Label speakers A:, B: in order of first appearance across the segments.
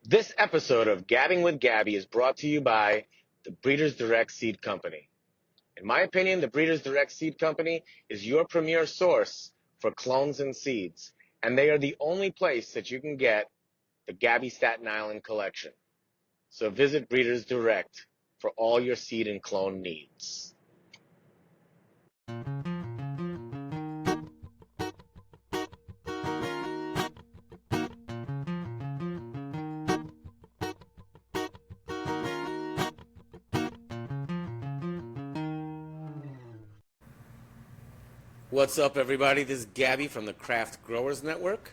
A: This episode of Gabbing with Gaby is brought to you by the Breeders Direct Seed Company. In my opinion, the Breeders Direct Seed Company is your premier source for clones and seeds, and they are the only place that you can get the Gaby Staten Island collection. So visit Breeders Direct for all your seed and clone needs. What's up, everybody? This is Gaby from the Craft Growers Network,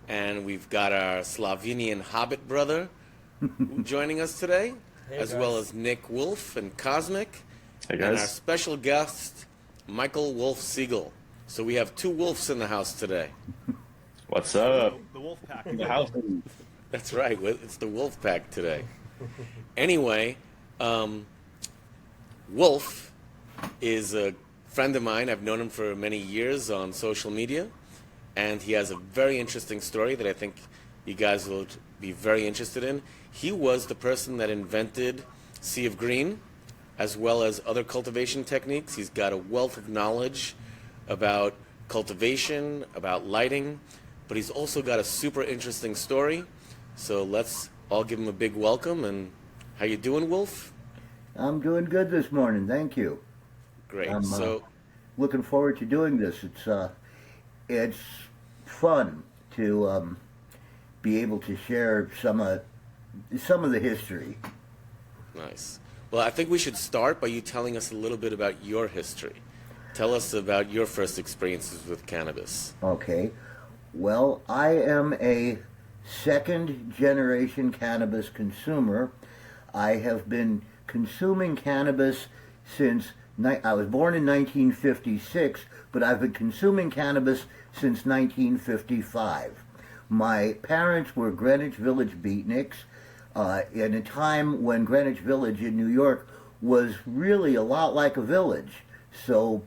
A: and we've got our Slovenian hobbit brother joining us today, as well as Nick Wolf and Cosmic, and our special guest, Michael Wolf Siegel. So we have two wolves in the house today.
B: What's up?
C: The Wolf Pack.
B: The house.
A: That's right. It's the Wolf Pack today. Anyway, Wolf is a friend of mine. I've known him for many years on social media, and he has a very interesting story that I think you guys will be very interested in. He was the person that invented Sea of Green, as well as other cultivation techniques. He's got a wealth of knowledge about cultivation, about lighting, but he's also got a super interesting story. So let's all give him a big welcome. And how you doing, Wolf?
D: I'm doing good this morning, thank you.
A: Great.
D: I'm
A: So
D: looking forward to doing this. It's fun to be able to share some of the history.
A: nice. Well, I think we should start by you telling us a little bit about your history. Tell us about your first experiences with cannabis.
D: Okay. Well, I am a second generation cannabis consumer. I have been consuming cannabis since I was born in 1956, but I've been consuming cannabis since 1955. My parents were Greenwich Village beatniks in a time when Greenwich Village in New York was really a lot like a village. So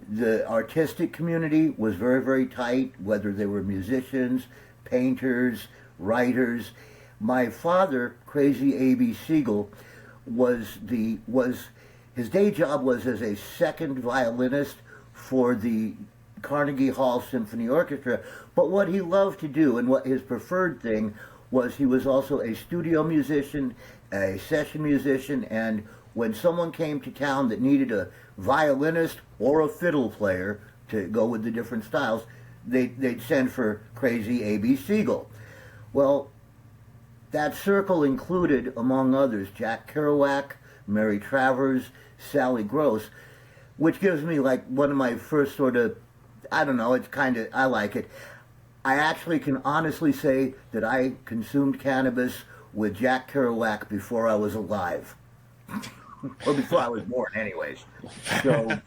D: the artistic community was very, very tight, whether they were musicians, painters, writers. My father, Crazy A.B. Siegel, his day job was as a second violinist for the Carnegie Hall Symphony Orchestra, but what he loved to do and what his preferred thing was, he was also a studio musician, a session musician, and when someone came to town that needed a violinist or a fiddle player to go with the different styles, they'd send for Crazy A.B. Siegel. Well, that circle included, among others, Jack Kerouac, Mary Travers, Sally Gross, which gives me like one of my first sort of, I don't know, I like it. I actually can honestly say that I consumed cannabis with Jack Kerouac before I was alive. Or before I was born, anyways. So,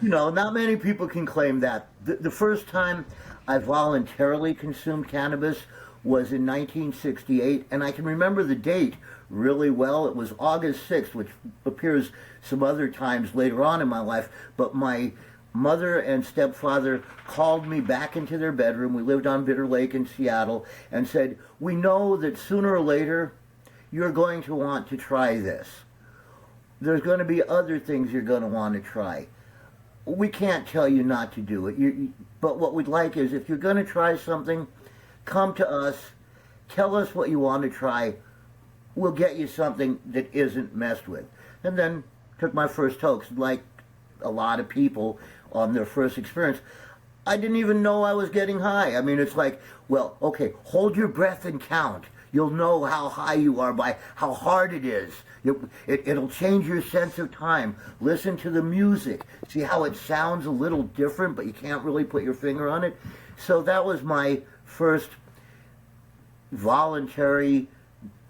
D: not many people can claim that. The first time I voluntarily consumed cannabis was in 1968, and I can remember the date really well. It was August 6th, which appears some other times later on in my life, but my mother and stepfather called me back into their bedroom. We lived on Bitter Lake in Seattle, and said, "We know that sooner or later you're going to want to try this. There's going to be other things you're going to want to try. We can't tell you not to do it, but what we'd like is, if you're going to try something, come to us, tell us what you want to try. We'll get you something that isn't messed with." And then took my first toke. Like a lot of people on their first experience, I didn't even know I was getting high. I mean, it's like, well, okay, hold your breath and count. You'll know how high you are by how hard it is. It'll change your sense of time. Listen to the music. See how it sounds a little different, but you can't really put your finger on it. So that was my first voluntary,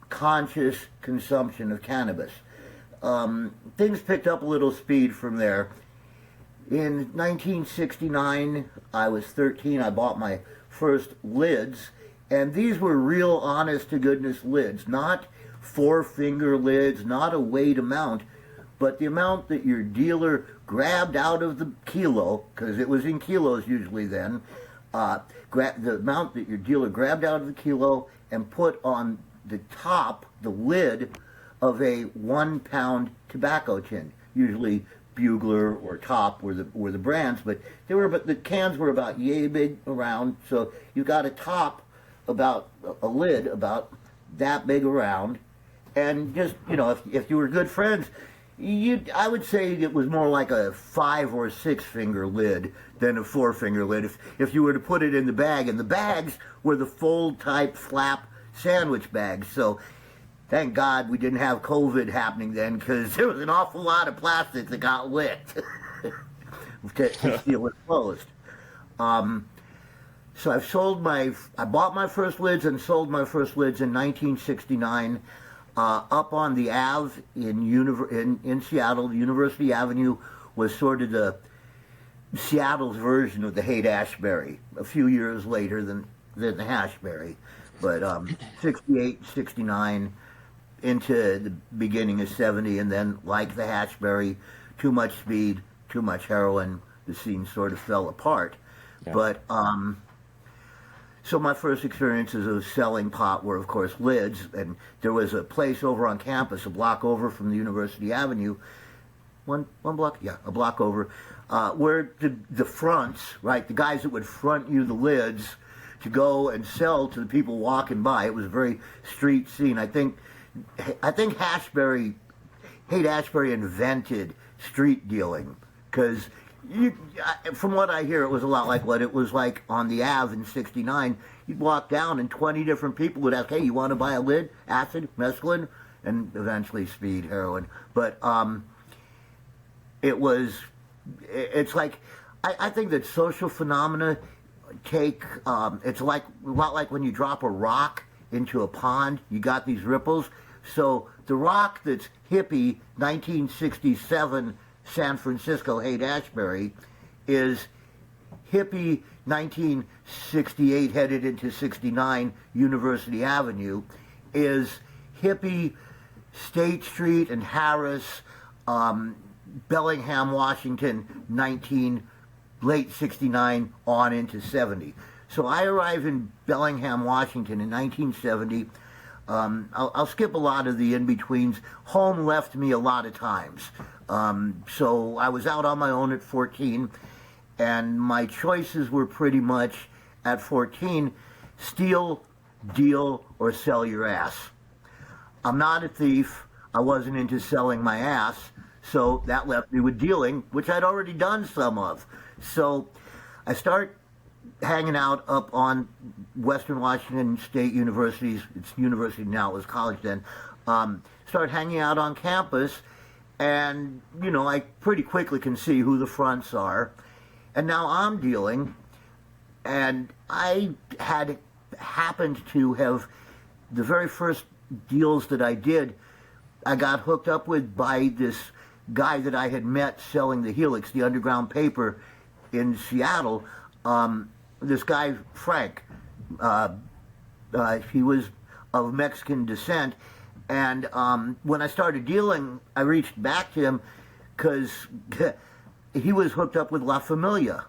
D: conscious consumption of cannabis. Things picked up a little speed from there. In 1969, I was 13. I bought my first lids, and these were real honest-to-goodness lids, not four-finger lids, not a weight amount, but the amount that your dealer grabbed out of the kilo, because it was in kilos usually then, the amount that your dealer grabbed out of the kilo and put on the top, the lid of a 1 pound tobacco tin. Usually Bugler or Top were the brands, but the cans were about yay big around. So you got a top about a lid about that big around, and just if you were good friends, I would say it was more like a 5 or 6 finger lid than a 4 finger lid. If you were to put it in the bag, and the bags were the fold type flap sandwich bags. So thank God we didn't have COVID happening then, because there was an awful lot of plastic that got licked to seal it closed. So I bought my first lids and sold my first lids in 1969 up on the Ave in Seattle. University Avenue was sort of Seattle's version of the Haight-Ashbury, a few years later than the Hashberry. But 68, 69, into the beginning of 70, and then like the Hashberry, too much speed, too much heroin, the scene sort of fell apart. Yeah. But so my first experiences of selling pot were, of course, lids, and there was a place over on campus, a block over from the University Avenue, one block, yeah, a block over, where the fronts, right, the guys that would front you the lids to go and sell to the people walking by. It was a very street scene. I think Haight-Ashbury invented street dealing, because from what I hear, it was a lot like what it was like on the Ave in 69. You'd walk down and 20 different people would ask, hey, you want to buy a lid, acid, mescaline, and eventually speed, heroin. But it's like, I think that social phenomena it's like a lot like when you drop a rock into a pond, you got these ripples. So the rock that's hippie 1967 San Francisco Haight-Ashbury is hippie 1968 headed into 69 University Avenue, is hippie State Street and Harris, Bellingham, Washington, late 69 on into 70. So I arrive in Bellingham, Washington in 1970. I'll skip a lot of the in-betweens. Home left me a lot of times. So I was out on my own at 14, and my choices were pretty much, at 14, steal, deal, or sell your ass. I'm not a thief. I wasn't into selling my ass, so that left me with dealing, which I'd already done some of. So I start hanging out up on Western Washington State University's, it's university now, it was college then, start hanging out on campus, and, I pretty quickly can see who the fronts are. And now I'm dealing, and I had happened to have, the very first deals that I did, I got hooked up with by this guy that I had met selling the Helix, the underground paper in Seattle. This guy, Frank, he was of Mexican descent, and when I started dealing, I reached back to him because he was hooked up with La Familia,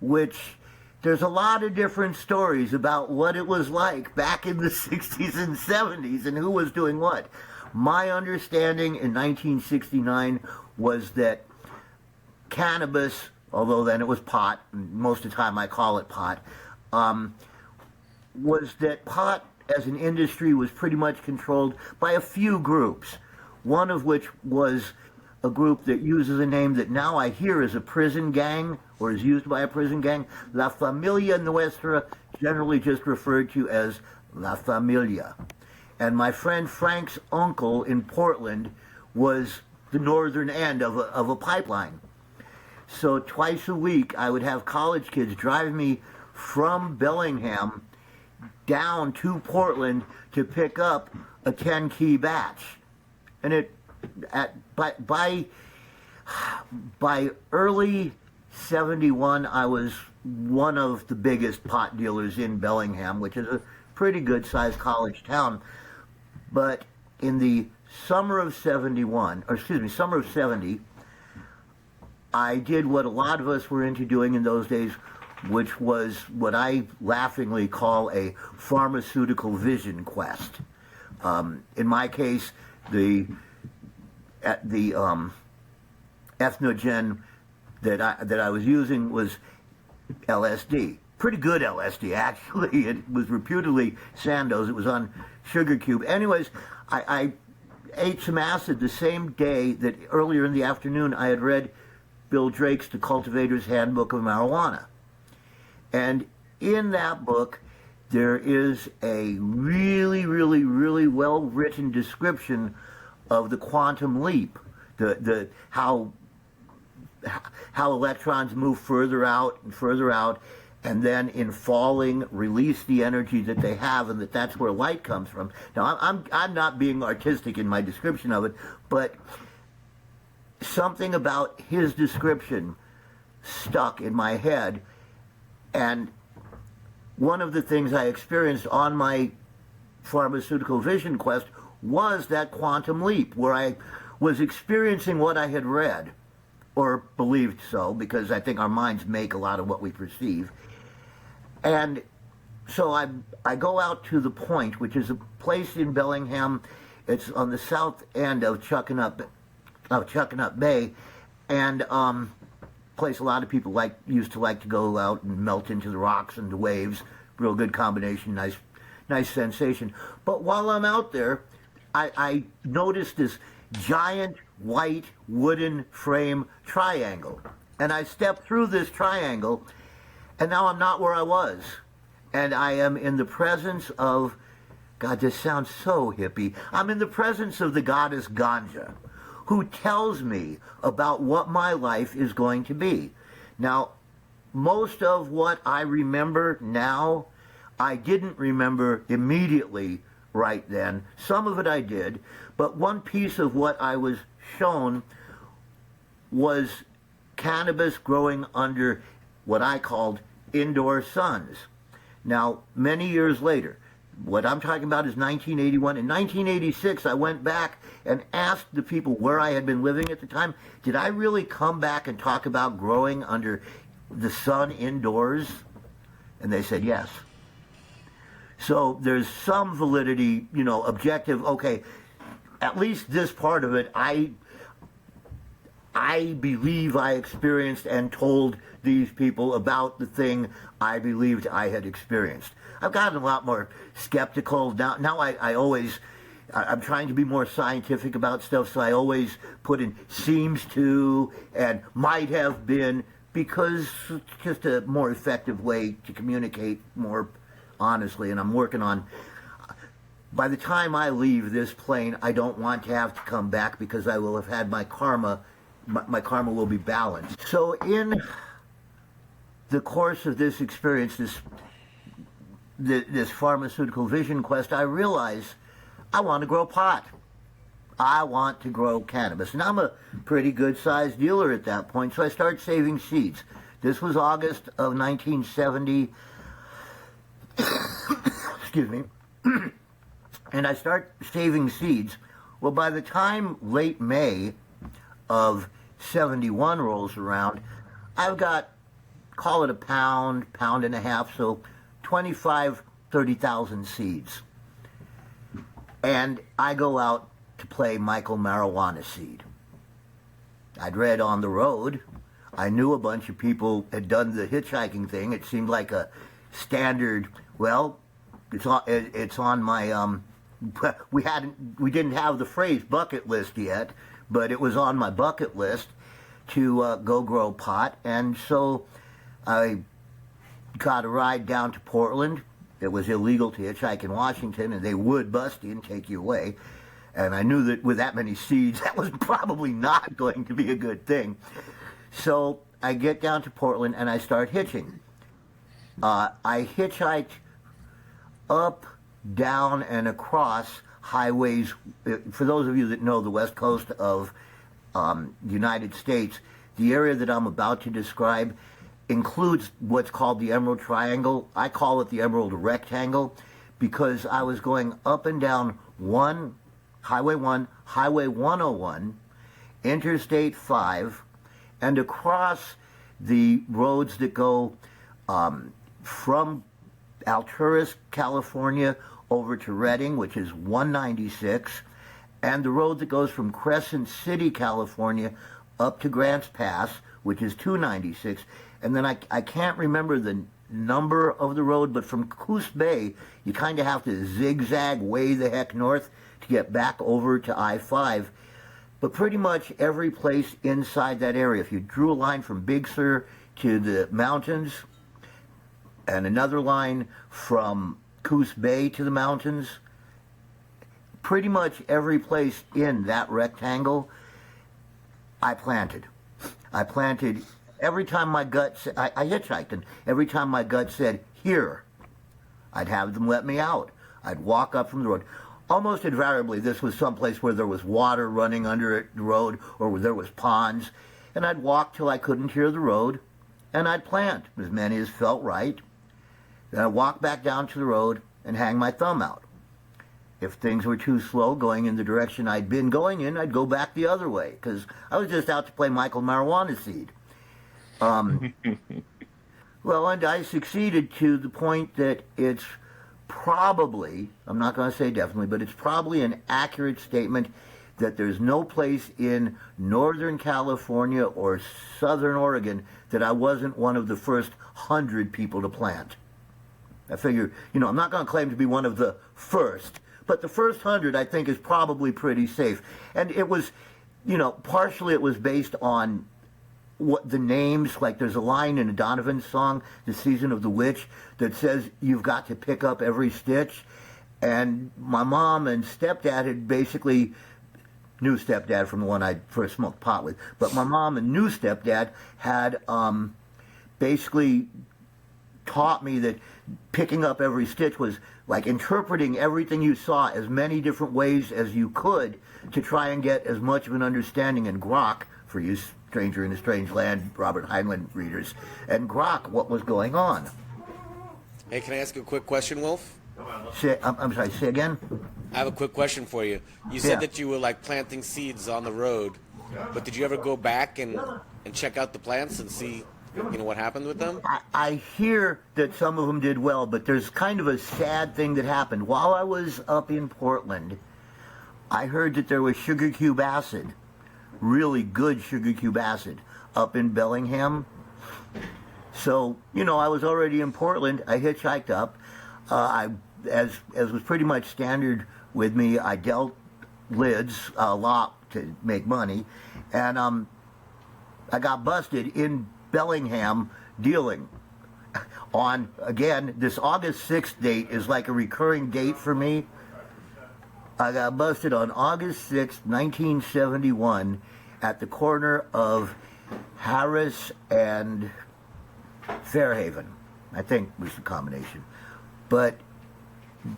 D: which there's a lot of different stories about what it was like back in the 60s and 70s and who was doing what. My understanding in 1969 was that cannabis, although then it was pot, most of the time I call it pot, was that pot as an industry was pretty much controlled by a few groups, one of which was a group that uses a name that now I hear is a prison gang, or is used by a prison gang, La Familia Nuestra, generally just referred to as La Familia. And my friend Frank's uncle in Portland was the northern end of a pipeline. So twice a week, I would have college kids drive me from Bellingham down to Portland to pick up a 10-key batch. And by early 71, I was one of the biggest pot dealers in Bellingham, which is a pretty good-sized college town. But in the summer of 70, I did what a lot of us were into doing in those days, which was what I laughingly call a pharmaceutical vision quest. In my case, the ethnogen that I was using was LSD. Pretty good LSD, actually. It was reputedly Sandoz. It was on Sugar Cube. Anyways, I ate some acid the same day that earlier in the afternoon I had read Bill Drake's The Cultivator's Handbook of Marijuana. And in that book, there is a really, really, really well-written description of the quantum leap, the how electrons move further out, and then in falling, release the energy that they have, and that's where light comes from. Now, I'm not being artistic in my description of it, but something about his description stuck in my head, and one of the things I experienced on my pharmaceutical vision quest was that quantum leap, where I was experiencing what I had read, or believed so, because I think our minds make a lot of what we perceive. And so I go out to the Point, which is a place in Bellingham. It's on the south end of Chuckanuck Bay, and place a lot of people used to like to go out and melt into the rocks and the waves. Real good combination, nice sensation. But while I'm out there, I noticed this giant white wooden frame triangle, and I stepped through this triangle, and now I'm not where I was, and I am in the presence of, God, this sounds so hippie, I'm in the presence of the goddess Ganja, who tells me about what my life is going to be. Now, most of what I remember now, I didn't remember immediately right then. Some of it I did, but one piece of what I was shown was cannabis growing under what I called indoor suns. Now, many years later, what I'm talking about is 1981. In 1986, I went back and asked the people where I had been living at the time, did I really come back and talk about growing under the sun indoors? And they said yes. So there's some validity, objective. Okay, at least this part of it, I believe I experienced and told these people about the thing I believed I had experienced. I've gotten a lot more skeptical. Now I'm trying to be more scientific about stuff, so I always put in seems to and might have been, because it's just a more effective way to communicate more honestly, and I'm working on. By the time I leave this plane, I don't want to have to come back, because I will have had my karma. My karma will be balanced. So in the course of this experience, this pharmaceutical vision quest, I realize I want to grow pot. I want to grow cannabis. And I'm a pretty good-sized dealer at that point, so I start saving seeds. This was August of 1970. Excuse me. And I start saving seeds. Well, by the time late May of 71 rolls around, I've got, call it a pound and a half, so 30,000 seeds. And I go out to play Michael Marijuana Seed. I'd read On the Road. I knew a bunch of people had done the hitchhiking thing. It seemed like a standard, well, it's on my, we didn't have the phrase bucket list yet, but it was on my bucket list to go grow pot. And so I got a ride down to Portland. It was illegal to hitchhike in Washington, and they would bust you and take you away. And I knew that with that many seeds, that was probably not going to be a good thing. So I get down to Portland, and I start hitching. I hitchhiked up, down, and across highways. For those of you that know the west coast of the United States, the area that I'm about to describe includes what's called the Emerald Triangle. I call it the Emerald Rectangle because I was going up and down Highway 1, Highway 101, Interstate 5, and across the roads that go from Alturas, California, over to Redding, which is 196, and the road that goes from Crescent City, California, up to Grants Pass, which is 296. And then I can't remember the number of the road, but from Coos Bay, you kind of have to zigzag way the heck north to get back over to I-5. But pretty much every place inside that area, if you drew a line from Big Sur to the mountains, and another line from Coos Bay to the mountains, pretty much every place in that rectangle, I planted. Every time my gut said, I hitchhiked, and every time my gut said, here, I'd have them let me out. I'd walk up from the road. Almost invariably, this was someplace where there was water running under the road, or where there was ponds, and I'd walk till I couldn't hear the road, and I'd plant as many as felt right. Then I'd walk back down to the road and hang my thumb out. If things were too slow going in the direction I'd been going in, I'd go back the other way, because I was just out to play Michael Marijuana Seed. Well, and I succeeded to the point that it's probably, I'm not going to say definitely, but it's probably an accurate statement that there's no place in Northern California or Southern Oregon that I wasn't one of the first 100 people to plant. I figure, I'm not going to claim to be one of the first, but the first 100 I think is probably pretty safe. And it was, partially it was based on what the names, like there's a line in a Donovan song, The Season of the Witch, that says you've got to pick up every stitch. And my mom and stepdad had basically, new stepdad from the one I first smoked pot with, but my mom and new stepdad had basically taught me that picking up every stitch was like interpreting everything you saw as many different ways as you could to try and get as much of an understanding in grok, for you Stranger in a Strange Land, Robert Heinlein readers, and grok what was going on.
A: Hey, can I ask you a quick question, Wolf?
D: I'm sorry, say again?
A: I have a quick question for you. You said that you were like planting seeds on the road, but did you ever go back and check out the plants and see what happened with them?
D: I hear that some of them did well, but there's kind of a sad thing that happened. While I was up in Portland, I heard that there was sugar cube acid, really good sugar cube acid, up in Bellingham. So, I was already in Portland. I hitchhiked up. As was pretty much standard with me, I dealt lids a lot to make money, and I got busted in Bellingham dealing. On, again, this August 6th date is like a recurring date for me. I got busted on August 6th, 1971, at the corner of Harris and Fairhaven, I think was the combination. But,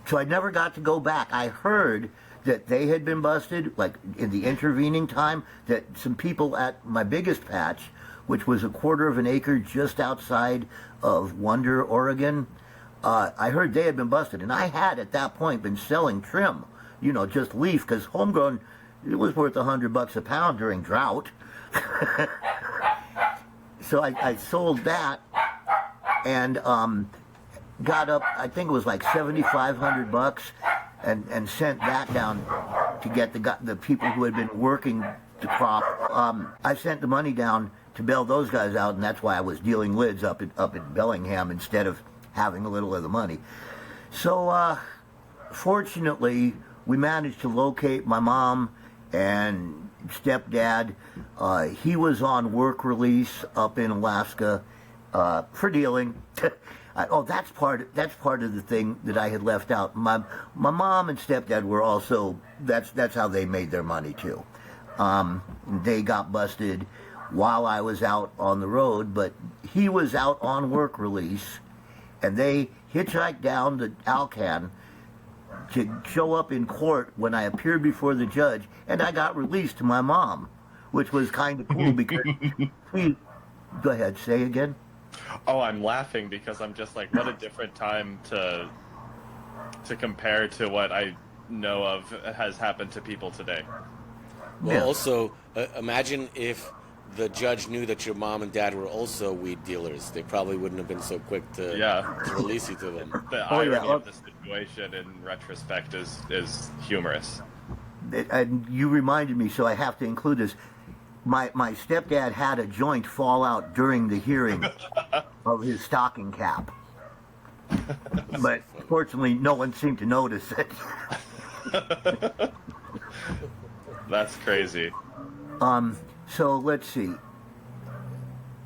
D: so I never got to go back. I heard that they had been busted, like in the intervening time, that some people at my biggest patch, which was a quarter of an acre just outside of Wonder, Oregon, I heard they had been busted. And I had, at that point, been selling trim, just leaf, because homegrown, it was worth $100 a pound during drought. So I sold that and got up, I think it was like $7,500, and sent that down to get the people who had been working the crop. I sent the money down to bail those guys out, and that's why I was dealing lids up in Bellingham instead of having a little of the money. So fortunately, we managed to locate my mom and stepdad. He was on work release up in Alaska for dealing. That's part of the thing that I had left out. My mom and stepdad were also, that's how they made their money too. They got busted while I was out on the road, but he was out on work release, and they hitchhiked down to Alcan to show up in court when I appeared before the judge, and I got released to my mom, which was kind of cool because go ahead, say again.
B: Oh, I'm laughing because I'm just like, what a different time to compare to what I know of has happened to people today.
A: Well, also, imagine if the judge knew that your mom and dad were also weed dealers, they probably wouldn't have been so quick to release you to them.
B: The irony of the situation in retrospect is humorous.
D: And you reminded me, so I have to include this. My stepdad had a joint fall out during the hearing of his stocking cap. But fortunately, no one seemed to notice it.
B: That's crazy.
D: So let's see.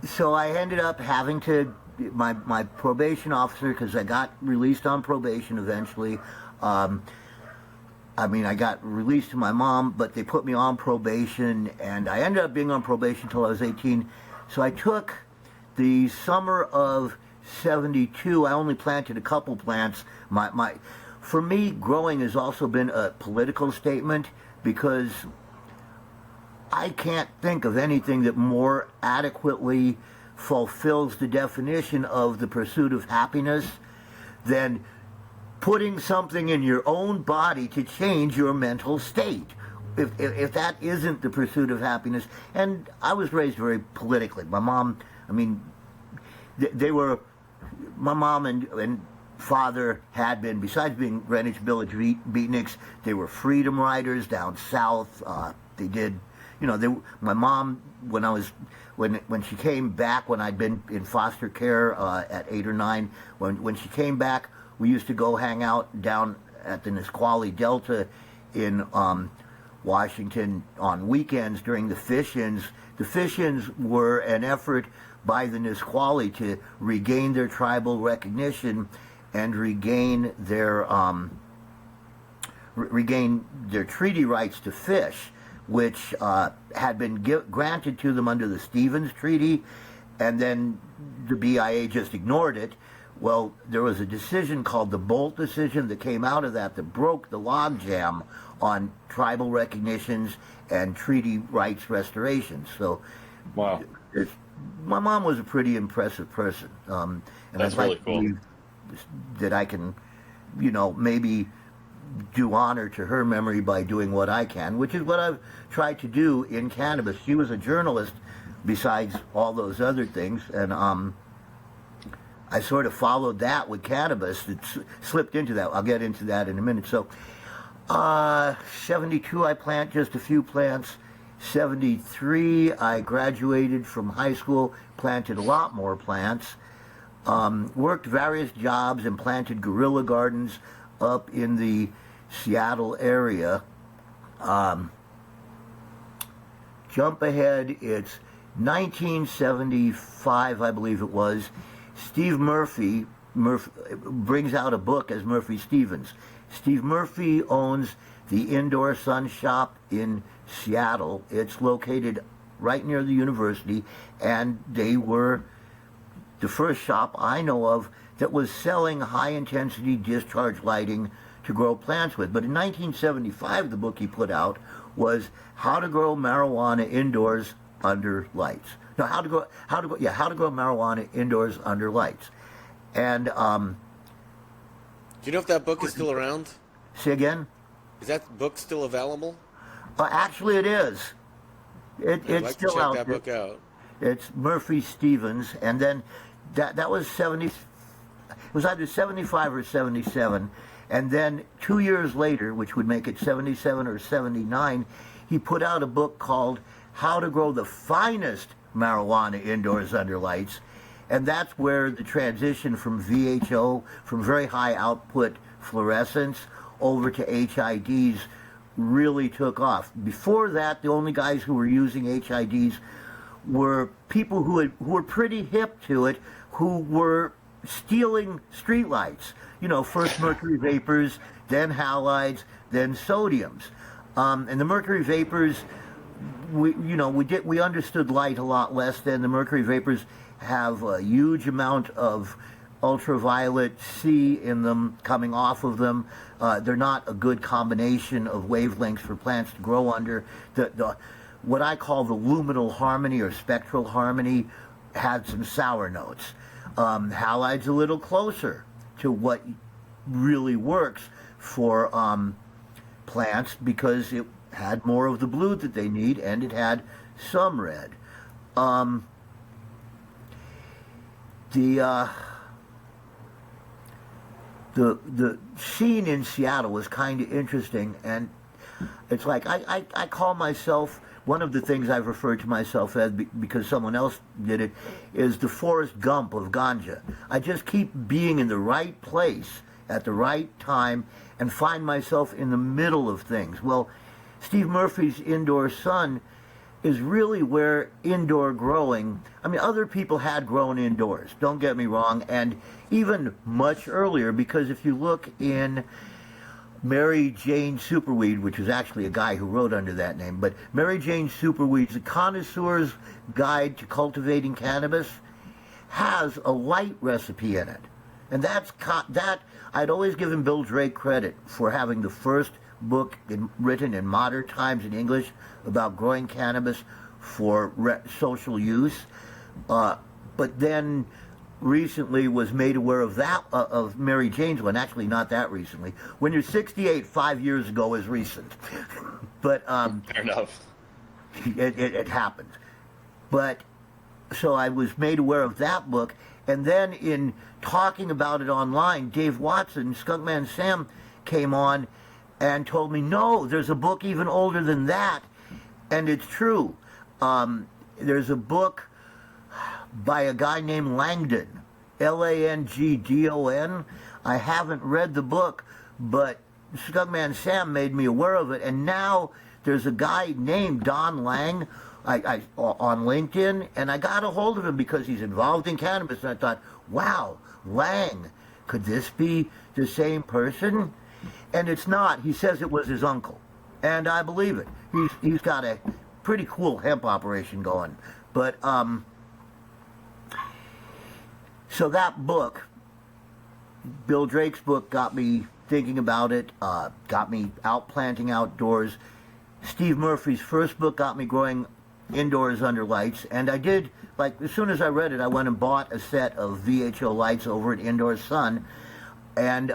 D: So I ended up having to, my probation officer, because I got released on probation eventually. I mean, I got released to my mom, but they put me on probation, and I ended up being on probation until I was 18. So I took the summer of 72. I only planted a couple plants. For me, growing has also been a political statement, because I can't think of anything that more adequately fulfills the definition of the pursuit of happiness than putting something in your own body to change your mental state. If that isn't the pursuit of happiness, and I was raised very politically. My mom, I mean, my mom and father had been, besides being Greenwich Village beatniks, they were freedom riders down south. They did, my mom, when she came back, when I'd been in foster care at 8 or 9, when she came back, we used to go hang out down at the Nisqually Delta in Washington on weekends during the fish-ins. The fish-ins were an effort by the Nisqually to regain their tribal recognition and regain their treaty rights to fish, which had been granted to them under the Stevens Treaty, and then the BIA just ignored it. Well, there was a decision called the Bolt decision that came out of that broke the logjam on tribal recognitions and treaty rights restoration. So,
B: wow,
D: my mom was a pretty impressive person, and
B: that's
D: I'd
B: really
D: like to
B: cool.
D: believe that I can, maybe do honor to her memory by doing what I can, which is what I've tried to do in Cannabis. She was a journalist besides all those other things, and I sort of followed that with Cannabis. It slipped into that. I'll get into that in a minute. So, 72, I plant just a few plants. 73, I graduated from high school, planted a lot more plants. Worked various jobs and planted guerrilla gardens up in the Seattle area. Jump ahead, it's 1975, I believe it was. Steve Murphy brings out a book as Murphy Stevens. Steve Murphy owns the Indoor Sun Shop in Seattle. It's located right near the university, and they were the first shop I know of that was selling high-intensity discharge lighting to grow plants with. But in 1975, the book he put out was How to Grow Marijuana Indoors Under Lights. No, how to grow marijuana indoors under lights. And
A: do you know if that book is still around?
D: Say again?
A: Is that book still available?
D: Actually, it is. It's
A: like
D: still
A: to check
D: out
A: that
D: there.
A: book out.
D: It's Murphy Stevens, and then that was 70. It was either 75 or 77, and then 2 years later, which would make it 77 or 79, he put out a book called How to Grow the Finest Marijuana Indoors Under Lights, and that's where the transition from VHO, from very high output fluorescence, over to HIDs really took off. Before that, the only guys who were using HIDs were people who were pretty hip to it, who were stealing streetlights. First mercury vapors, then halides, then sodiums. And the mercury vapors, we understood light a lot less then. The mercury vapors have a huge amount of ultraviolet C in them coming off of them. They're not a good combination of wavelengths for plants to grow under. What I call the luminal harmony or spectral harmony had some sour notes. Halide's a little closer to what really works for plants because it had more of the blue that they need and it had some red. Um, the the scene in Seattle was kind of interesting, and it's like I call myself, one of the things I've referred to myself as, because someone else did it, is the Forrest Gump of ganja. I just keep being in the right place at the right time and find myself in the middle of things. Well, Steve Murphy's Indoor Sun is really where indoor growing, I mean, other people had grown indoors, don't get me wrong, and even much earlier, because if you look in Mary Jane Superweed, which was actually a guy who wrote under that name, but Mary Jane Superweed's The Connoisseur's Guide to Cultivating Cannabis has a light recipe in it. And that I'd always given Bill Drake credit for having the first book written in modern times in English about growing cannabis for social use, but then recently was made aware of that, of Mary Jane's one. Actually, not that recently. When you're 68, 5 years ago is recent. But
B: fair enough.
D: It happens. But so I was made aware of that book, and then in talking about it online, Dave Watson, Skunkman Sam, came on and told me, no, there's a book even older than that, and it's true. There's a book by a guy named Langdon, Langdon. I haven't read the book, but Skunkman Sam made me aware of it, and now there's a guy named Don Lang on LinkedIn, and I got a hold of him because he's involved in cannabis, and I thought, wow, Lang, could this be the same person? And it's not. He says it was his uncle, and I believe it. He's got a pretty cool hemp operation going. But so that book, Bill Drake's book, got me thinking about it, got me out planting outdoors. Steve Murphy's first book got me growing indoors under lights, and I did, like, as soon as I read it, I went and bought a set of VHO lights over at Indoor Sun, and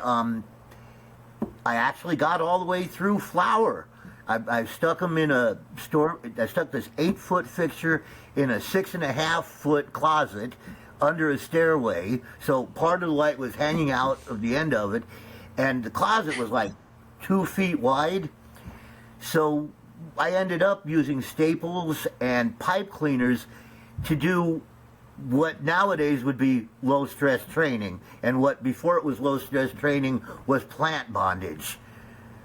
D: I actually got all the way through flower. I stuck them in a store. I stuck this 8-foot fixture in a 6.5-foot closet under a stairway, so part of the light was hanging out of the end of it, and the closet was like 2 feet wide. So I ended up using staples and pipe cleaners to do what nowadays would be low-stress training, and what before it was low-stress training was plant bondage.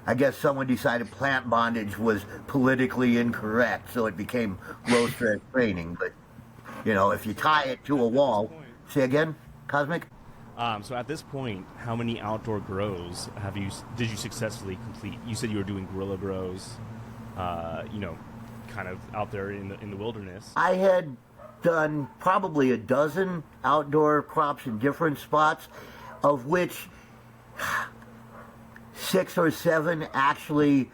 D: I guess someone decided plant bondage was politically incorrect, so it became low-stress training. But, you know, if you tie it to a wall... Say again, Cosmic?
C: So at this point, how many outdoor grows did you successfully complete? You said you were doing guerrilla grows, kind of out there in the wilderness.
D: I had done probably a dozen outdoor crops in different spots, of which 6 or 7 actually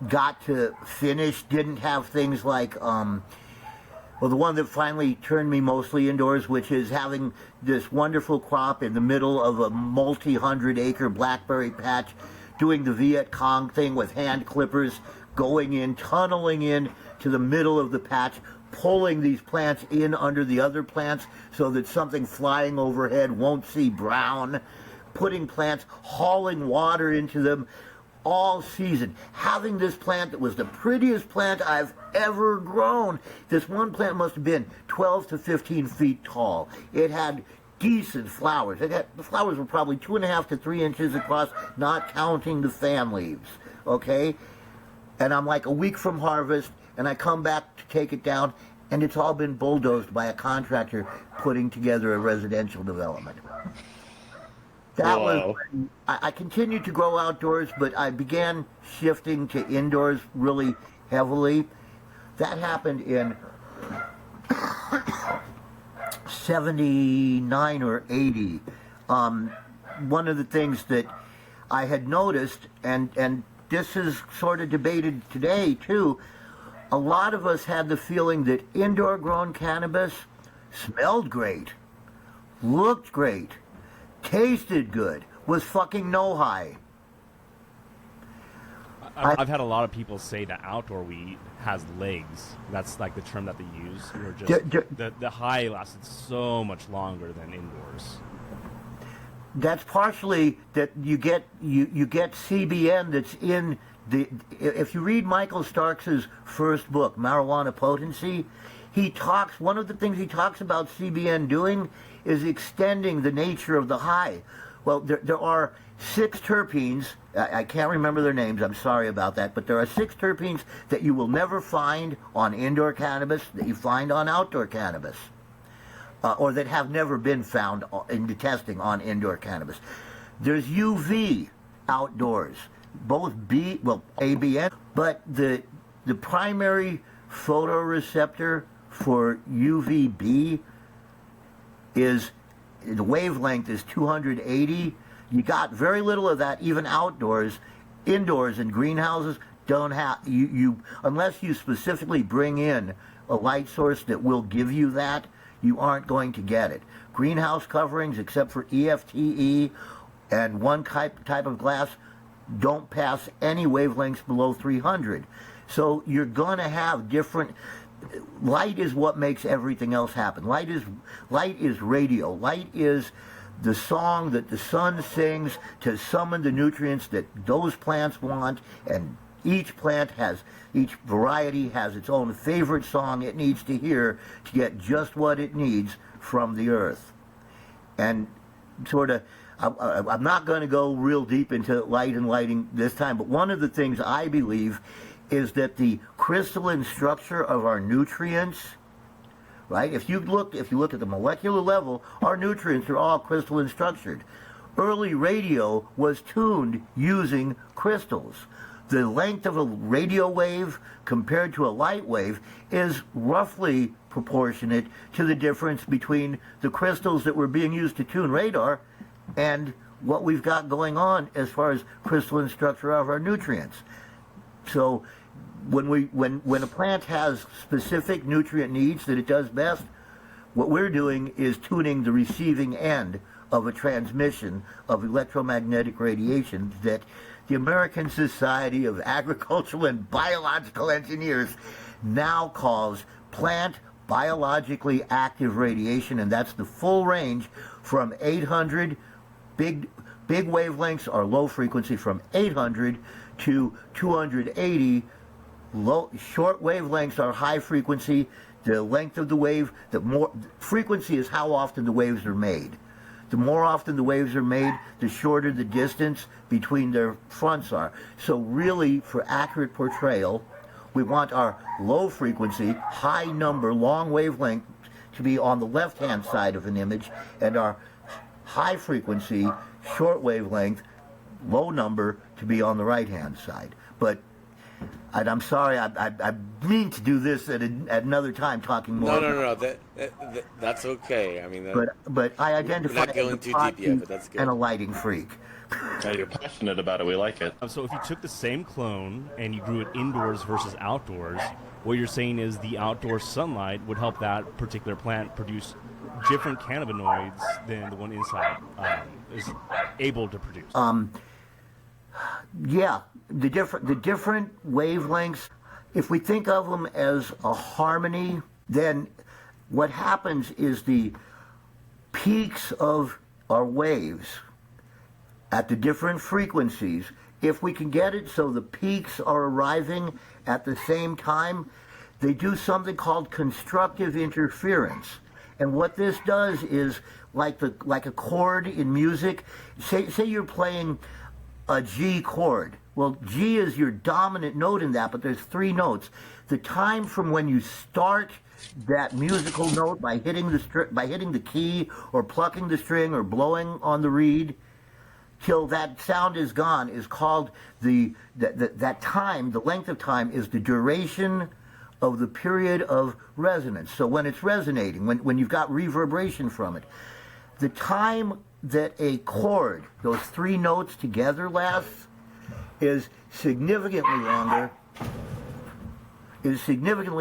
D: got to finish, didn't have things like, well, the one that finally turned me mostly indoors, which is having this wonderful crop in the middle of a multi-100-acre blackberry patch, doing the Viet Cong thing with hand clippers, going in, tunneling in to the middle of the patch, pulling these plants in under the other plants so that something flying overhead won't see brown, putting plants, hauling water into them all season, having this plant that was the prettiest plant I've ever grown. This one plant must have been 12 to 15 feet tall. It had decent flowers. The flowers were probably 2.5 to 3 inches across, not counting the fan leaves, okay? And I'm like a week from harvest, and I come back to take it down, and it's all been bulldozed by a contractor putting together a residential development. That was, I continued to grow outdoors, but I began shifting to indoors really heavily. That happened in 79 or 80. One of the things that I had noticed, and this is sort of debated today too, a lot of us had the feeling that indoor grown cannabis smelled great, looked great, tasted good, was fucking no high.
C: I've had a lot of people say that outdoor weed has legs. That's like the term that they use. Or just the high lasted so much longer than indoors.
D: That's partially that you get CBN that's in the. If you read Michael Starks's first book, Marijuana Potency, one of the things he talks about CBN doing is extending the nature of the high. Well, there are 6 terpenes. I can't remember their names. I'm sorry about that. But there are 6 terpenes that you will never find on indoor cannabis that you find on outdoor cannabis, or that have never been found in the testing on indoor cannabis. There's UV outdoors, both ABN, but the primary photoreceptor for UVB is, the wavelength is 280. You got very little of that even outdoors. Indoors in greenhouses don't have, you unless you specifically bring in a light source that will give you that, you aren't going to get it. Greenhouse coverings, except for EFTE and one type of glass, don't pass any wavelengths below 300. So you're going to have different. Light is what makes everything else happen. Light is radio. Light is the song that the sun sings to summon the nutrients that those plants want, and each variety has its own favorite song it needs to hear to get just what it needs from the earth. And sort of, I'm not going to go real deep into light and lighting this time, but one of the things I believe is that the crystalline structure of our nutrients, right? If you look at the molecular level, our nutrients are all crystalline structured. Early radio was tuned using crystals. The length of a radio wave compared to a light wave is roughly proportionate to the difference between the crystals that were being used to tune radar and what we've got going on as far as crystalline structure of our nutrients. So when a plant has specific nutrient needs that it does best, what we're doing is tuning the receiving end of a transmission of electromagnetic radiation that the American Society of Agricultural and Biological Engineers now calls plant biologically active radiation, and that's the full range from 800, big wavelengths are low frequency, from 800 to 280. Short wavelengths are high frequency. The length of the wave, the more frequency is how often the waves are made. The more often the waves are made, the shorter the distance between their fronts are. So really, for accurate portrayal, we want our low frequency, high number, long wavelength to be on the left-hand side of an image, and our high frequency, short wavelength, low number to be on the right-hand side. But I'm sorry, I mean to do this at another time, talking more.
A: No. That's okay. I mean,
D: but I identify
A: we're not going too deep yet, but that's good.
D: And a lighting freak.
B: Yeah, you're passionate about it. We like it.
C: So if you took the same clone and you grew it indoors versus outdoors, what you're saying is the outdoor sunlight would help that particular plant produce different cannabinoids than the one inside is able to produce.
D: Yeah, the different wavelengths. If we think of them as a harmony, then what happens is the peaks of our waves at the different frequencies, if we can get it so the peaks are arriving at the same time, they do something called constructive interference. And what this does is, like a chord in music, say you're playing a G chord. Well, G is your dominant note in that, but there's 3 notes. The time from when you start that musical note by hitting the key or plucking the string or blowing on the reed till that sound is gone is called that time. The length of time is the duration of the period of resonance. So when it's resonating, when you've got reverberation from it, the time that a chord, those 3 notes together, lasts is significantly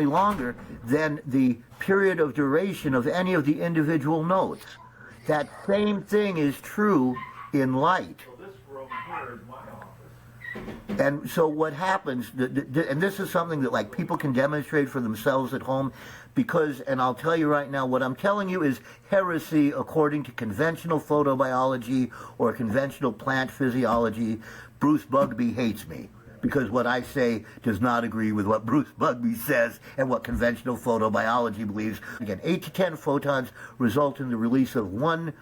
D: longer than the period of duration of any of the individual notes. That same thing is true in light.
E: Well, this room here is my office.
D: And so what happens, and this is something that like people can demonstrate for themselves at home, because, and I'll tell you right now, what I'm telling you is heresy according to conventional photobiology or conventional plant physiology. Bruce Bugbee hates me, because what I say does not agree with what Bruce Bugbee says and what conventional photobiology believes. Again, 8 to 10 photons result in the release of one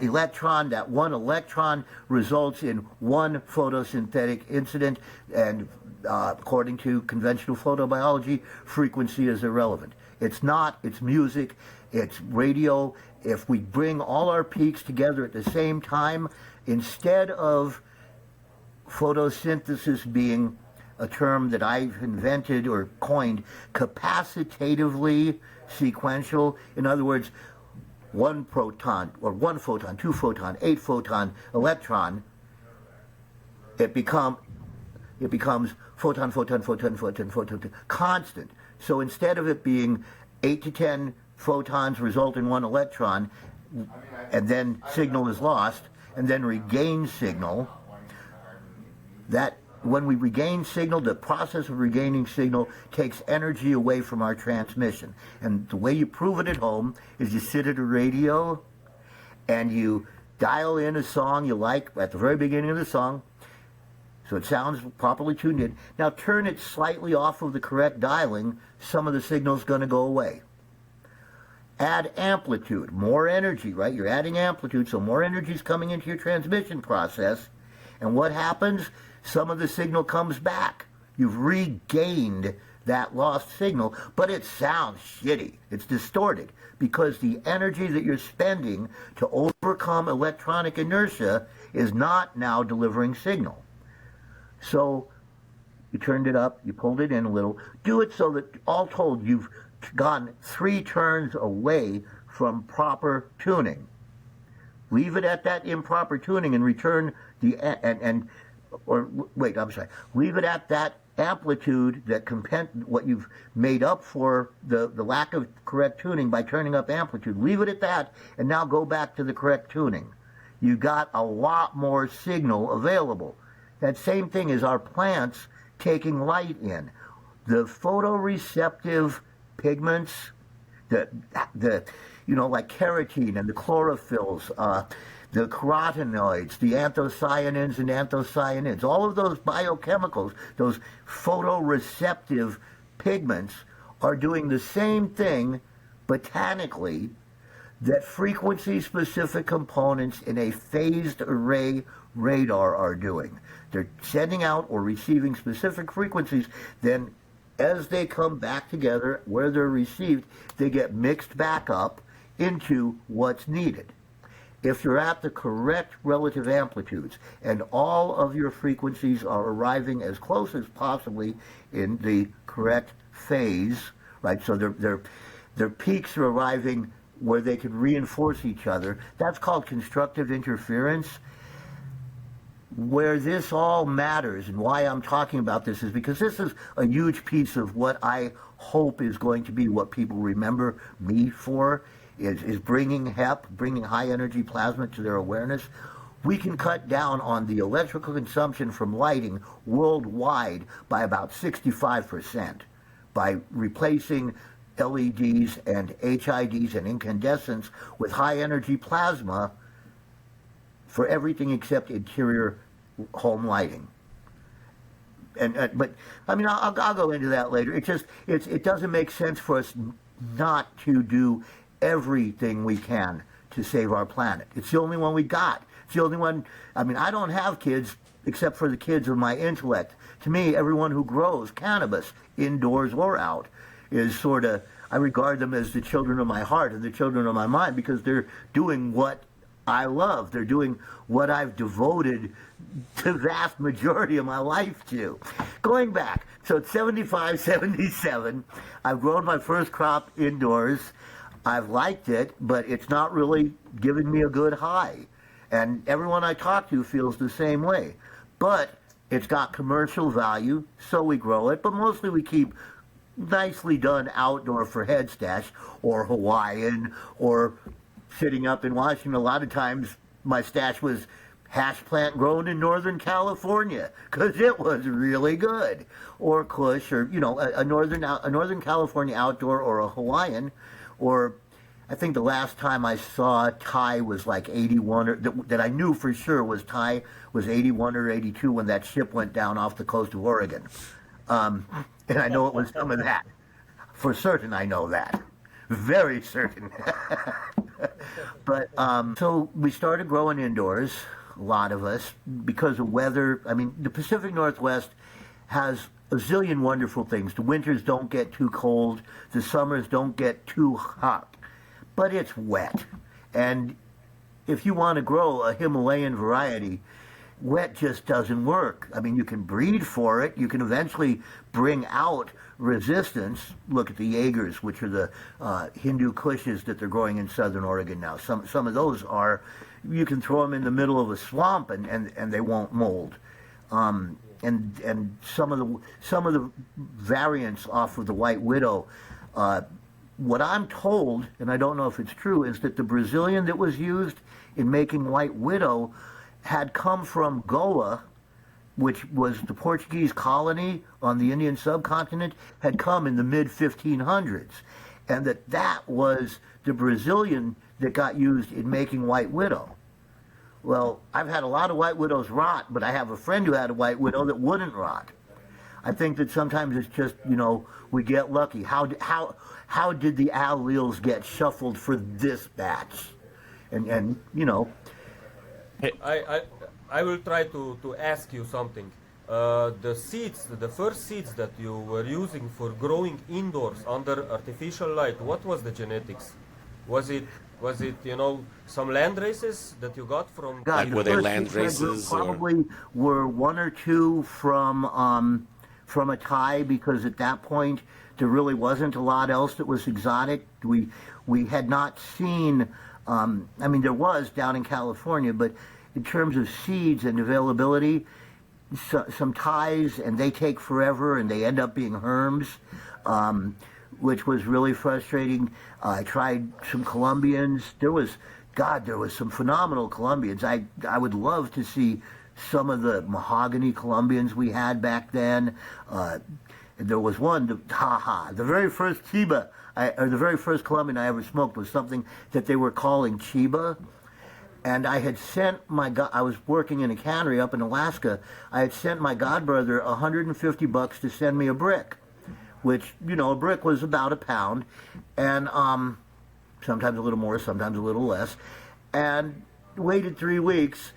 D: electron. That one electron results in one photosynthetic incident, and according to conventional photobiology, frequency is irrelevant. It's not, it's music, it's radio. If we bring all our peaks together at the same time, instead of photosynthesis being a term that I've invented or coined, capacitatively sequential, in other words, one proton or one photon, two photon, 8 photon electron, it becomes photon, photon, photon, photon, photon, constant. So instead of it being 8 to 10 photons result in one electron, and then signal is lost, and then regain signal, that when we regain signal, the process of regaining signal takes energy away from our transmission. And the way you prove it at home is you sit at a radio and you dial in a song you like at the very beginning of the song, so it sounds properly tuned in. Now turn it slightly off of the correct dialing, some of the signal's going to go away. Add amplitude, more energy, right? You're adding amplitude, so more energy is coming into your transmission process. And what happens? Some of the signal comes back. You've regained that lost signal, but it sounds shitty. It's distorted because the energy that you're spending to overcome electronic inertia is not now delivering signal. So you turned it up, you pulled it in a little. Do it so that, all told, you've gone 3 turns away from proper tuning. Leave it at that improper tuning and return the, leave it at that amplitude that what you've made up for the lack of correct tuning by turning up amplitude. Leave it at that, and now go back to the correct tuning. You got a lot more signal available. That same thing is our plants taking light in. The photoreceptive pigments, like carotene and the chlorophylls, the carotenoids, the anthocyanins and anthocyanins, all of those biochemicals, those photoreceptive pigments are doing the same thing botanically that frequency-specific components in a phased array radar are doing. They're sending out or receiving specific frequencies, then as they come back together where they're received, they get mixed back up into what's needed. If you're at the correct relative amplitudes and all of your frequencies are arriving as close as possibly in the correct phase, right? So their peaks are arriving where they can reinforce each other. That's called constructive interference. Where this all matters and why I'm talking about this is because this is a huge piece of what I hope is going to be what people remember me for, is bringing HEP, bringing high energy plasma to their awareness. We can cut down on the electrical consumption from lighting worldwide by about 65% by replacing LEDs and HIDs and incandescents with high energy plasma for everything except interior home lighting. But I mean, I'll go into that later. It doesn't make sense for us not to do everything we can to save our planet. It's the only one we got. It's the only one. I mean, I don't have kids except for the kids of my intellect. To me, everyone who grows cannabis, indoors or out, is sort of, I regard them as the children of my heart and the children of my mind, because they're doing what I love. They're doing what I've devoted the vast majority of my life to. Going back, so it's 75, 77. I've grown my first crop indoors. I've liked it, but it's not really giving me a good high. And everyone I talk to feels the same way. But it's got commercial value, so we grow it. But mostly we keep nicely done outdoor for head stash or Hawaiian or sitting up in Washington. A lot of times my stash was hash plant grown in Northern California because it was really good, or Kush, or a Northern California outdoor, or a Hawaiian, or I think the last time I saw Thai was like 81, or that I knew for sure was Thai, was 81 or 82 when that ship went down off the coast of Oregon, and I know it was some of that. For certain, I know that. Very certain. But so we started growing indoors. A lot of us, because of weather. I mean, the Pacific Northwest has a zillion wonderful things. The winters don't get too cold. The summers don't get too hot. But it's wet. And if you want to grow a Himalayan variety, wet just doesn't work. I mean, you can breed for it. You can eventually bring out resistance. Look at the Jaegers, which are the Hindu Kushes that they're growing in southern Oregon now. Some of those are, you can throw them in the middle of a swamp and they won't mold. And some of the variants off of the White Widow, what I'm told, and I don't know if it's true, is that the Brazilian that was used in making White Widow had come from Goa, which was the Portuguese colony on the Indian subcontinent, had come in the mid-1500s, and that was the Brazilian that got used in making White Widow. Well, I've had a lot of White Widows rot, but I have a friend who had a White Widow that wouldn't rot. I think that sometimes it's just, we get lucky. How did the alleles get shuffled for this batch? And
E: I will try to ask you something. The first seeds that you were using for growing indoors under artificial light, what was the genetics? Was it some land races that you got from?
D: God,
A: like were they land races?
D: Probably were one or two from a Thai, because at that point there really wasn't a lot else that was exotic. We had not seen. I mean, there was down in California, but in terms of seeds and availability, some Thais, and they take forever, and they end up being herms, which was really frustrating. I tried some Colombians. There was some phenomenal Colombians. I would love to see some of the mahogany Colombians we had back then. There was one, the very first Chiba, or the very first Colombian I ever smoked was something that they were calling Chiba. And I had sent I was working in a cannery up in Alaska. I had sent my godbrother $150 to send me a brick, which, a brick was about a pound, and sometimes a little more, sometimes a little less, and waited 3 weeks.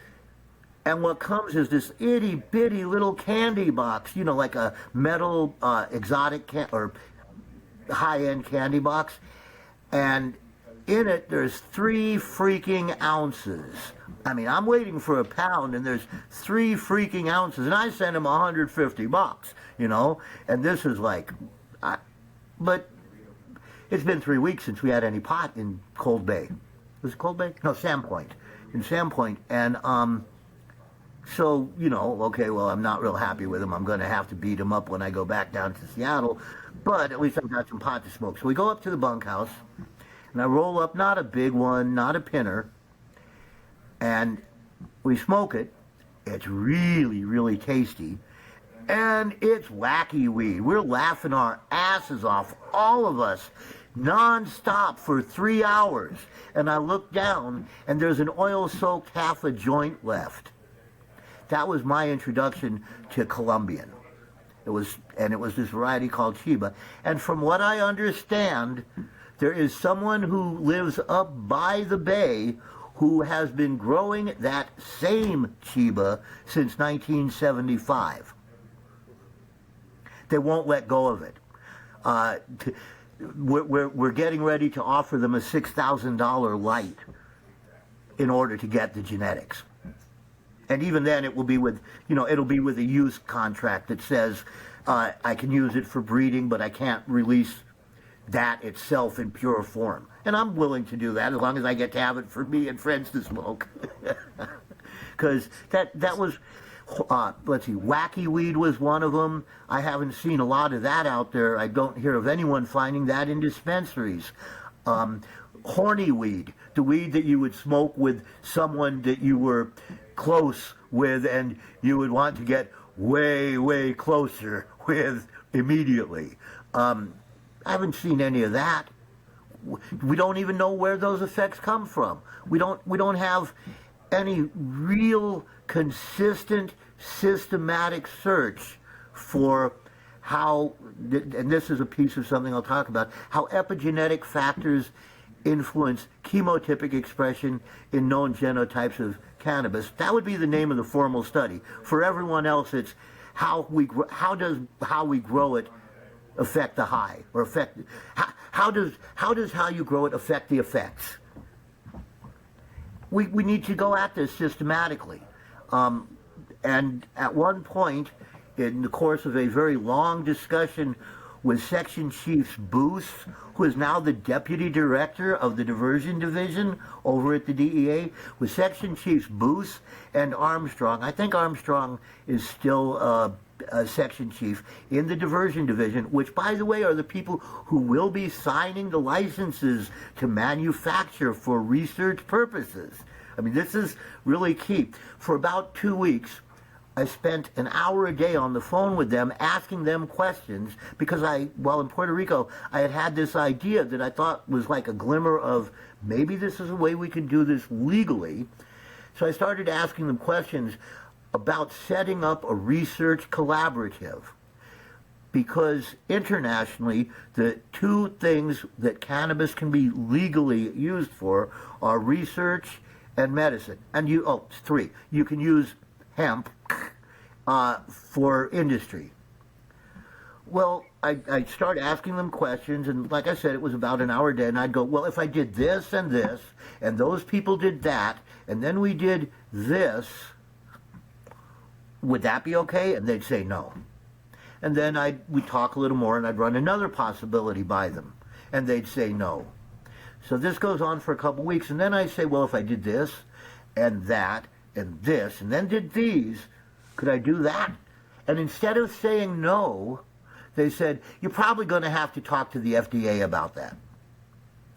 D: And what comes is this itty bitty little candy box, like a metal exotic or high-end candy box, and in it there's 3 freaking ounces. I mean, I'm waiting for a pound, and there's 3 freaking ounces, and I sent him $150, and this is like, but it's been 3 weeks since we had any pot in Cold Bay. Was it Cold Bay? No, Sandpoint. In Sandpoint, and so, okay, well, I'm not real happy with him. I'm going to have to beat him up when I go back down to Seattle, but at least I've got some pot to smoke. So we go up to the bunkhouse, and I roll up, not a big one, not a pinner, and we smoke it. It's really, really tasty, and it's wacky weed. We're laughing our asses off, all of us, non-stop for 3 hours, and I look down, and there's an oil-soaked half a joint left. That was my introduction to Colombian. It was this variety called Chiba. And from what I understand, there is someone who lives up by the bay who has been growing that same Chiba since 1975. They won't let go of it. We're getting ready to offer them a $6,000 light in order to get the genetics. And even then, it will be with, it'll be with a use contract that says I can use it for breeding, but I can't release that itself in pure form. And I'm willing to do that as long as I get to have it for me and friends to smoke. Because that was, let's see, wacky weed was one of them. I haven't seen a lot of that out there. I don't hear of anyone finding that in dispensaries. Horny weed, the weed that you would smoke with someone that you were close with, and you would want to get way, way closer with immediately. I haven't seen any of that. We don't even know where those effects come from. We don't have any real consistent systematic search for how, and this is a piece of something I'll talk about, how epigenetic factors influence chemotypic expression in known genotypes of cannabis. That would be the name of the formal study. For everyone else, it's how does how we grow it affect the high, or affect how does how you grow it affect the effects. We need to go at this systematically. And at one point, in the course of a very long discussion with Section Chiefs Booth, who is now the Deputy Director of the Diversion Division over at the DEA, with Section Chiefs Booth and Armstrong. I think Armstrong is still a Section Chief in the Diversion Division, which, by the way, are the people who will be signing the licenses to manufacture for research purposes. I mean, this is really key. For about 2 weeks, I spent an hour a day on the phone with them, asking them questions, because while in Puerto Rico, I had this idea that I thought was like a glimmer of maybe this is a way we could do this legally. So I started asking them questions about setting up a research collaborative, because internationally, the two things that cannabis can be legally used for are research and medicine. And three. You can use hemp for industry. Well, I'd start asking them questions, and like I said, it was about an hour a day, and I'd go, well, if I did this, and those people did that, and then we did this, would that be okay? And they'd say no. And then we'd talk a little more, and I'd run another possibility by them, and they'd say no. So this goes on for a couple weeks, and then I say, well, if I did this, and that, and this, and then did these, could I do that? And instead of saying no, they said, you're probably going to have to talk to the FDA about that.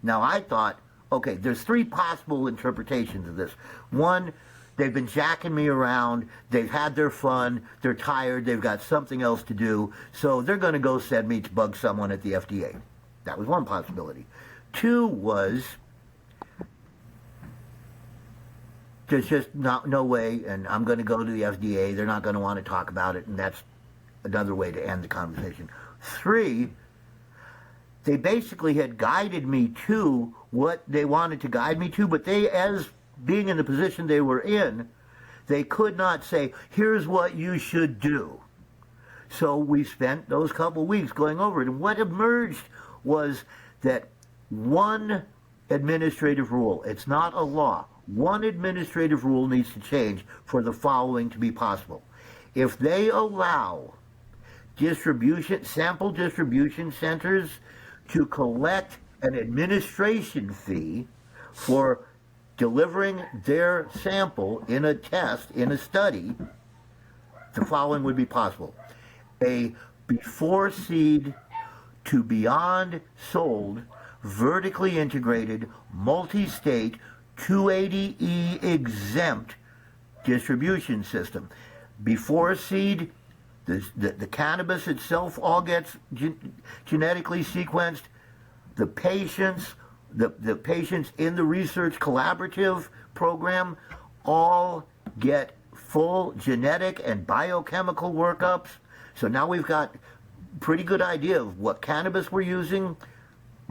D: Now, I thought, okay, there's three possible interpretations of this. One, they've been jacking me around, they've had their fun, they're tired, they've got something else to do, so they're going to go send me to bug someone at the FDA. That was one possibility. Two was, there's just no way, and I'm going to go to the FDA, they're not going to want to talk about it, and that's another way to end the conversation. Three, they basically had guided me to what they wanted to guide me to, but they, as being in the position they were in, they could not say, here's what you should do. So we spent those couple weeks going over it, and what emerged was that one administrative rule, it's not a law, one administrative rule needs to change for the following to be possible. If they allow sample distribution centers to collect an administration fee for delivering their sample in a test, in a study, the following would be possible. A before seed to beyond sold, vertically integrated, multi-state, 280E exempt distribution system. Before seed, the cannabis itself all gets genetically sequenced. The patients in the research collaborative program all get full genetic and biochemical workups. So now we've got a pretty good idea of what cannabis we're using,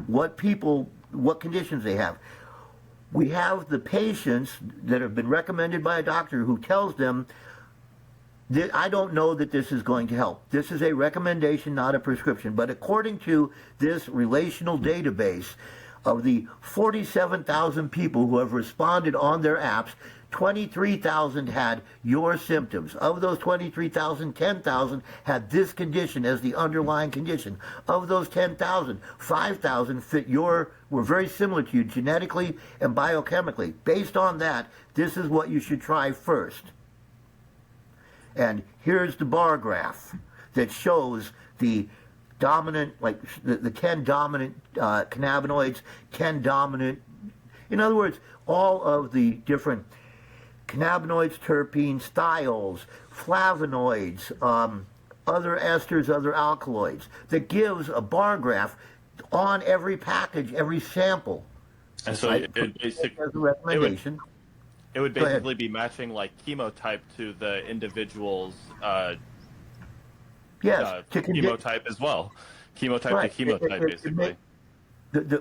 D: what conditions they have. We have the patients that have been recommended by a doctor who tells them that I don't know that this is going to help. This is a recommendation, not a prescription. But according to this relational database, of the 47,000 people who have responded on their apps, 23,000 had your symptoms. Of those 23,000, 10,000 had this condition as the underlying condition. Of those 10,000, 5,000 were very similar to you genetically and biochemically. Based on that, this is what you should try first. And here's the bar graph that shows the dominant, like the 10 dominant cannabinoids, 10 dominant, in other words, all of the different cannabinoids, terpenes, thiols, flavonoids, other esters, other alkaloids, that gives a bar graph on every package, every sample.
B: And so
D: Right? As a recommendation.
B: it would
D: Go ahead.
B: basically be matching like chemotype to the individual's
D: Yes,
B: chemotype as well. Chemotype
D: Right.
B: to chemotype, basically.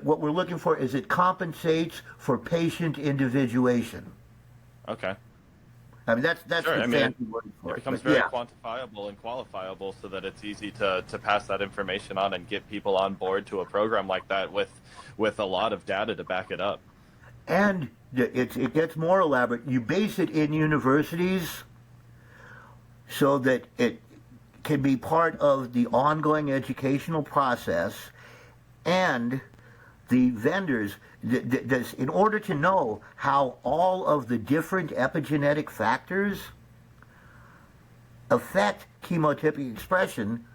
D: What we're looking for is it compensates for patient individuation.
B: Okay.
D: I mean, that's
B: Sure.
D: the
B: I mean,
D: fancy word for
B: it
D: it.
B: becomes
D: but
B: very
D: yeah.
B: quantifiable and qualifiable so that it's easy to pass that information on and get people on board to a program like that with a lot of data to back it up.
D: And it gets more elaborate. You base it in universities so that it can be part of the ongoing educational process, and the vendors, in order to know how all of the different epigenetic factors affect chemotypic expression,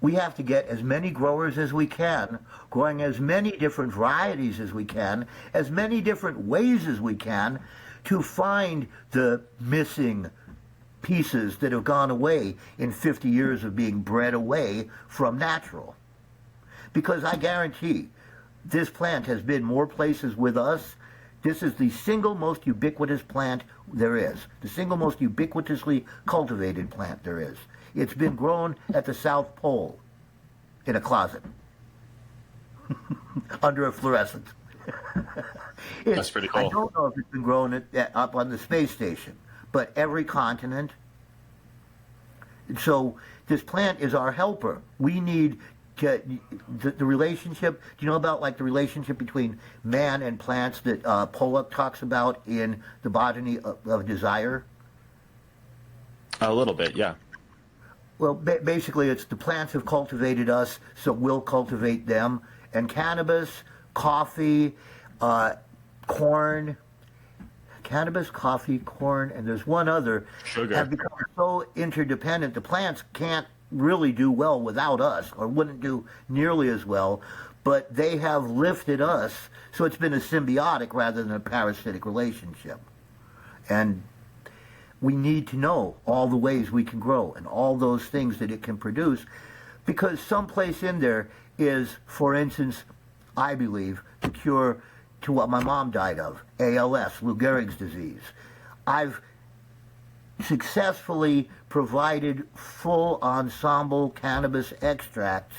D: we have to get as many growers as we can, growing as many different varieties as we can, as many different ways as we can, to find the missing pieces that have gone away in 50 years of being bred away from natural. Because I guarantee this plant has been more places with us. This is the single most ubiquitous plant there is, the single most ubiquitously cultivated plant there is. It's been grown at the South Pole in a closet under a fluorescent.
B: That's pretty cool.
D: I don't know if it's been grown up on the space station, but every continent. So this plant is our helper. We need the relationship. Do you know about like the relationship between man and plants that Pollock talks about in the Botany of Desire?
B: A little bit, yeah.
D: Well, basically, it's the plants have cultivated us, so we'll cultivate them. And cannabis, coffee, corn, cannabis, coffee, corn, and there's one other,
B: Sugar.
D: have become so interdependent. The plants can't really do well without us, or wouldn't do nearly as well, but they have lifted us, so it's been a symbiotic rather than a parasitic relationship. And we need to know all the ways we can grow and all those things that it can produce, because someplace in there is, for instance, I believe, the cure to what my mom died of, ALS, Lou Gehrig's disease. I've successfully provided full ensemble cannabis extracts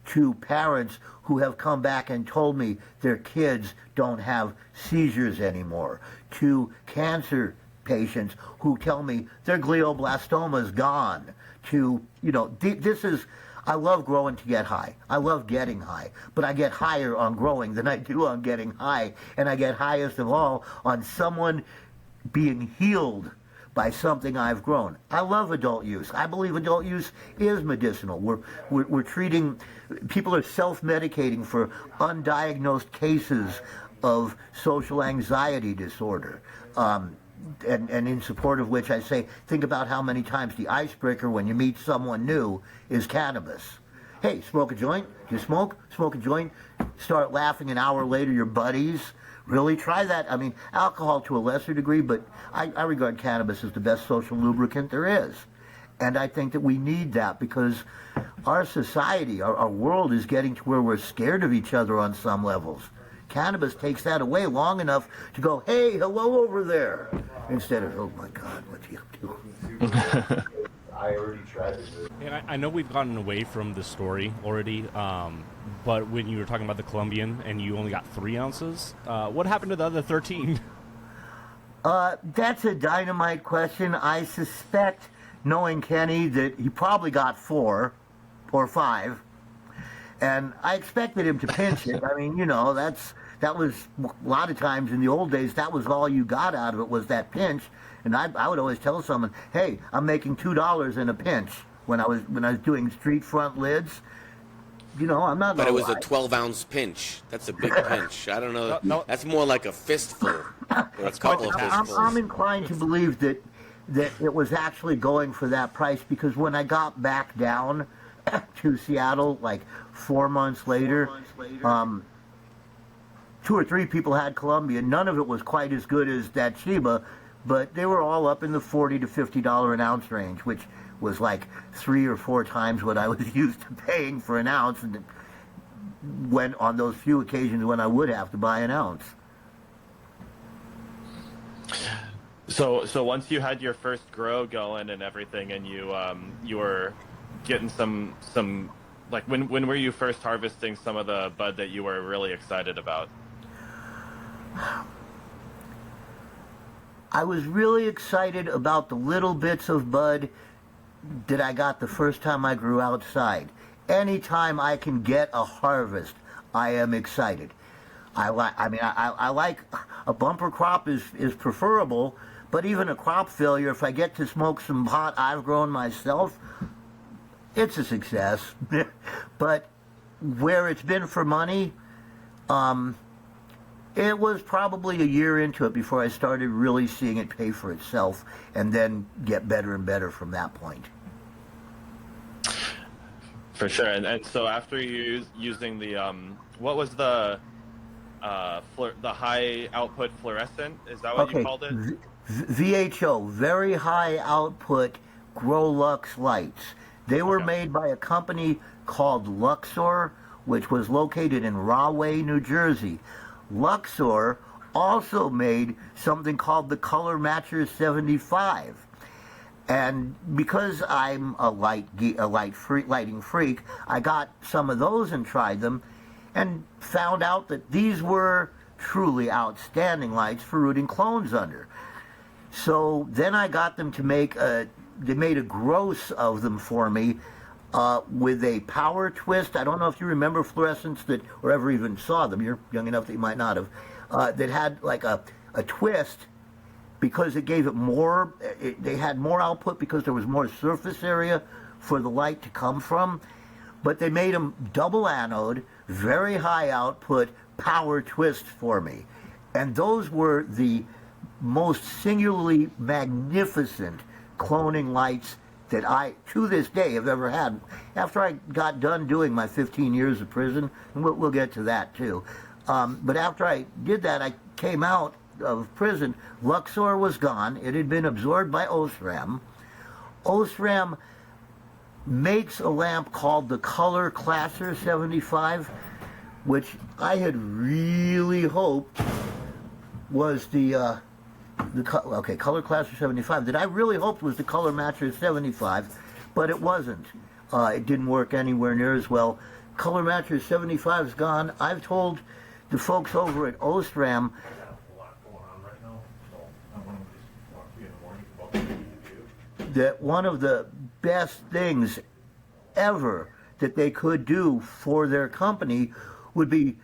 D: to parents who have come back and told me their kids don't have seizures anymore, to cancer patients who tell me their glioblastoma is gone, to, this is, I love growing to get high. I love getting high, but I get higher on growing than I do on getting high, and I get highest of all on someone being healed by something I've grown. I love adult use. I believe adult use is medicinal. We're treating, people are self-medicating for undiagnosed cases of social anxiety disorder. And in support of which I say, think about how many times the icebreaker when you meet someone new is cannabis. Hey, smoke a joint? You smoke? Smoke a joint? Start laughing an hour later, your buddies. Really try that. I mean, alcohol to a lesser degree, but I regard cannabis as the best social lubricant there is. And I think that we need that because our society, our world is getting to where we're scared of each other on some levels. Cannabis takes that away long enough to go, hey, hello over there, instead of, oh my God, what are you doing? I already tried to do it.
C: And I know we've gotten away from the story already, but when you were talking about the Colombian and you only got 3 ounces, what happened to the other 13?
D: That's a dynamite question. I suspect, knowing Kenny, that he probably got 4 or 5. And I expected him to pinch it. I mean, that was a lot of times in the old days, that was all you got out of it was that pinch. And I would always tell someone, hey, I'm making $2 in a pinch when I was doing street front lids. I'm not.
A: But it was a 12-ounce pinch. That's a big pinch. I don't know.
B: No.
A: That's more like a fistful or a couple of fistfuls.
D: I'm inclined to believe that it was actually going for that price, because when I got back down to Seattle, like 4 months later, 2 or 3 people had Colombian. None of it was quite as good as that Sheba, but they were all up in the $40 to $50 an ounce range, which was like 3 or 4 times what I was used to paying for an ounce, and when on those few occasions when I would have to buy an ounce.
B: So once you had your first grow going and everything, and you were getting some like when were you first harvesting some of the bud that you were really excited about?
D: I was really excited about the little bits of bud that I got the first time I grew outside. Anytime I can get a harvest, I am excited. I like a bumper crop is preferable, but even a crop failure, if I get to smoke some pot I've grown myself, it's a success. But where it's been for money, it was probably a year into it before I started really seeing it pay for itself, and then get better and better from that point.
B: For sure. And so after you using the what was the high output fluorescent? Is that what you called it?
D: VHO, very high output Grow Lux lights. They were made by a company called Luxor, which was located in Rahway, New Jersey. Luxor also made something called the Color Matcher 75. And because I'm a lighting freak, I got some of those and tried them, and found out that these were truly outstanding lights for rooting clones under. So then I got them to make they made a gross of them for me with a power twist. I don't know if you remember fluorescents that, or ever even saw them. You're young enough that you might not have. That had like a twist, because it gave it more, they had more output because there was more surface area for the light to come from. But they made them double anode, very high output, power twist for me. And those were the most singularly magnificent cloning lights that I, to this day, have ever had. After I got done doing my 15 years of prison, and we'll get to that too. But after I did that, I came out of prison. Luxor was gone. It had been absorbed by Osram. Osram makes a lamp called the Color Classer 75, which I had really hoped was the Color Classer 75, that I really hoped was the Color Matcher 75, but it wasn't. It didn't work anywhere near as well. Color Matcher 75 is gone. I've told the folks over at Osram that one of the best things ever that they could do for their company would be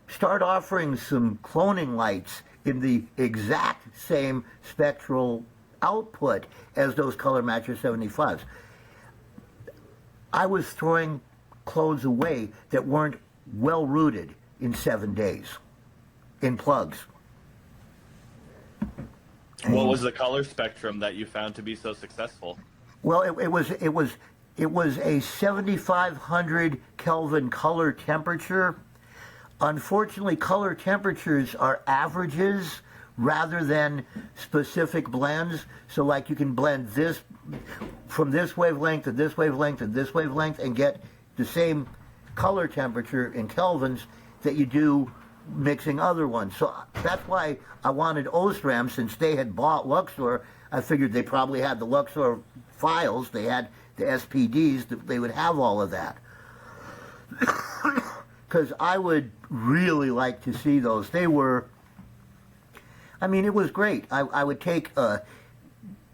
D: start offering some cloning lights in the exact same spectral output as those Color Matcher 75s. I was throwing clones away that weren't well rooted in 7 days in plugs.
B: What was the color spectrum that you found to be so successful?
D: Well, it was a 7,500 Kelvin color temperature. Unfortunately, color temperatures are averages rather than specific blends. So like you can blend this from this wavelength to this wavelength to this wavelength and get the same color temperature in kelvins that you do mixing other ones. So that's why I wanted Osram, since they had bought Luxor. I figured they probably had the Luxor files, they had the SPDs, that they would have all of that. Because I would really like to see those. They were, I mean, it was great. I would take a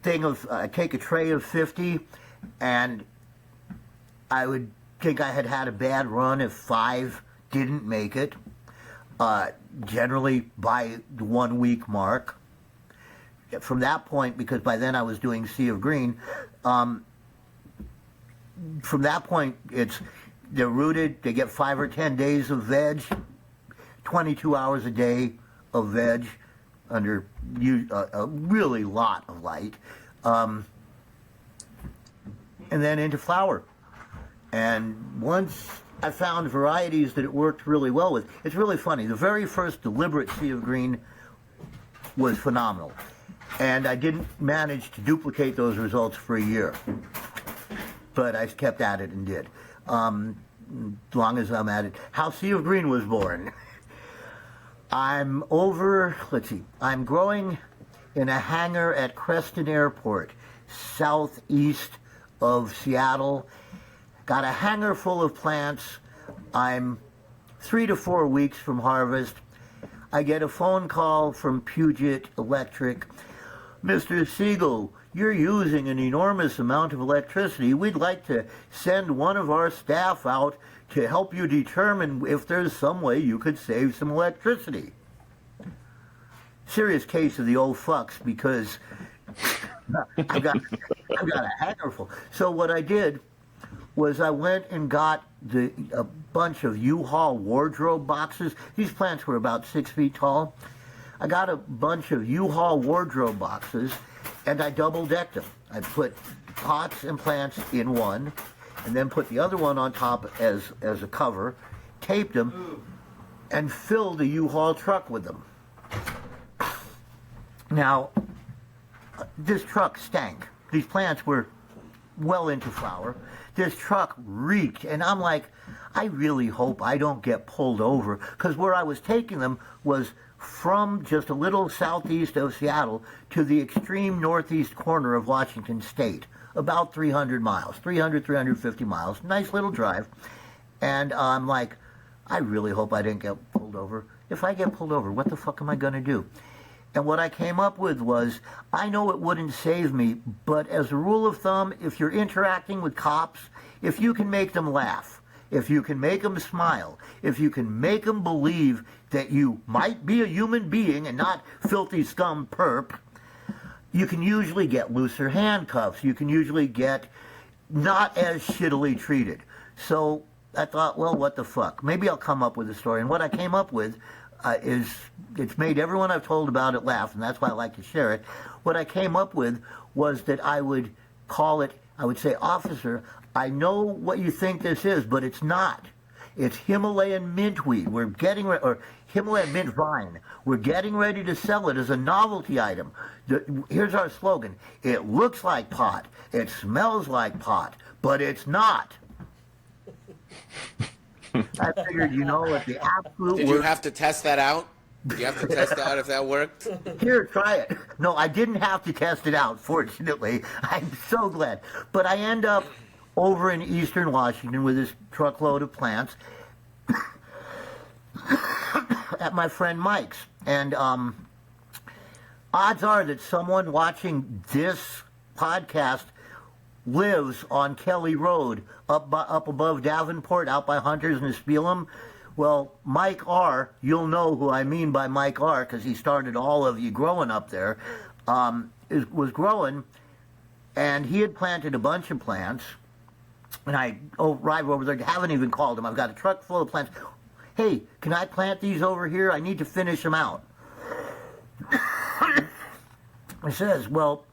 D: take a tray of 50, and I would think I had had a bad run if 5 didn't make it. Generally by the 1 week mark. From that point, because by then I was doing Sea of Green, from that point they're rooted, they get 5 or 10 days of veg, 22 hours a day of veg under a really lot of light, and then into flower. And once I found varieties that it worked really well with. It's really funny. The very first deliberate Sea of Green was phenomenal. And I didn't manage to duplicate those results for a year. But I kept at it and did. As long as I'm at it. How Sea of Green was born. I'm growing in a hangar at Creston Airport, southeast of Seattle. Got a hangar full of plants. I'm 3 to 4 weeks from harvest. I get a phone call from Puget Electric. Mr. Siegel, you're using an enormous amount of electricity. We'd like to send one of our staff out to help you determine if there's some way you could save some electricity. Serious case of the old fucks, because I've got a hangar full. So what I did was I went and got a bunch of U-Haul wardrobe boxes. These plants were about 6 feet tall. I got a bunch of U-Haul wardrobe boxes, and I double-decked them. I put pots and plants in one, and then put the other one on top as a cover, taped them, and filled a U-Haul truck with them. Now, this truck stank. These plants were well into flower. This truck reeked, and I'm like, I really hope I don't get pulled over, because where I was taking them was from just a little southeast of Seattle to the extreme northeast corner of Washington State, about 300 miles, 350 miles, nice little drive. And I'm like, I really hope I didn't get pulled over. If I get pulled over, what the fuck am I going to do? And what I came up with was, I know it wouldn't save me, but as a rule of thumb, if you're interacting with cops, if you can make them laugh, if you can make them smile, if you can make them believe that you might be a human being and not filthy scum perp, you can usually get looser handcuffs. You can usually get not as shittily treated. So I thought, well, what the fuck? Maybe I'll come up with a story. And what I came up with is, it's made everyone I've told about it laugh, and that's why I like to share it. What I came up with was that I would call it, I would say, officer, I know what you think this is, but it's not. It's Himalayan mintweed. We're getting ready, or Himalayan mint vine. We're getting ready to sell it as a novelty item. Here's our slogan. It looks like pot. It smells like pot, but it's not. I figured, at the absolute
A: Did you have to test that out? Did you have to test out if that worked?
D: Here, try it. No, I didn't have to test it out, fortunately. I'm so glad. But I end up over in eastern Washington with this truckload of plants at my friend Mike's. And odds are that someone watching this podcast lives on Kelly Road up above Davenport, out by Hunters and Spelem. Well, Mike R., you'll know who I mean by Mike R., because he started all of you growing up there, was growing, and he had planted a bunch of plants, and I arrived over there, haven't even called him. I've got a truck full of plants. Hey, can I plant these over here? I need to finish them out. He says, well,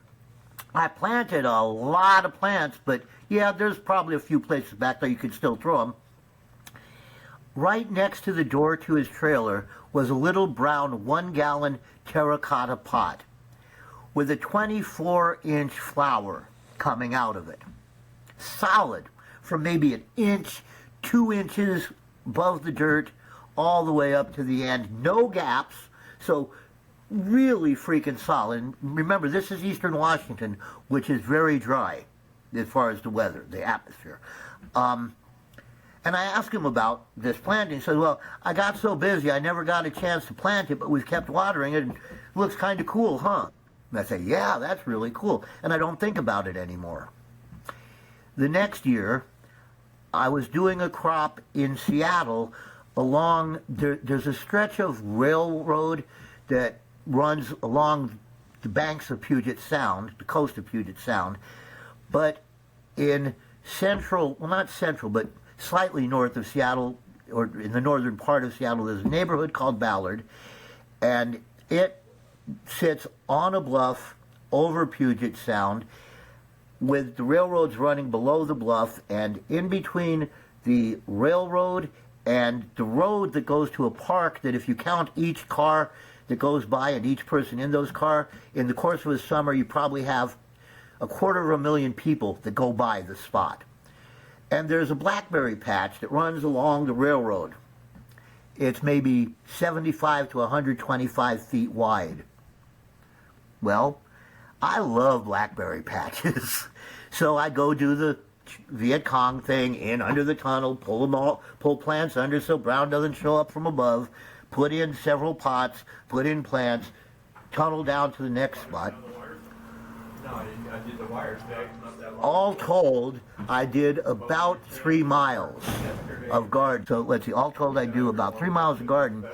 D: I planted a lot of plants, but yeah, there's probably a few places back there you could still throw them. Right next to the door to his trailer was a little brown 1-gallon terracotta pot with a 24-inch flower coming out of it. Solid, from maybe an inch, 2 inches above the dirt, all the way up to the end. No gaps, so really freaking solid. And remember, this is eastern Washington, which is very dry as far as the weather, the atmosphere. And I asked him about this planting. He said, well, I got so busy I never got a chance to plant it, but we've kept watering it, and it looks kind of cool, huh? And I say, yeah, that's really cool. And I don't think about it anymore. The next year, I was doing a crop in Seattle along, there's a stretch of railroad that runs along the banks of Puget Sound, the coast of Puget Sound, but in central, well, not central, but slightly north of Seattle, or in the northern part of Seattle, there's a neighborhood called Ballard, and it sits on a bluff over Puget Sound with the railroads running below the bluff, and in between the railroad and the road that goes to a park that if you count each car that goes by and each person in those cars, in the course of a summer, you probably have 250,000 people that go by the spot. And there's a blackberry patch that runs along the railroad. It's maybe 75 to 125 feet wide. Well, I love blackberry patches. So I go do the Viet Cong thing in under the tunnel, pull plants under so brown doesn't show up from above, put in several pots, put in plants, tunnel down to the next spot.
F: I did the wires back.
D: All told, I did about 3 miles of garden. So let's see, all told I do about 3 miles of garden.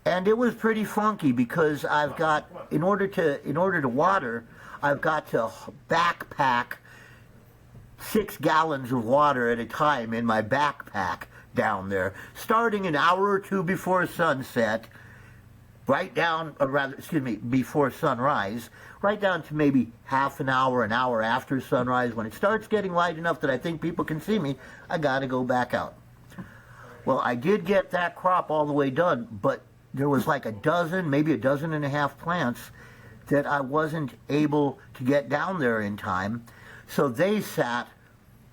D: And it was pretty funky because I've got, in order to water, I've got to backpack 6 gallons of water at a time in my backpack down there, starting an hour or two before sunset, right down, or rather, excuse me, before sunrise, right down to maybe half an hour after sunrise. When it starts getting light enough that I think people can see me, I got to go back out. Well, I did get that crop all the way done, but there was like a dozen, maybe a dozen and a half plants that I wasn't able to get down there in time. So they sat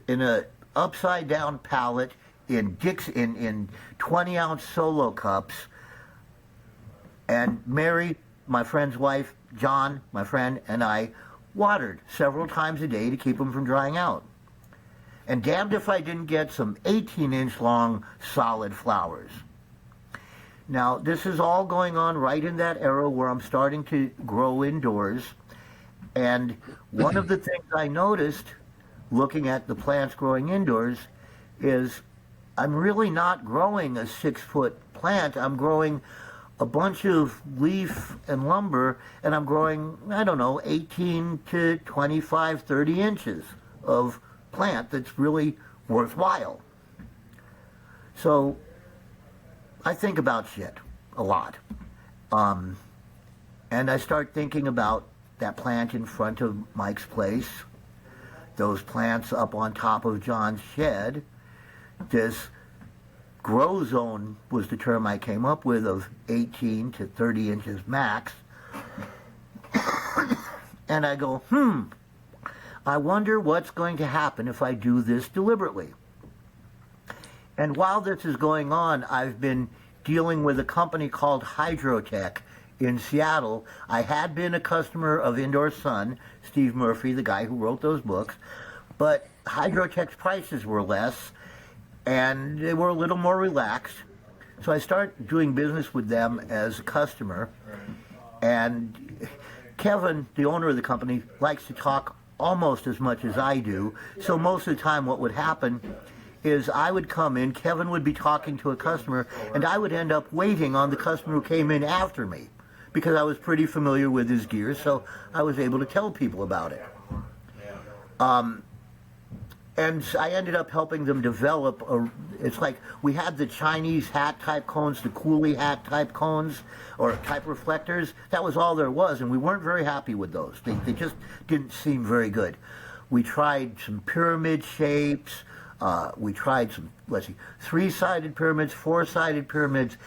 D: in a upside down pallet in 20-ounce solo cups, and Mary, my friend's wife, John, my friend, and I watered several times a day to keep them from drying out. And damned if I didn't get some 18-inch long solid flowers. Now, this is all going on right in that era where I'm starting to grow indoors. And one of the things I noticed looking at the plants growing indoors is I'm really not growing a 6-foot plant. I'm growing a bunch of leaf and lumber, and I'm growing, I don't know, 18 to 25, 30 inches of plant that's really worthwhile. So I think about shit a lot. And I start thinking about that plant in front of Mike's place, those plants up on top of John's shed, this grow zone was the term I came up with of 18 to 30 inches max. And I go, I wonder what's going to happen if I do this deliberately. And while this is going on, I've been dealing with a company called Hydrotech in Seattle. I had been a customer of Indoor Sun, Steve Murphy, the guy who wrote those books, but Hydrotech's prices were less, and they were a little more relaxed. So I started doing business with them as a customer. And Kevin, the owner of the company, likes to talk almost as much as I do. So most of the time what would happen is I would come in, Kevin would be talking to a customer, and I would end up waiting on the customer who came in after me because I was pretty familiar with his gear, so I was able to tell people about it. And I ended up helping them develop it's like we had the Chinese hat type cones, the coolie hat type cones, or type reflectors. That was all there was, and we weren't very happy with those. They just didn't seem very good. We tried some pyramid shapes. We tried some, 3-sided pyramids, 4-sided pyramids,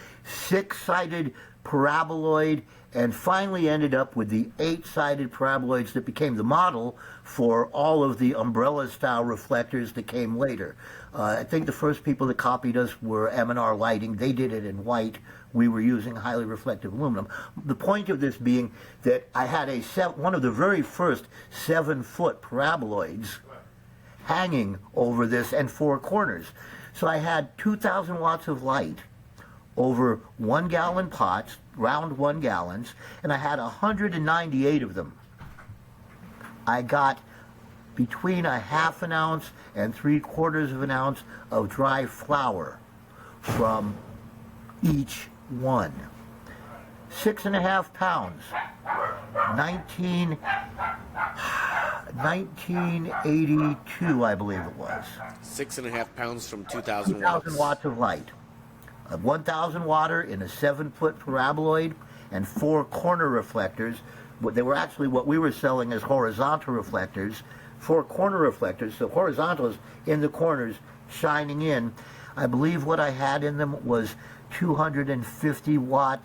D: 6-sided paraboloid, and finally ended up with the 8-sided paraboloids that became the model for all of the umbrella-style reflectors that came later. I think the first people that copied us were M&R Lighting. They did it in white. We were using highly reflective aluminum. The point of this being that I had one of the very first 7-foot paraboloids hanging over this and 4 corners. So I had 2,000 watts of light over 1-gallon pots, round 1 gallons, and I had 198 of them. I got between a 1/2 ounce and 3/4 ounce of dry flower from each one. 6.5 pounds. 1982, I believe it was.
A: 6.5 pounds from 2,000
D: 2,000
A: watts.
D: watts of light. A 1,000 watter in a 7-foot paraboloid and 4 corner reflectors. They were actually what we were selling as horizontal reflectors, 4 corner reflectors. So horizontals in the corners shining in. I believe what I had in them was 250 watt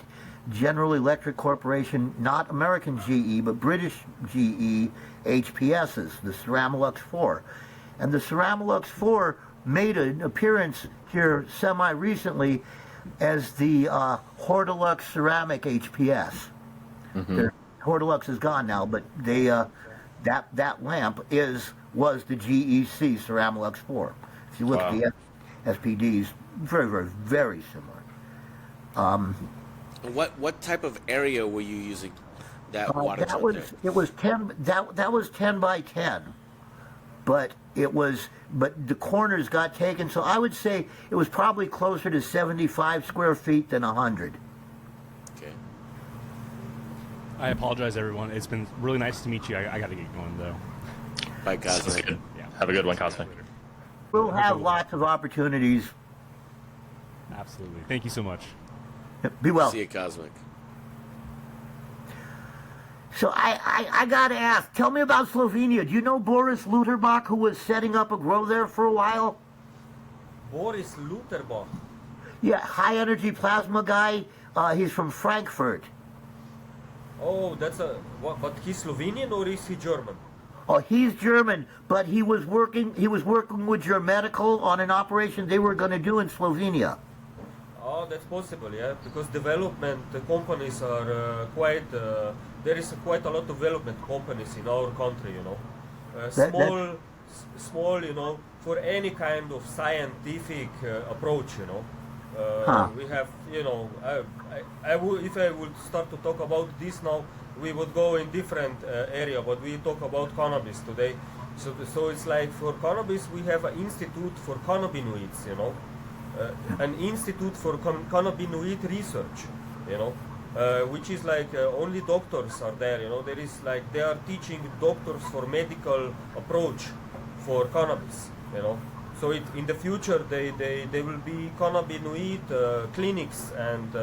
D: General Electric Corporation, not American GE, but British GE HPSs, the Ceramolux 4. And the Ceramolux 4 made an appearance here semi-recently as the Hortilux ceramic HPS. Hortilux is gone now, but they that lamp was the GEC Ceramolux 4. If you look at the SPDs, very, very, very similar.
A: What type of area were you using that water jet there?
D: It was 10. That was 10 by 10, but the corners got taken. So I would say it was probably closer to 75 square feet than 100.
A: Okay.
C: I apologize, everyone. It's been really nice to meet you. I got to get going though.
A: Bye, Cosmic.
B: Good. Yeah. Have a good one, Cosmic.
D: We'll have lots of opportunities.
C: Absolutely. Thank you so much.
D: Be well.
A: See you, Cosmic.
D: So I got to ask, tell me about Slovenia. Do you know Boris Luterbach, who was setting up a grow there for a while?
E: Boris Luterbach.
D: Yeah, high energy plasma guy. He's from Frankfurt.
E: Oh, but he's Slovenian or is he German?
D: Oh, he's German, but he was working with Germedical on an operation they were going to do in Slovenia.
E: Oh, that's possible, yeah, because development companies are there is quite a lot of development companies in our country, you know. Small, you know, for any kind of scientific approach, you know. We have, you know, if I would start to talk about this now, we would go in different area, but we talk about cannabis today. So it's like for cannabis, we have an institute for cannabinoids, you know. An institute for cannabinoid research, you know, which is like only doctors are there, you know. There is like they are teaching doctors for medical approach for cannabis, you know. So in the future they will be cannabinoid clinics, and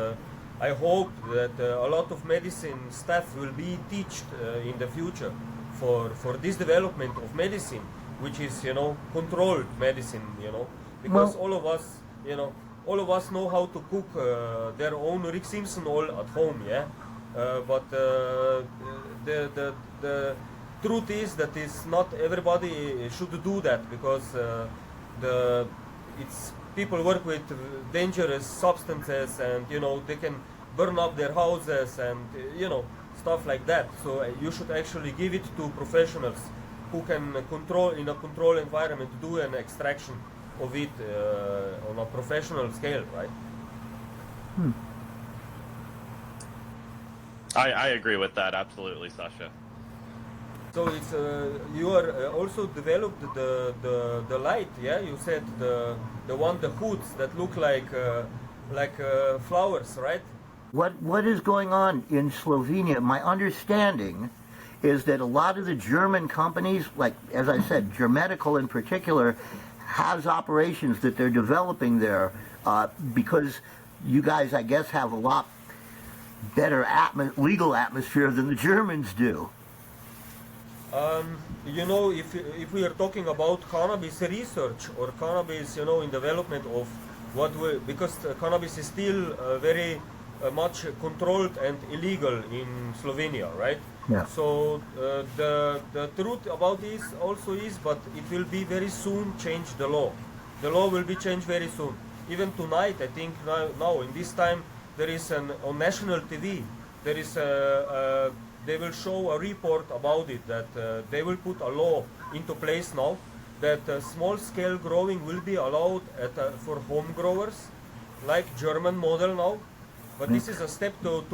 E: I hope that a lot of medicine staff will be taught in the future for this development of medicine, which is, you know, controlled medicine, you know, because all of us, you know, all of us know how to cook their own Rick Simpson oil at home, yeah. But the truth is that is not everybody should do that, because people work with dangerous substances, and you know they can burn up their houses and you know stuff like that. So you should actually give it to professionals who can control in a controlled environment, do an extraction of it on a professional scale, right?
B: I agree with that, absolutely, Sasha.
E: So it's you are also developed the light, yeah? You said the hoods that look like flowers, right?
D: What is going on in Slovenia? My understanding is that a lot of the German companies, like as I said, Germedical in particular, has operations that they're developing there because you guys, I guess, have a lot better legal atmosphere than the Germans do.
E: You know, if we are talking about cannabis research or cannabis, you know, in development of because cannabis is still very much controlled and illegal in Slovenia, right?
D: Yeah.
E: So the truth about this also is, but it will be very soon change the law. The law will be changed very soon. Even tonight, I think now in this time, there is on national TV, there is they will show a report about it, that they will put a law into place now that small scale growing will be allowed for home growers, like German model now. But this is a step to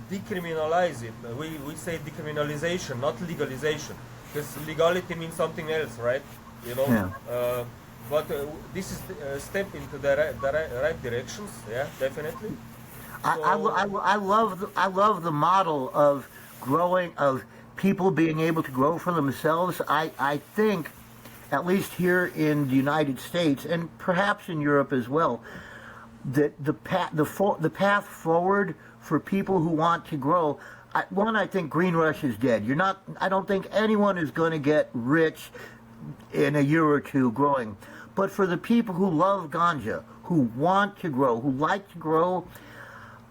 E: decriminalize it. We say decriminalization, not legalization, because legality means something else, right? You know.
D: Yeah.
E: But this is a step into the right directions. Yeah, definitely.
D: I love the model of growing, of people being able to grow for themselves. I think, at least here in the United States and perhaps in Europe as well, that the path forward for people who want to grow. I think green rush is dead. I don't think anyone is going to get rich in a year or two growing. But for the people who love ganja, who want to grow, who like to grow,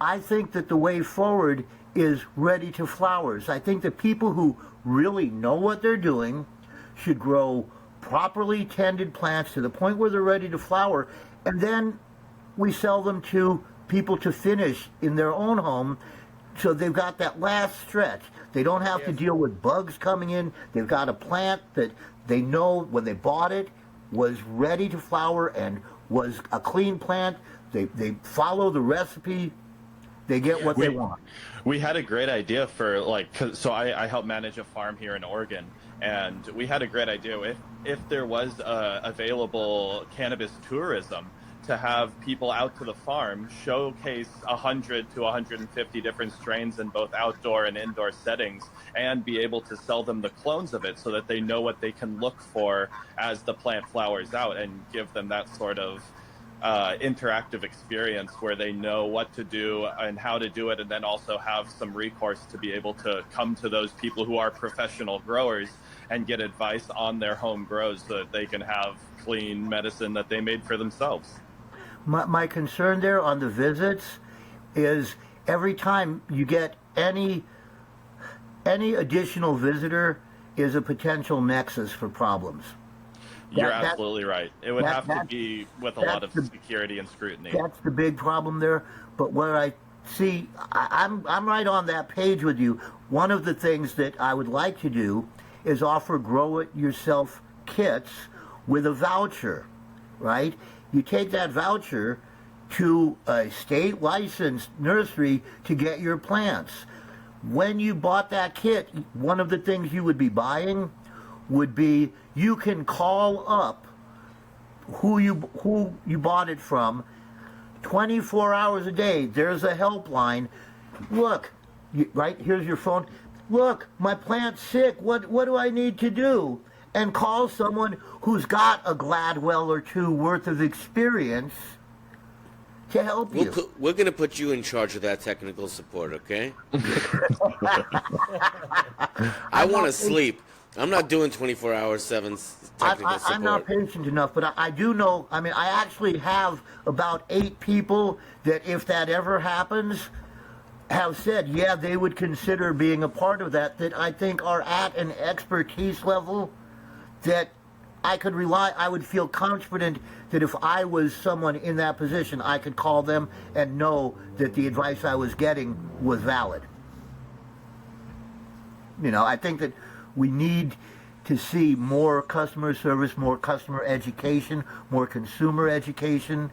D: I think that the way forward is ready to flowers. I think the people who really know what they're doing should grow properly tended plants to the point where they're ready to flower, and then we sell them to people to finish in their own home, so they've got that last stretch. They don't have to deal with bugs coming in. They've got a plant that they know when they bought it was ready to flower and was a clean plant. They follow the recipe. They get what they want.
B: We had a great idea for so I help manage a farm here in Oregon, and we had a great idea if there was available cannabis tourism to have people out to the farm showcase 100 to 150 different strains in both outdoor and indoor settings, and be able to sell them the clones of it so that they know what they can look for as the plant flowers out, and give them that sort of interactive experience where they know what to do and how to do it, and then also have some recourse to be able to come to those people who are professional growers and get advice on their home grows so that they can have clean medicine that they made for themselves.
D: My concern there on the visits is every time you get any additional visitor is a potential nexus for problems.
B: You're absolutely right. It would have to be with a lot of security and scrutiny.
D: That's the big problem there. But what I see, I'm right on that page with you. One of the things that I would like to do is offer grow-it-yourself kits with a voucher, right? You take that voucher to a state-licensed nursery to get your plants. When you bought that kit, one of the things you would be buying would be you can call up who you bought it from 24 hours a day. There's a helpline. Look, right, here's your phone. Look, my plant's sick. What do I need to do? And call someone who's got a Gladwell or two worth of experience to help you.
A: We're going to put you in charge of that technical support, okay? I want to sleep. I'm not doing 24-hour, 7 technical support.
D: I'm not patient enough, but I do know, I mean, I actually have about 8 people that if that ever happens, have said, yeah, they would consider being a part of that I think are at an expertise level that I could rely, I would feel confident that if I was someone in that position, I could call them and know that the advice I was getting was valid. You know, I think that we need to see more customer service, more customer education, more consumer education,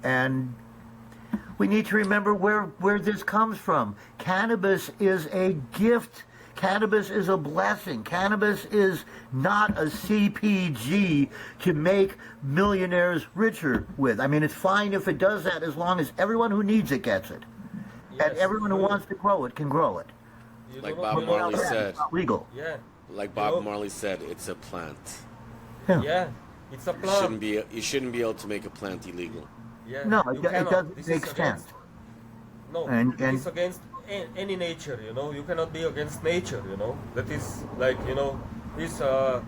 D: and we need to remember where this comes from. Cannabis is a gift. Cannabis is a blessing. Cannabis is not a CPG to make millionaires richer with. I mean, it's fine if it does that as long as everyone who needs it gets it. Yes. And everyone who wants to grow it can grow it.
A: Like Bob Marley said.
D: It's not legal.
E: Yeah.
A: Like Bob Marley said, it's a plant.
E: Yeah, it's a plant.
A: You shouldn't be able to make a plant illegal.
E: Yeah,
D: no, it doesn't make sense.
E: No, it's against any nature, you know. You cannot be against nature, you know. That is like, you know, it's a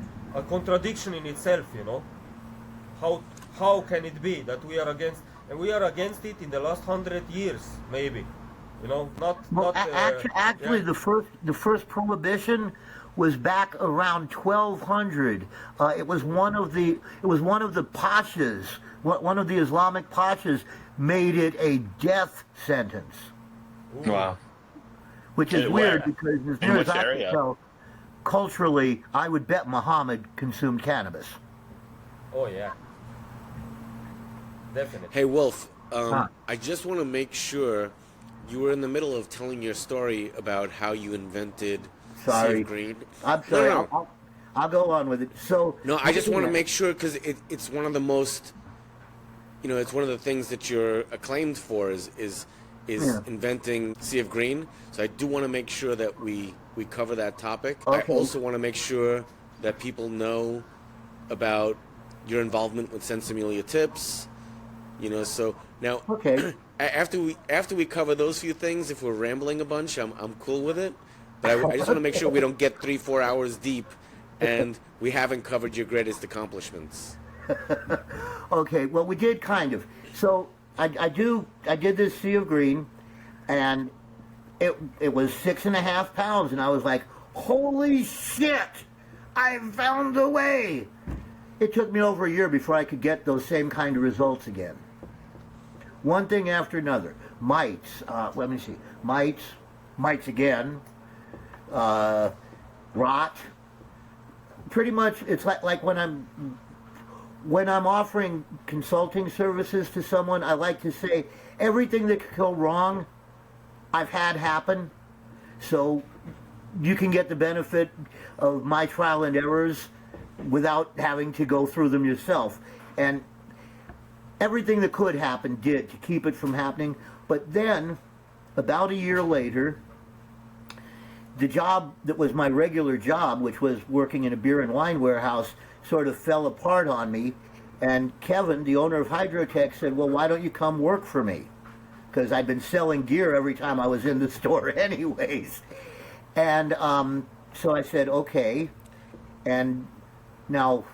E: contradiction in itself, you know. How can it be that we are against, and we are against it in the last 100 years, maybe, you know,
D: actually, the first prohibition was back around 1200. It was one of the pashas. One of the Islamic pashas made it a death sentence.
B: Wow.
D: Which is weird because as
B: in
D: near
B: which
D: as I
B: area?
D: can tell, culturally, I would bet Muhammad consumed cannabis.
E: Oh yeah. Definitely.
A: Hey Wolf, I just want to make sure you were in the middle of telling your story about how you invented
D: Sorry.
A: Sea of Green.
D: I'm sorry.
A: No.
D: I'll go on with it. So
A: no, I just want to make sure because it's one of the most, you know, it's one of the things that you're acclaimed for is inventing Sea of Green. So I do want to make sure that we cover that topic.
D: Okay.
A: I also want to make sure that people know about your involvement with Sensimilia Tips. You know, so now after we cover those few things, if we're rambling a bunch, I'm cool with it. But I just want to make sure we don't get 3-4 hours deep and we haven't covered your greatest accomplishments.
D: Okay, well, we did kind of. So I did this Sea of Green, and it was 6.5 pounds, and I was like, holy shit, I found a way. It took me over a year before I could get those same kind of results again. One thing after another. Mites, let me see, mites again, rot. Pretty much, it's like when I'm offering consulting services to someone, I like to say everything that could go wrong, I've had happen. So you can get the benefit of my trial and errors without having to go through them yourself. And everything that could happen did to keep it from happening. But then, about a year later, the job that was my regular job, which was working in a beer and wine warehouse, sort of fell apart on me. And Kevin, the owner of Hydrotech, said, well, why don't you come work for me? Because I'd been selling gear every time I was in the store anyways. And so I said, okay. And now,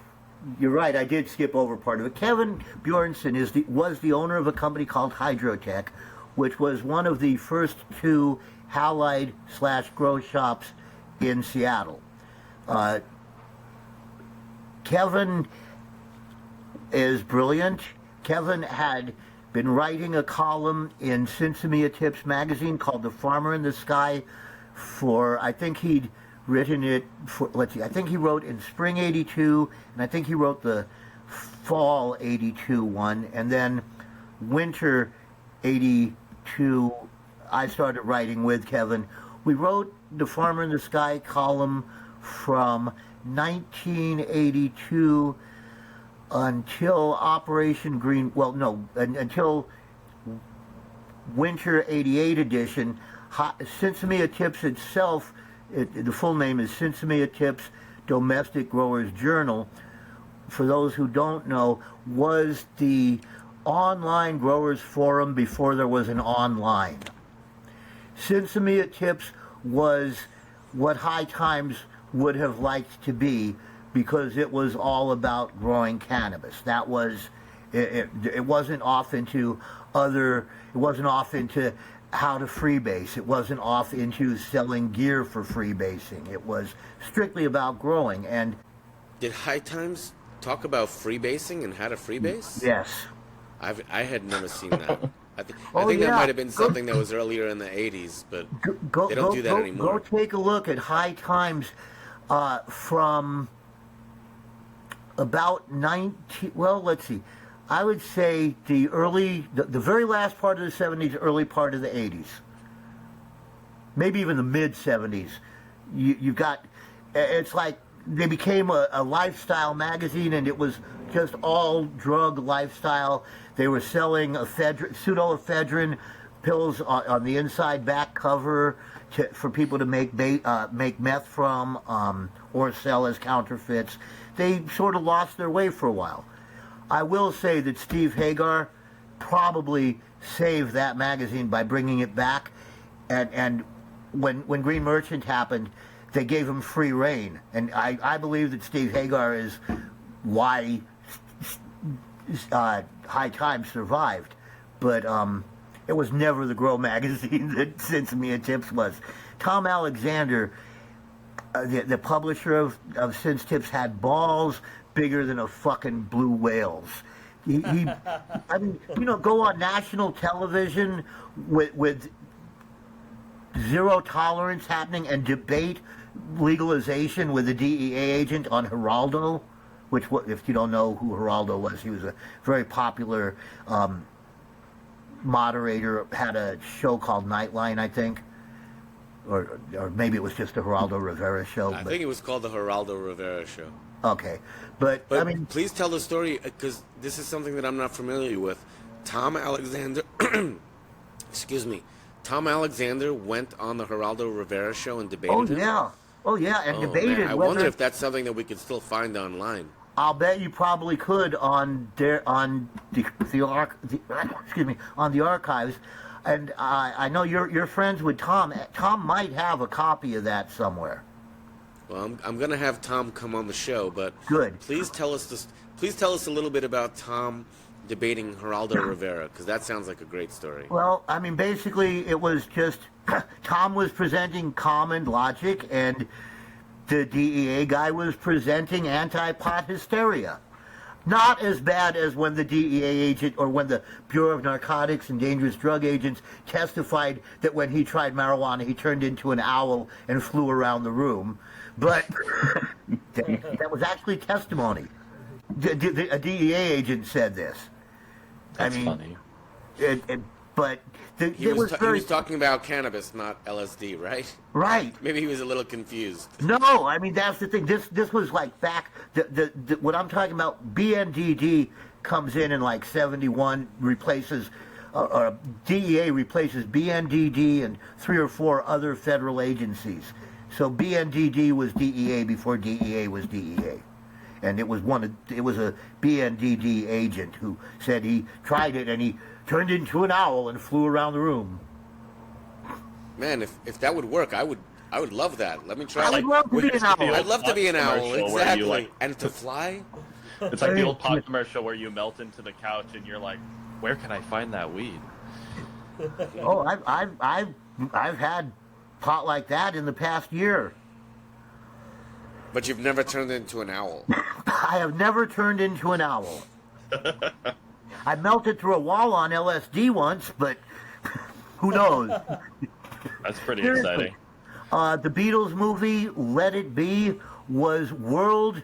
D: you're right, I did skip over part of it. Kevin Bjornson was the owner of a company called Hydrotech, which was one of the first 2 halide/grow shops in Seattle. Kevin is brilliant. Kevin had been writing a column in Sinsemilla Tips magazine called The Farmer in the Sky for, I think he'd written it for, let's see, I think he wrote in spring 82, and I think he wrote the fall 82 one, and then winter 82, I started writing with Kevin. We wrote the Farmer in the Sky column from 1982 until Operation Green, well, no, until winter 88 edition. Sinsemilla Tips itself, the full name is Sinsemilla Tips Domestic Growers Journal, for those who don't know, was the online growers forum before there was an online. Sinsemilla Tips was what High Times would have liked to be, because it was all about growing cannabis. That was, it wasn't off into it wasn't off into how to freebase. It wasn't off into selling gear for freebasing. It was strictly about growing. And
A: did High Times talk about freebasing and how to freebase?
D: yes.
A: I had never seen that. I think that might have been something that was earlier in the 80s, but they don't do that anymore.
D: Go take a look at High Times from about 19, well, let's see. I would say the very last part of the 70s, early part of the 80s. Maybe even the mid-70s. You've got, it's like they became a lifestyle magazine, and it was just all drug lifestyle. They were selling pseudoephedrine pills on the inside back cover for people to make meth from, or sell as counterfeits. They sort of lost their way for a while. I will say that Steve Hagar probably saved that magazine by bringing it back, and when Green Merchant happened, they gave him free reign, and I believe that Steve Hagar is why High Times survived, but it was never the Grow magazine that Sinsemilla Tips was. Tom Alexander, the publisher of Sins Tips, had balls bigger than a fucking blue whale's. He I mean, go on national television with zero tolerance happening and debate legalization with a DEA agent on Geraldo, which, if you don't know who Geraldo was, he was a very popular moderator, had a show called Nightline, I think. Or maybe it was just the Geraldo Rivera show.
A: I think it was called the Geraldo Rivera show.
D: Okay, but I mean,
A: please tell the story, because this is something that I'm not familiar with. Tom Alexander, excuse me, Tom Alexander went on the Geraldo Rivera show and debated him?
D: And debated.
A: Man. I wonder if that's something that we could still find online.
D: I'll bet you probably could on the archives. And I know you're friends with Tom. Tom might have a copy of that somewhere.
A: Well, I'm going to have Tom come on the show, but
D: good.
A: Please tell us Please tell us a little bit about Tom debating Geraldo Rivera, because that sounds like a great story.
D: Well, I mean, basically, it was just Tom was presenting common logic, and the DEA guy was presenting anti-pot hysteria. Not as bad as when the DEA agent or when the Bureau of Narcotics and Dangerous Drug Agents testified that when he tried marijuana, he turned into an owl and flew around the room. But that was actually testimony. A DEA agent said this.
B: That's funny.
D: But
A: He was talking about cannabis, not LSD, right?
D: Right.
A: Maybe he was a little confused.
D: No, I mean, that's the thing. This was like back, what I'm talking about, BNDD comes in like 71, replaces, or DEA replaces BNDD and 3 or 4 other federal agencies. So BNDD was DEA before DEA was DEA. And it was a BNDD agent who said he tried it and he turned into an owl and flew around the room.
A: Man, if that would work, I would love that. Let me try.
D: I would love to be an owl.
A: I'd love to be an owl, exactly. And to
B: It's
A: fly?
B: It's like the old pot commercial where you melt into the couch and you're like, where can I find that weed?
D: Oh, I've had pot like that in the past year.
A: But you've never turned into an owl.
D: I have never turned into an owl. I melted through a wall on LSD once, but who knows?
B: That's pretty
D: Seriously.
B: exciting.
D: The Beatles movie Let It Be was world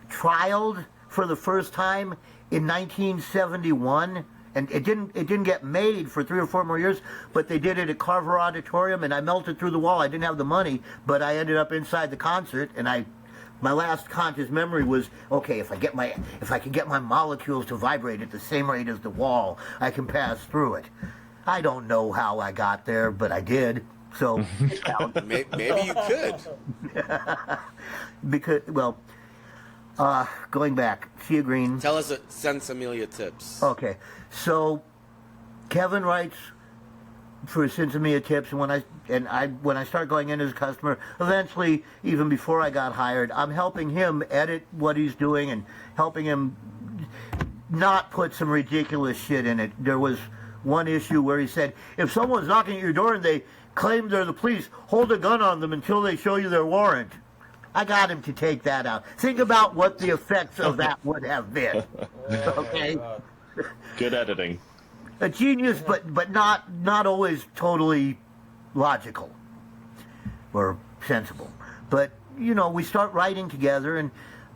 D: trialed for the first time in 1971, and it didn't get made for 3 or 4 more years, but they did it at Carver Auditorium, and I melted through the wall. I didn't have the money, but I ended up inside the concert, and my last conscious memory was, okay, if I can get my molecules to vibrate at the same rate as the wall, I can pass through it. I don't know how I got there, but I did. So
A: maybe you could.
D: Because, well, going back, Chia Green.
A: Tell us Sensimilia tips.
D: Okay, so Kevin writes for Sensimilia tips, and when I start going in as a customer, eventually, even before I got hired, I'm helping him edit what he's doing and helping him not put some ridiculous shit in it. There was one issue where he said, if someone's knocking at your door and they claim they're the police, hold a gun on them until they show you their warrant. I got him to take that out. Think about what the effects of that would have been. Okay?
B: Good editing.
D: A genius, but not always totally logical or sensible. But, you know, we start writing together, and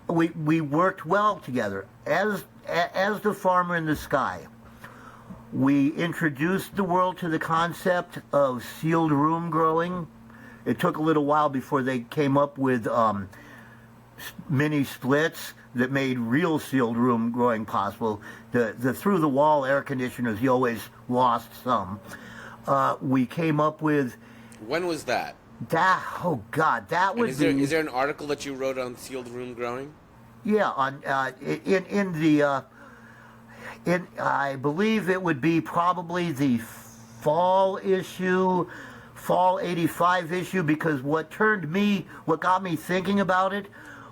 D: we worked well together. As the farmer in the sky, we introduced the world to the concept of sealed room growing. It took a little while before they came up with mini splits that made real sealed room growing possible. The through-the-wall air conditioners, you always lost some. We came up with...
A: When was that?
D: Oh, God, that was...
A: Is there an article that you wrote on sealed room growing?
D: Yeah, I believe it would be probably the fall issue, fall 85 issue, because what got me thinking about it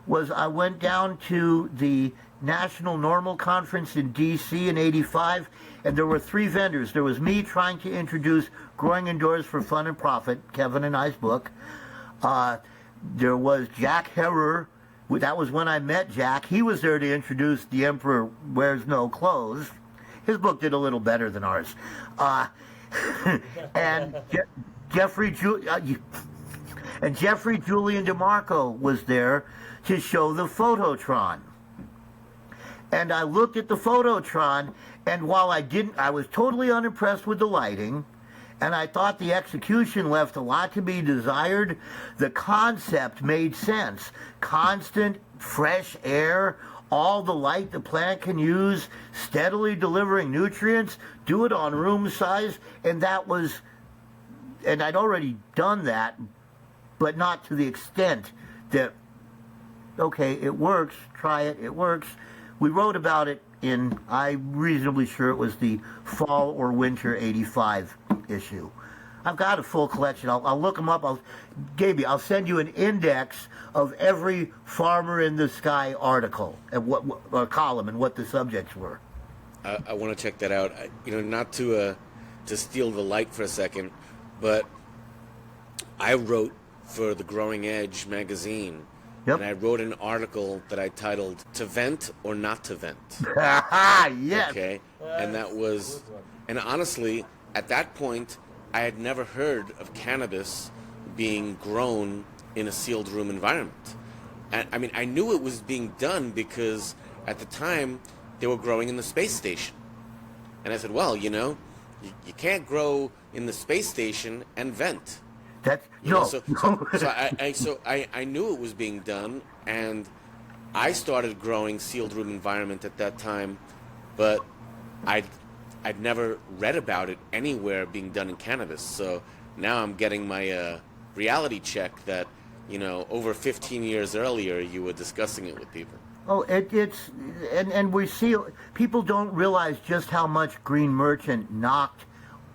D: was I went down to the National Normal Conference in D.C. in 85, and there were 3 vendors. There was me trying to introduce Growing Indoors for Fun and Profit, Kevin and I's book. There was Jack Kerouac. That was when I met Jack. He was there to introduce The Emperor Wears No Clothes. His book did a little better than ours. And Jeffrey Julian DeMarco was there to show the Phototron. And I looked at the Phototron, and while I was totally unimpressed with the lighting, and I thought the execution left a lot to be desired, the concept made sense. Constant, fresh air, all the light the plant can use, steadily delivering nutrients, do it on room size, and I'd already done that, but not to the extent that, okay, it works, try it, it works. We wrote about it I'm reasonably sure it was the fall or winter 85 issue. I've got a full collection. I'll look them up. Gaby, I'll send you an index of every Farmer in the Sky article and or column and what the subjects were.
A: I want to check that out. Not to steal the light for a second, but I wrote for the Growing Edge magazine, and I wrote an article that I titled "To Vent or Not to Vent."
D: Yes.
A: Okay, and that was, and honestly, at that point, I had never heard of cannabis being grown in a sealed room environment. And I mean, I knew it was being done because at the time they were growing in the space station. And I said, well, you can't grow in the space station and vent.
D: That's
A: So I knew it was being done, and I started growing sealed room environment at that time, but I'd never read about it anywhere being done in cannabis. So now I'm getting my reality check that, over 15 years earlier, you were discussing it with people.
D: Oh, and we see people don't realize just how much Green Merchant knocked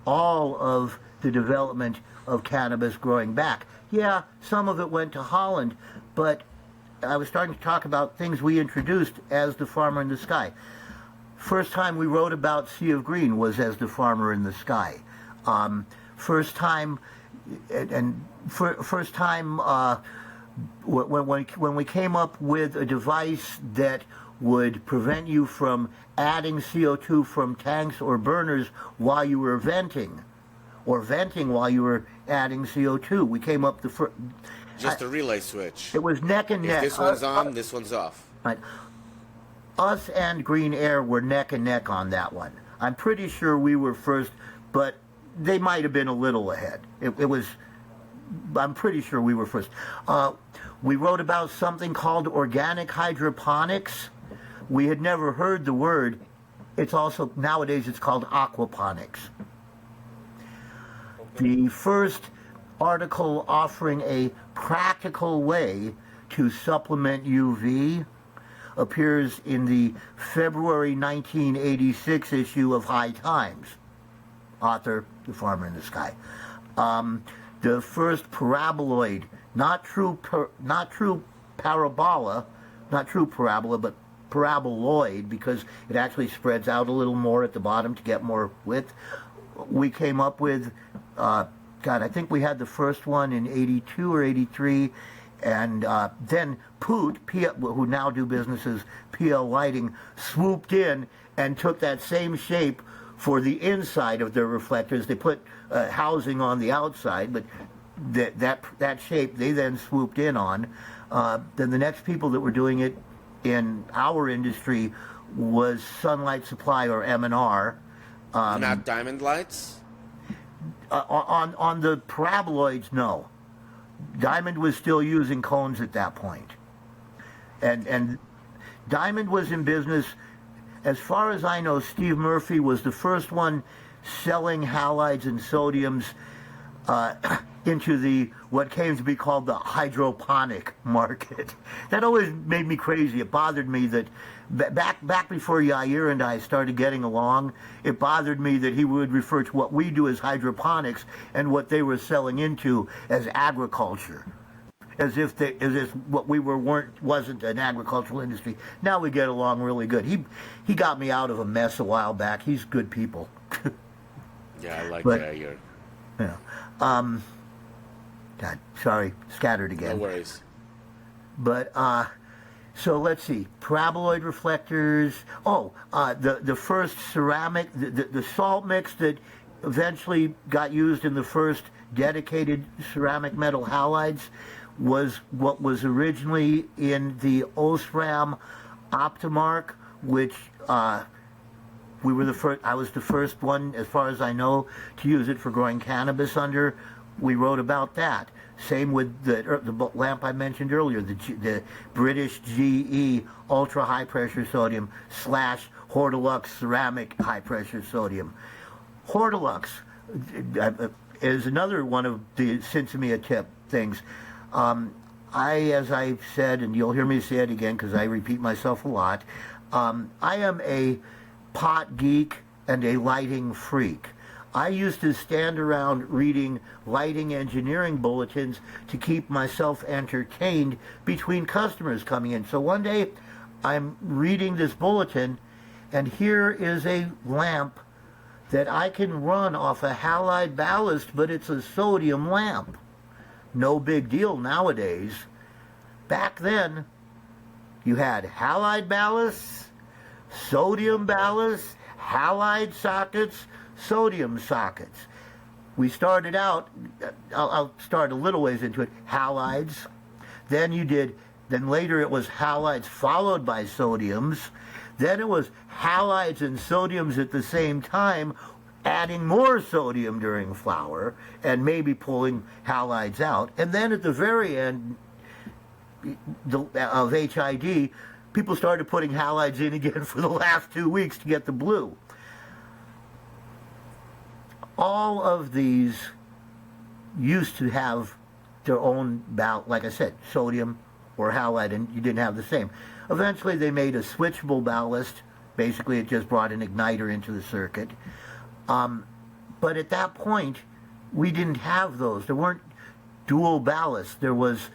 D: all of the development of cannabis growing back. Yeah, some of it went to Holland, but I was starting to talk about things we introduced as the Farmer in the Sky. First time we wrote about Sea of Green was as the Farmer in the Sky. First time when we came up with a device that would prevent you from adding CO2 from tanks or burners while you were venting, or venting while you were adding CO2. We came up
A: Just a relay switch.
D: It was neck and neck.
A: If this one's on, this one's off.
D: Right. Us and Green Air were neck and neck on that one. I'm pretty sure we were first, but they might have been a little ahead. I'm pretty sure we were first. We wrote about something called organic hydroponics. We had never heard the word. Nowadays it's called aquaponics. The first article offering a practical way to supplement UV appears in the February 1986 issue of High Times. Author, The Farmer in the Sky. The first paraboloid, not true parabola, but paraboloid, because it actually spreads out a little more at the bottom to get more width. We came up with, I think we had the first one in 82 or 83, and then Poot, who now do business as PL Lighting, swooped in and took that same shape for the inside of their reflectors. They put housing on the outside, but that shape they then swooped in on. Then the next people that were doing it in our industry was Sunlight Supply, or M&R.
A: Not diamond lights?
D: On the paraboloids, no. Diamond was still using cones at that point. And Diamond was in business, as far as I know. Steve Murphy was the first one selling halides and sodiums into what came to be called the hydroponic market. That always made me crazy. It bothered me that back before Yair and I started getting along, it bothered me that he would refer to what we do as hydroponics and what they were selling into as agriculture, as if what we wasn't an agricultural industry. Now we get along really good. He got me out of a mess a while back. He's good people.
A: Yeah, I like Yair.
D: Yeah. God, sorry, scattered again.
A: No worries.
D: But so let's see, paraboloid reflectors. The first ceramic, the salt mix that eventually got used in the first dedicated ceramic metal halides was what was originally in the Osram Optimark, which we were the first. I was the first one, as far as I know, to use it for growing cannabis under. We wrote about that. Same with the lamp I mentioned earlier, the British GE ultra high pressure sodium / Hortilux ceramic high pressure sodium. Hortilux is another one of the Sinsemia tip things. As I've said, and you'll hear me say it again because I repeat myself a lot, I am a pot geek and a lighting freak. I used to stand around reading lighting engineering bulletins to keep myself entertained between customers coming in. So one day I'm reading this bulletin, and here is a lamp that I can run off a halide ballast, but it's a sodium lamp. No big deal nowadays. Back then, you had halide ballasts, sodium ballasts, halide sockets, sodium sockets. We started out, I'll start a little ways into it, halides. Then later it was halides followed by sodiums. Then it was halides and sodiums at the same time, adding more sodium during flower and maybe pulling halides out. And then at the very end of HID, people started putting halides in again for the last 2 weeks to get the blue. All of these used to have their own, like I said, sodium or halide, and you didn't have the same. Eventually they made a switchable ballast. Basically it just brought an igniter into the circuit. But at that point, we didn't have those. There weren't dual ballasts. There was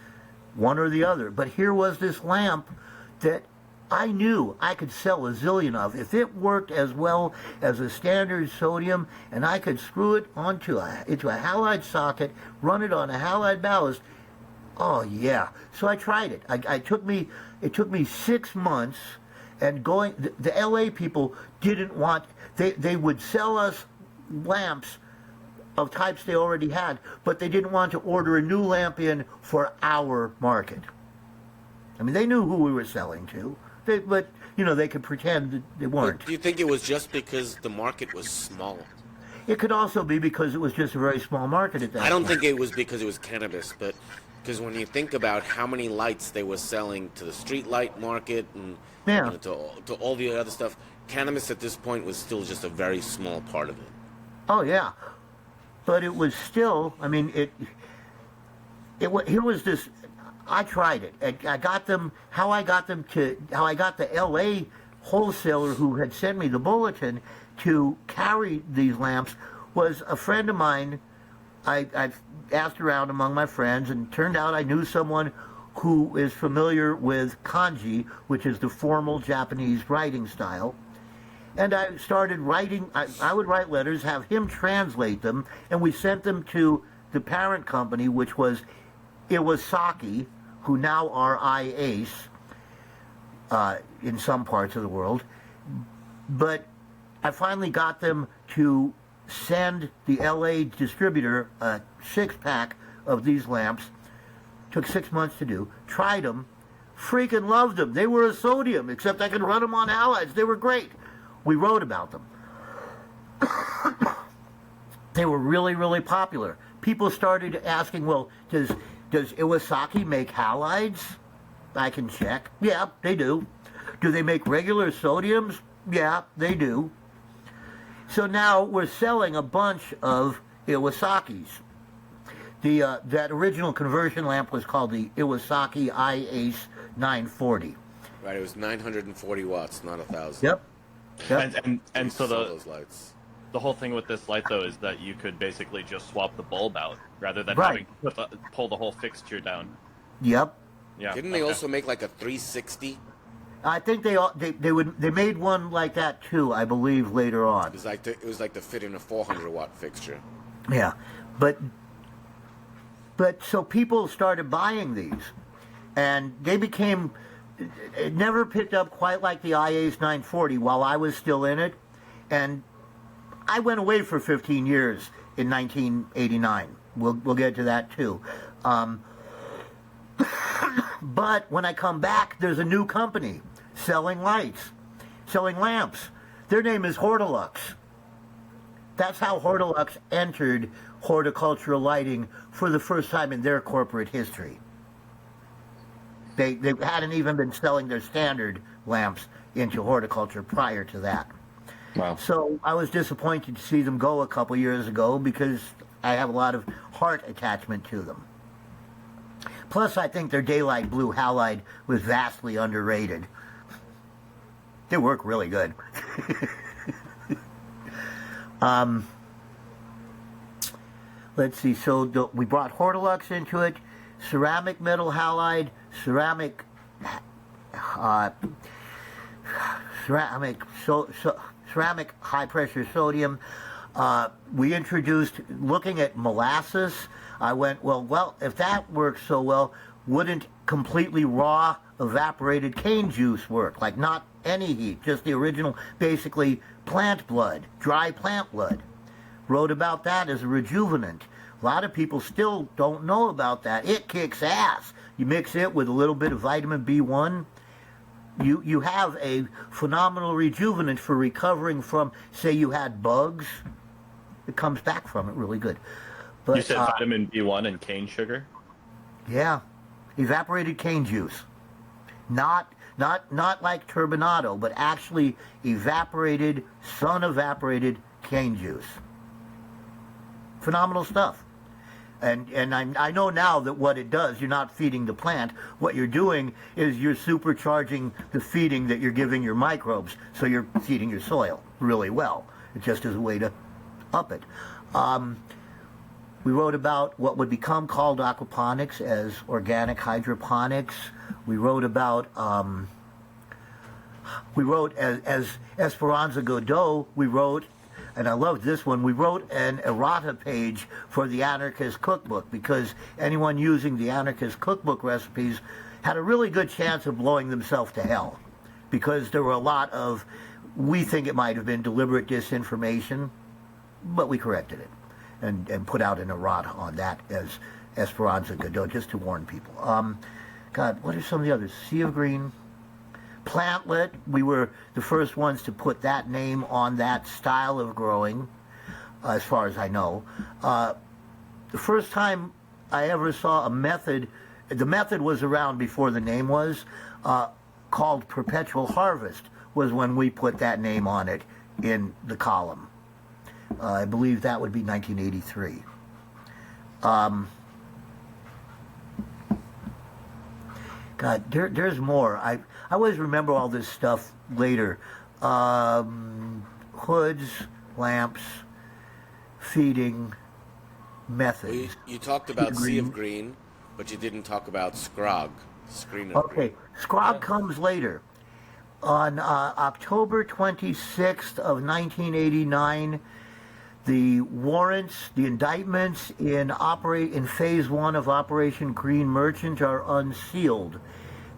D: one or the other. But here was this lamp that I knew I could sell a zillion of. If it worked as well as a standard sodium, and I could screw it into a halide socket, run it on a halide ballast, oh yeah. So I tried it. It took me 6 months, and the LA people didn't want, they would sell us lamps of types they already had, but they didn't want to order a new lamp in for our market. I mean, they knew who we were selling to, but they could pretend that they weren't.
A: But do you think it was just because the market was small?
D: It could also be because it was just a very small market at that point.
A: I don't think it was because it was cannabis, but because when you think about how many lights they were selling to the street light market and to all the other stuff, cannabis at this point was still just a very small part of it.
D: Oh yeah, but it was still. I mean, here was this. I tried it. I got them. How I got the L.A. wholesaler who had sent me the bulletin to carry these lamps was a friend of mine. I asked around among my friends, and turned out I knew someone who is familiar with kanji, which is the formal Japanese writing style. And I started writing. I would write letters, have him translate them, and we sent them to the parent company, which was Iwasaki, who now are IACE in some parts of the world. But I finally got them to send the LA distributor a 6-pack of these lamps. Took 6 months to do. Tried them. Freaking loved them. They were a sodium, except I could run them on halides. They were great. We wrote about them. They were really, really popular. People started asking, well, does Iwasaki make halides? I can check. Yeah, they do. Do they make regular sodiums? Yeah, they do. So now we're selling a bunch of Iwasakis. That original conversion lamp was called the Iwasaki IACE 940.
A: Right, it was 940 watts, not 1,000.
D: Yep.
B: And so
A: those lights.
B: The whole thing with this light, though, is that you could basically just swap the bulb out rather than
D: Right.
B: having to pull the whole fixture down.
D: Yep.
B: Yeah.
A: Didn't they also make like a 360?
D: I think they made one like that too, I believe, later on.
A: It was like to fit in a 400 watt fixture.
D: Yeah, but so people started buying these, and they became. It never picked up quite like the IACE 940 while I was still in it, and I went away for 15 years in 1989. We'll get to that too. But when I come back, there's a new company selling lamps. Their name is Hortilux. That's how Hortilux entered horticultural lighting for the first time in their corporate history. They hadn't even been selling their standard lamps into horticulture prior to that.
B: Wow.
D: So I was disappointed to see them go a couple years ago because I have a lot of heart attachment to them. Plus, I think their daylight blue halide was vastly underrated. They work really good. let's see. So we brought Hortilux into it, ceramic metal halide, ceramic ceramic high pressure sodium. We introduced, looking at molasses, I went, well, if that works so well, wouldn't completely raw evaporated cane juice work? Like not any heat, just the original, basically plant blood, dry plant blood. Wrote about that as a rejuvenant. A lot of people still don't know about that. It kicks ass. You mix it with a little bit of vitamin B1, you have a phenomenal rejuvenant for recovering from, say you had bugs. It comes back from it really good. But,
B: you said vitamin B1 and cane sugar?
D: Yeah. Evaporated cane juice. Not like turbinado, but actually evaporated, sun-evaporated cane juice. Phenomenal stuff. And I know now that what it does, you're not feeding the plant. What you're doing is you're supercharging the feeding that you're giving your microbes, so you're feeding your soil really well. It just is a way to up it. We wrote about what would become called aquaponics as organic hydroponics. We wrote about, as Esperanza Godot, we wrote, and I loved this one, we wrote an errata page for the Anarchist Cookbook, because anyone using the Anarchist Cookbook recipes had a really good chance of blowing themselves to hell, because there were a lot of, we think it might have been deliberate disinformation, but we corrected it and put out an errata on that as Esperanza Godot, just to warn people. God, what are some of the others? Sea of Green, Plantlet, we were the first ones to put that name on that style of growing, as far as I know. The first time I ever saw a method, the method was around before the name was, called Perpetual Harvest, was when we put that name on it in the column. I believe that would be 1983. God, there's more. I always remember all this stuff later. Hoods, lamps, feeding, methods.
A: Well, you talked about Sea of Green, but you didn't talk about Scrog. Screen of Green.
D: Okay, Scrog comes later. On October 26th of 1989, the warrants, the indictments in Phase 1 of Operation Green Merchant are unsealed.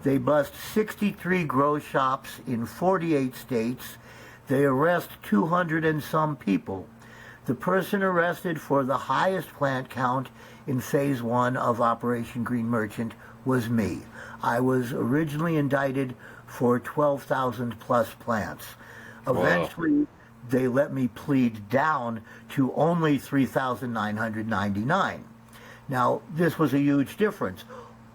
D: They bust 63 grow shops in 48 states. They arrest 200 and some people. The person arrested for the highest plant count in Phase 1 of Operation Green Merchant was me. I was originally indicted for 12,000 plus plants. Eventually, they let me plead down to only 3,999. Now, this was a huge difference.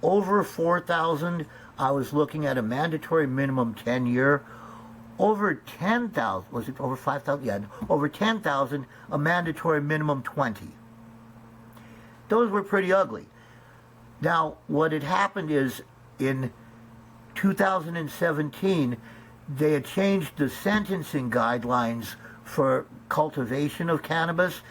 D: Over 4,000, I was looking at a mandatory minimum 10-year. Over 10,000, was it over 5,000? Yeah, over 10,000, a mandatory minimum 20. Those were pretty ugly. Now, what had happened is in 2017, they had changed the sentencing guidelines for cultivation of cannabis.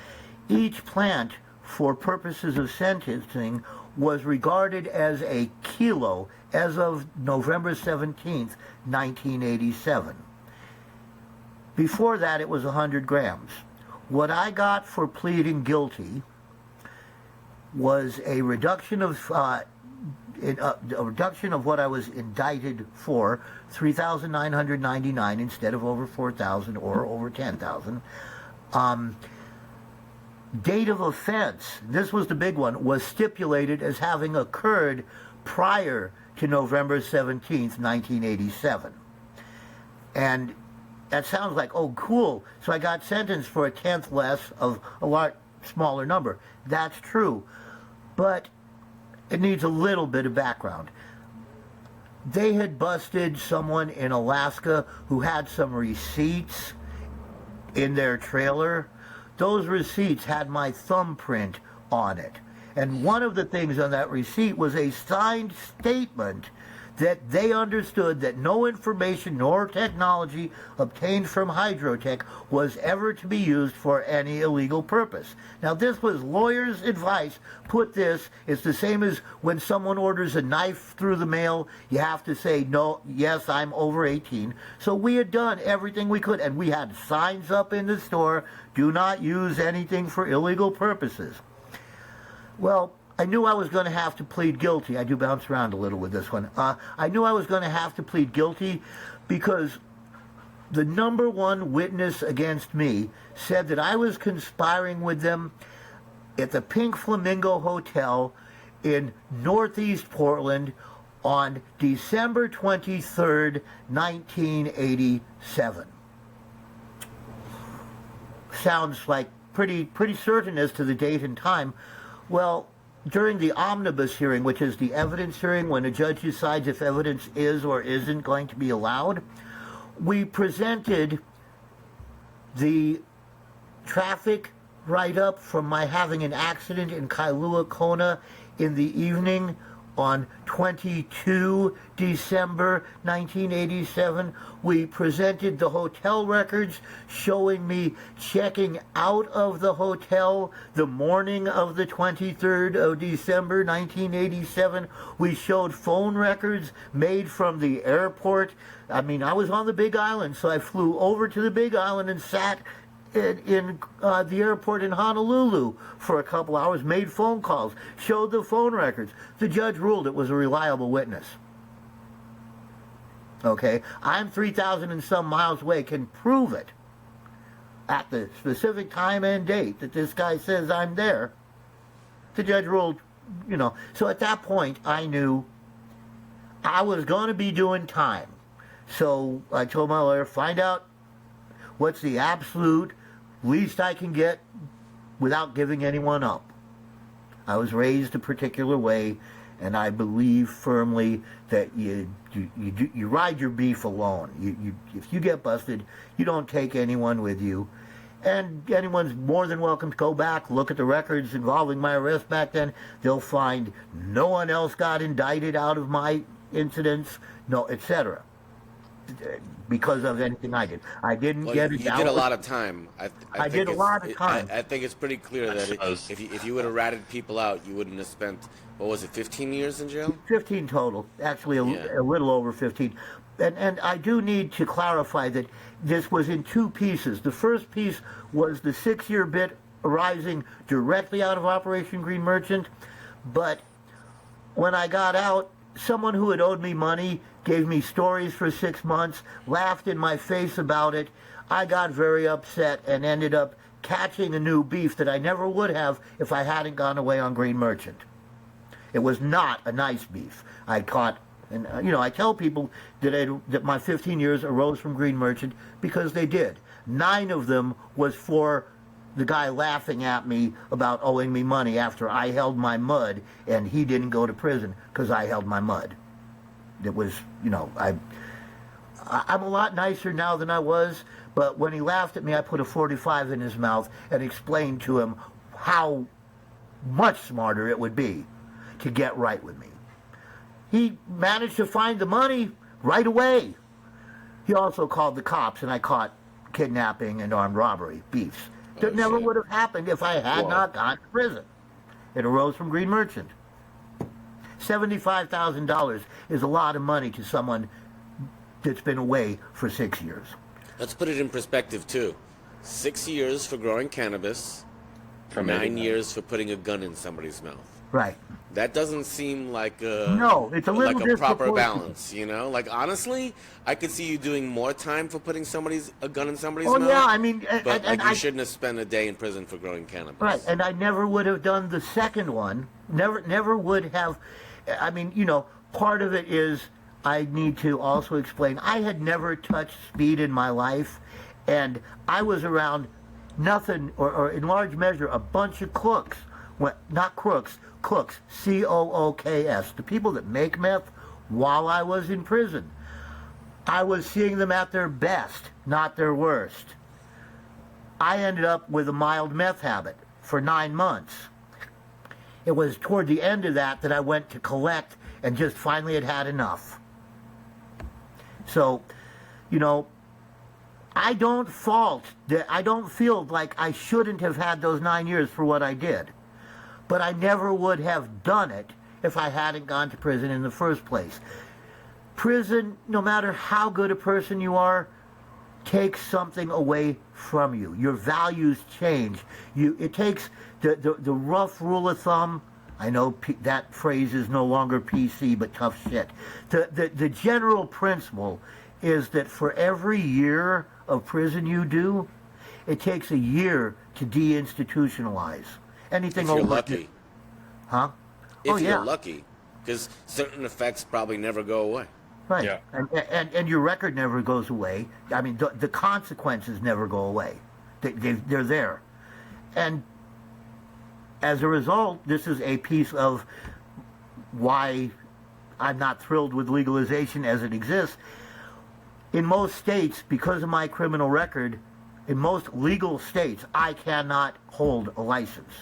D: Each plant, for purposes of sentencing, was regarded as a kilo as of November 17th, 1987. Before that, it was 100 grams. What I got for pleading guilty was a reduction of what I was indicted for, 3,999 instead of over 4,000 or over 10,000. Date of offense, this was the big one, was stipulated as having occurred prior to November 17th, 1987. And that sounds like, oh, cool. So I got sentenced for a tenth less of a lot smaller number. That's true. But it needs a little bit of background. They had busted someone in Alaska who had some receipts in their trailer. Those receipts had my thumbprint on it. And one of the things on that receipt was a signed statement that they understood that no information nor technology obtained from Hydrotech was ever to be used for any illegal purpose. Now, this was lawyers' advice. Put this, it's the same as when someone orders a knife through the mail, you have to say, no, yes, I'm over 18. So we had done everything we could, and we had signs up in the store, do not use anything for illegal purposes. Well, I knew I was going to have to plead guilty. I do bounce around a little with this one. I knew I was going to have to plead guilty because the number one witness against me said that I was conspiring with them at the Pink Flamingo Hotel in Northeast Portland on December 23rd, 1987. Sounds like pretty certain as to the date and time. Well, during the omnibus hearing, which is the evidence hearing when a judge decides if evidence is or isn't going to be allowed, we presented the traffic write-up from my having an accident in Kailua Kona in the evening on 22 December 1987. We presented the hotel records showing me checking out of the hotel the morning of the 23rd of December 1987. We showed phone records made from the airport. I mean, I was on the Big Island, so I flew over to the Big Island and sat in the airport in Honolulu for a couple hours, made phone calls, showed the phone records. The judge ruled it was a reliable witness. Okay, I'm 3,000 and some miles away, can prove it at the specific time and date that this guy says I'm there. The judge ruled, you know. So at that point, I knew I was going to be doing time. So I told my lawyer, find out what's the absolute least I can get without giving anyone up. I was raised a particular way, and I believe firmly that you ride your beef alone. If you get busted, you don't take anyone with you. And anyone's more than welcome to go back, look at the records involving my arrest back then. They'll find no one else got indicted out of my incidents, no, etc. Because of anything I did. I didn't get it.
A: You did a lot of time.
D: I did a lot of time.
A: I think it's pretty clear that if you would have ratted people out, you wouldn't have spent, what was it, 15 years in jail? 15 total. Actually, a little over 15. And I do need to clarify that this was in two pieces. The first piece was the 6-year bit arising directly out of Operation Green Merchant. But when I got out, someone who had owed me money gave me stories for 6 months, laughed in my face about it. I got very upset and ended up catching a new beef that I never would have if I hadn't gone away on Green Merchant. It was not a nice beef. I caught, and I tell people that my 15 years arose from Green Merchant because they did. 9 of them was for the guy laughing at me about owing me money after I held my mud and he didn't go to prison because I held my mud. It was, I'm a lot nicer now than I was, but when he laughed at me, I put a 45 in his mouth and explained to him how much smarter it would be to get right with me. He managed to find the money right away. He also called the cops, and I caught kidnapping and armed robbery beefs. That never would have happened if I had not gone to prison. It arose from Green Merchant. $75,000 is a lot of money to someone that's been away for 6 years. Let's put it in perspective, too. 6 years for growing cannabis, 9 years for putting a gun in somebody's mouth.
D: Right.
A: That doesn't seem like a proper balance, Like, honestly, I could see you doing more time for putting a gun in somebody's mouth.
D: Oh, yeah, I mean...
A: But you shouldn't have spent a day in prison for growing cannabis.
D: Right, and I never would have done the second one. Never would have... I mean, part of it is I need to also explain. I had never touched speed in my life, and I was around nothing, or in large measure, a bunch of crooks. Not crooks, cooks, C-O-O-K-S, the people that make meth while I was in prison. I was seeing them at their best, not their worst. I ended up with a mild meth habit for 9 months. It was toward the end of that I went to collect and just finally had enough. So, you know, I don't feel like I shouldn't have had those 9 years for what I did. But I never would have done it if I hadn't gone to prison in the first place. Prison, no matter how good a person you are, takes something away from you. Your values change. It takes the rough rule of thumb. I know that phrase is no longer PC, but tough shit. The general principle is that for every year of prison you do, it takes a year to deinstitutionalize. Anything
A: If you're
D: over,
A: lucky.
D: huh?
A: If you're lucky, because certain effects probably never go away.
D: Right.
B: Yeah.
D: And your record never goes away. I mean, the consequences never go away. They're there. And as a result, this is a piece of why I'm not thrilled with legalization as it exists. In most states, because of my criminal record, in most legal states, I cannot hold a license.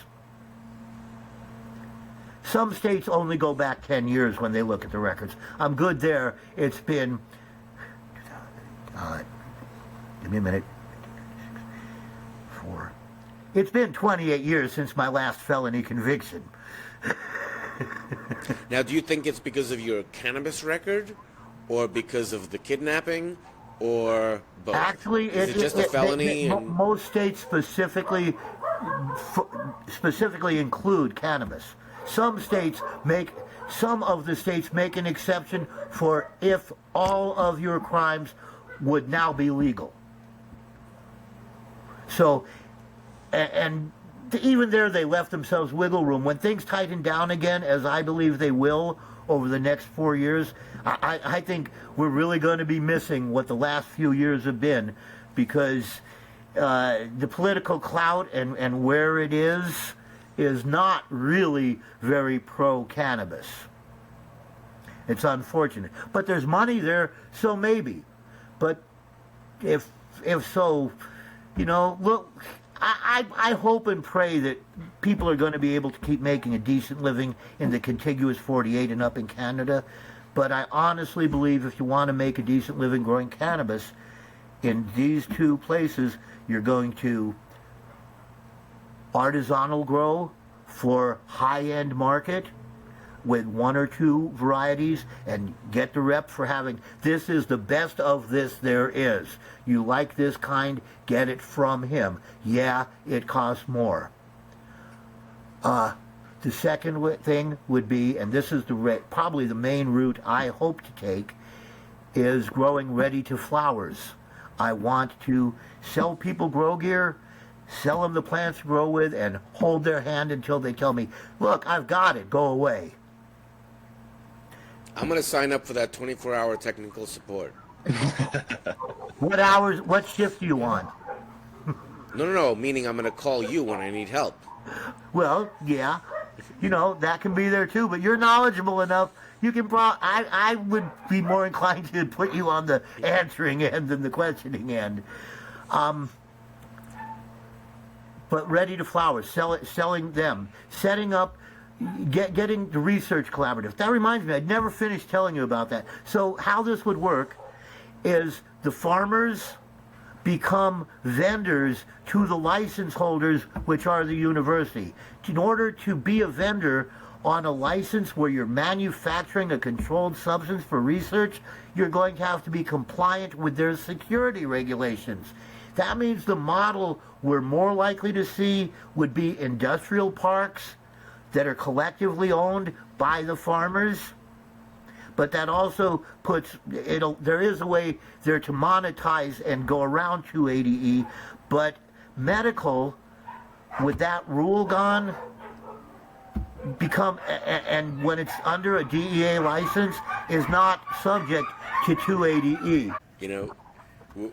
D: Some states only go back 10 years when they look at the records. I'm good there. It's been, give me a minute, 4. It's been 28 years since my last felony conviction.
A: Now, do you think it's because of your cannabis record, or because of the kidnapping, or both?
D: Actually,
A: is it just a felony?
D: Most states specifically include cannabis. Some of the states make an exception for if all of your crimes would now be legal. So, and even there they left themselves wiggle room. When things tighten down again, as I believe they will over the next 4 years, I think we're really going to be missing what the last few years have been, because the political clout and where it is not really very pro-cannabis. It's unfortunate. But there's money there, so maybe. But if so, you know, look, I hope and pray that people are going to be able to keep making a decent living in the contiguous 48 and up in Canada. But I honestly believe if you want to make a decent living growing cannabis in these two places, you're going to artisanal grow for high-end market with 1 or 2 varieties and get the rep for having, this is the best of this there is. You like this kind, get it from him. Yeah, it costs more. The second thing would be, and this is probably the main route I hope to take, is growing ready to flowers. I want to sell people grow gear, sell them the plants to grow with, and hold their hand until they tell me, look, I've got it, go away.
A: I'm going to sign up for that 24-hour technical support.
D: What hours, what shift do you want?
A: No, meaning I'm going to call you when I need help.
D: Well, yeah, you know, that can be there too, but you're knowledgeable enough. You can I would be more inclined to put you on the answering end than the questioning end. But ready to flower, selling them, setting up, getting the research collaborative. That reminds me, I'd never finished telling you about that. So how this would work is the farmers become vendors to the license holders, which are the university. In order to be a vendor on a license where you're manufacturing a controlled substance for research, you're going to have to be compliant with their security regulations. That means the model we're more likely to see would be industrial parks that are collectively owned by the farmers. But that also puts, there is a way there to monetize and go around 280E, but medical, with that rule gone, and when it's under a DEA license, is not subject to 280E.
A: You know,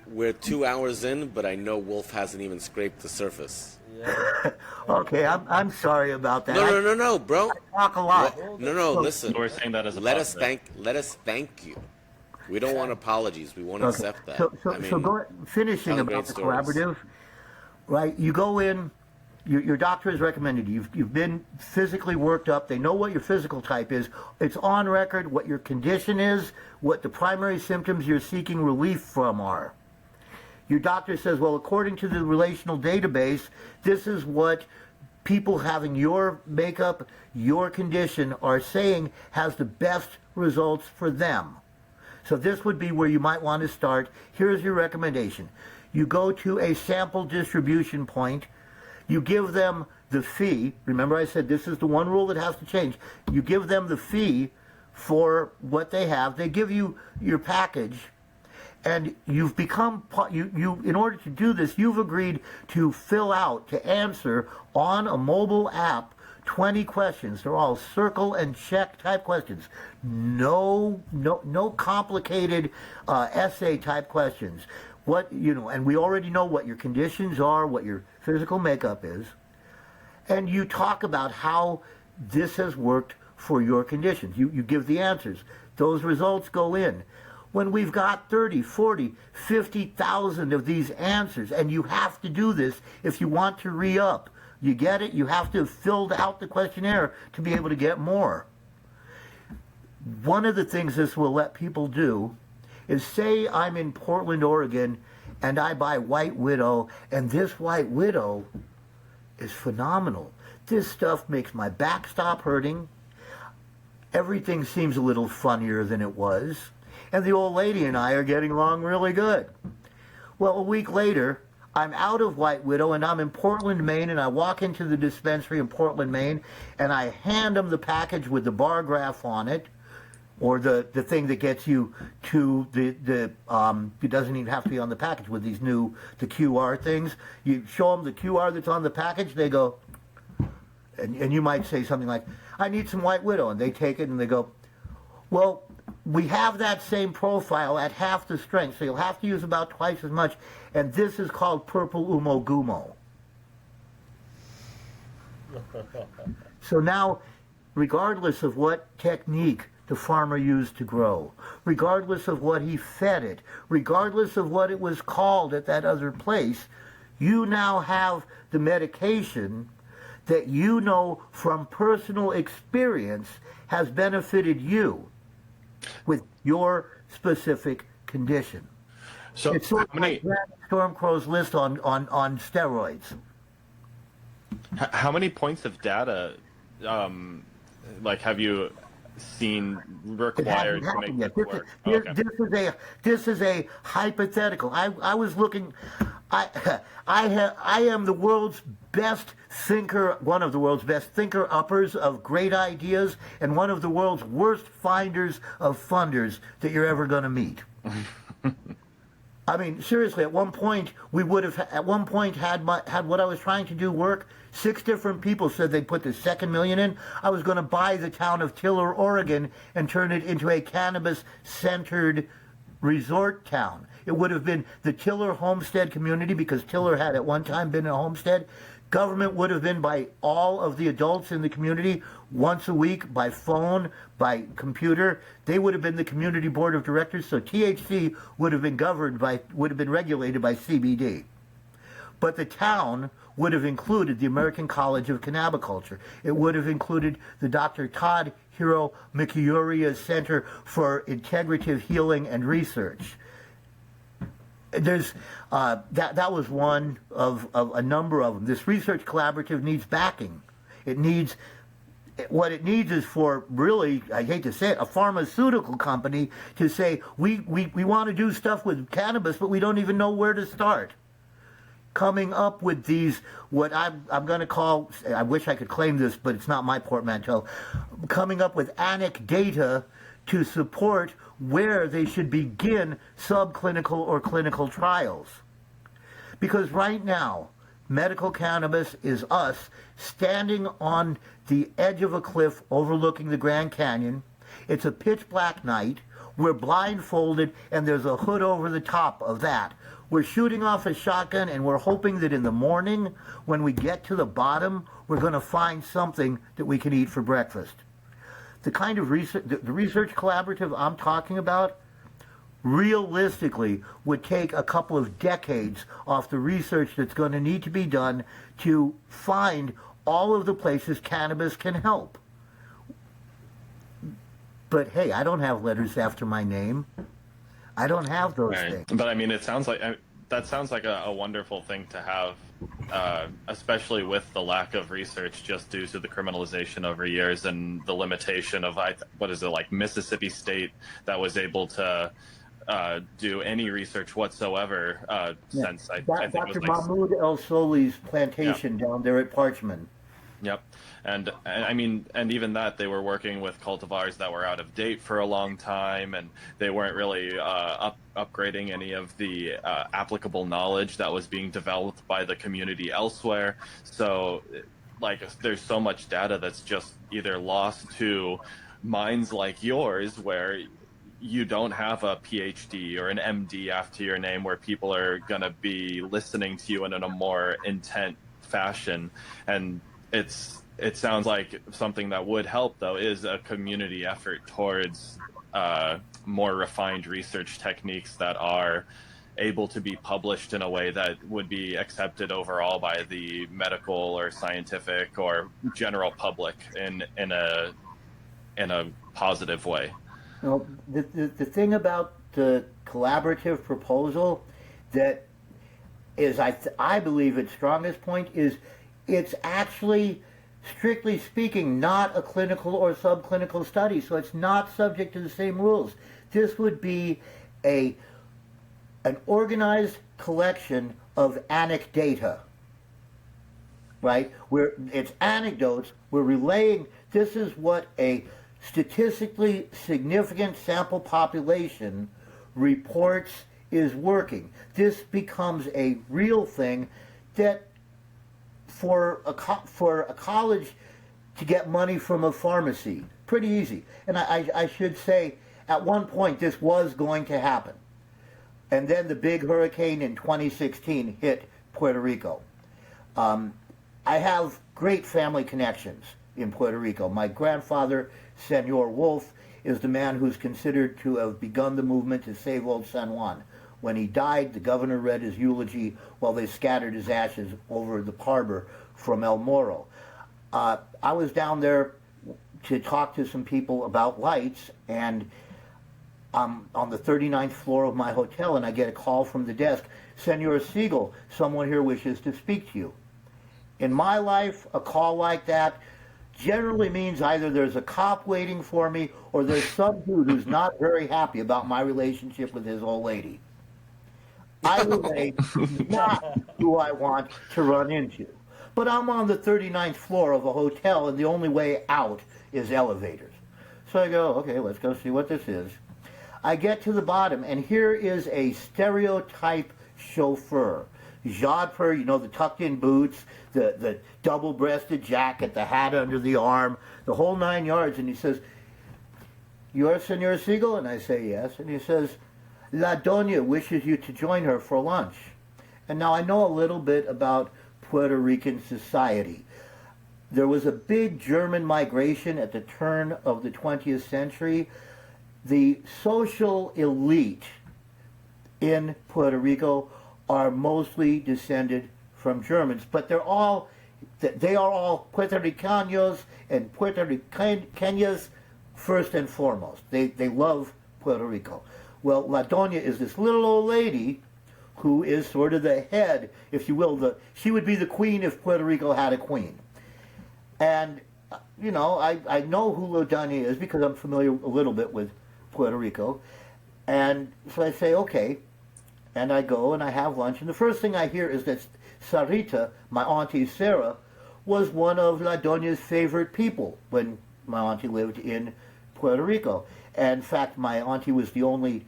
A: we're 2 hours in, but I know Wolf hasn't even scraped the surface.
E: Yeah.
D: Okay, I'm sorry about that.
A: No, bro.
D: I talk a lot.
A: No, listen.
B: We're saying that as a
A: Let
B: positive.
A: us thank you. We don't want apologies. We want to accept that.
D: So finishing
A: tell
D: about
A: great
D: the
A: stories.
D: collaborative, right? You go in, your doctor has recommended you. You've been physically worked up. They know what your physical type is. It's on record what your condition is, what the primary symptoms you're seeking relief from are. Your doctor says, well, according to the relational database, this is what people having your makeup, your condition are saying has the best results for them. So this would be where you might want to start. Here's your recommendation. You go to a sample distribution point. You give them the fee. Remember I said this is the one rule that has to change. You give them the fee for what they have. They give you your package. And you've become, in order to do this, you've agreed to fill out, to answer on a mobile app 20 questions. They're all circle and check type questions. No complicated essay type questions. And we already know what your conditions are, what your physical makeup is. And you talk about how this has worked for your conditions. You give the answers. Those results go in. When we've got 30, 40, 50,000 of these answers, and you have to do this if you want to re-up. You get it? You have to have filled out the questionnaire to be able to get more. One of the things this will let people do is say I'm in Portland, Oregon, and I buy White Widow, and this White Widow is phenomenal. This stuff makes my back stop hurting. Everything seems a little funnier than it was. And the old lady and I are getting along really good. Well, a week later, I'm out of White Widow and I'm in Portland, Maine, and I walk into the dispensary in Portland, Maine, and I hand them the package with the bar graph on it, or the thing that gets you to it doesn't even have to be on the package with these the QR things. You show them the QR that's on the package, they go, and you might say something like, I need some White Widow, and they take it and they go, well, we have that same profile at half the strength, so you'll have to use about twice as much, and this is called purple umo gumo. So now, regardless of what technique the farmer used to grow, regardless of what he fed it, regardless of what it was called at that other place, you now have the medication that you know from personal experience has benefited you with your specific condition.
B: So
D: it's sort of like Stormcrow's list on steroids.
B: How many points of data, have you seen required to make this work?
D: This is a hypothetical. I was looking. I am the world's best thinker, one of the world's best thinker-uppers of great ideas, and one of the world's worst finders of funders that you're ever going to meet. I mean, seriously, at one point, we would have, had what I was trying to do work. 6 different people said they'd put the second million in. I was going to buy the town of Tiller, Oregon, and turn it into a cannabis-centered resort town. It would have been the Tiller homestead community, because Tiller had at one time been a homestead. Government would have been by all of the adults in the community once a week, by phone, by computer. They would have been the community board of directors, so THC would have been regulated by CBD. But the town would have included the American College of Cannabiculture. It would have included the Dr. Todd Hiro Mikiuriya Center for Integrative Healing and Research. There's that was one of a number of them. This research collaborative needs backing. What it needs is for, really, I hate to say it, a pharmaceutical company to say, we want to do stuff with cannabis, but we don't even know where to start. Coming up with these, what I'm going to call, I wish I could claim this, but it's not my portmanteau, coming up with anecdata to support where they should begin subclinical or clinical trials. Because right now, medical cannabis is us standing on the edge of a cliff overlooking the Grand Canyon. It's a pitch black night. We're blindfolded, and there's a hood over the top of that. We're shooting off a shotgun, and we're hoping that in the morning, when we get to the bottom, we're going to find something that we can eat for breakfast. The kind of research, the research collaborative I'm talking about realistically would take a couple of decades off the research that's going to need to be done to find all of the places cannabis can help. But hey, I don't have letters after my name. I don't have those things.
B: But I mean, it sounds like that sounds like a wonderful thing to have, especially with the lack of research just due to the criminalization over years and the limitation of what is it, like Mississippi State that was able to do any research whatsoever since I think
D: Dr.
B: it was like
D: Mahmoud El Soli's plantation down there at Parchman.
B: Yep. And I mean, and even that, they were working with cultivars that were out of date for a long time, and they weren't really upgrading any of the applicable knowledge that was being developed by the community elsewhere. So, like, there's so much data that's just either lost to minds like yours, where you don't have a PhD or an MD after your name, where people are going to be listening to you in a more intent fashion. And it sounds like something that would help, though, is a community effort towards more refined research techniques that are able to be published in a way that would be accepted overall by the medical or scientific or general public in a positive way.
D: You know, the thing about the collaborative proposal that is, I believe, its strongest point is it's actually, strictly speaking, not a clinical or subclinical study, so it's not subject to the same rules. This would be an organized collection of anecdata, right? Where it's anecdotes, we're relaying, this is what a statistically significant sample population reports is working. This becomes a real thing that for a college to get money from a pharmacy, pretty easy. And I should say, at one point this was going to happen. And then the big hurricane in 2016 hit Puerto Rico. I have great family connections in Puerto Rico. My grandfather, Senor Wolf, is the man who's considered to have begun the movement to save old San Juan. When he died, the governor read his eulogy while they scattered his ashes over the harbor from El Moro. I was down there to talk to some people about lights, and I'm on the 39th floor of my hotel, and I get a call from the desk, Senor Siegel, someone here wishes to speak to you. In my life, a call like that generally means either there's a cop waiting for me or there's some dude who's not very happy about my relationship with his old lady. Either way, not who I want to run into. But I'm on the 39th floor of a hotel, and the only way out is elevators. So I go, okay, let's go see what this is. I get to the bottom, and here is a stereotype chauffeur. Jodhpur, you know, the tucked-in boots, the double-breasted jacket, the hat under the arm, the whole 9 yards. And he says, "You're Senor Siegel?" And I say, "Yes." And he says, "La Doña wishes you to join her for lunch." And now I know a little bit about Puerto Rican society. There was a big German migration at the turn of the 20th century. The social elite in Puerto Rico are mostly descended from Germans, but they are all Puerto Ricanos and Puerto Ricanas first and foremost. They love Puerto Rico. Well, La Doña is this little old lady who is sort of the head, if you will. She would be the queen if Puerto Rico had a queen. And, you know, I know who La Doña is because I'm familiar a little bit with Puerto Rico. And so I say, okay. And I go and I have lunch. And the first thing I hear is that Sarita, my auntie Sarah, was one of La Doña's favorite people when my auntie lived in Puerto Rico. And in fact, my auntie was the only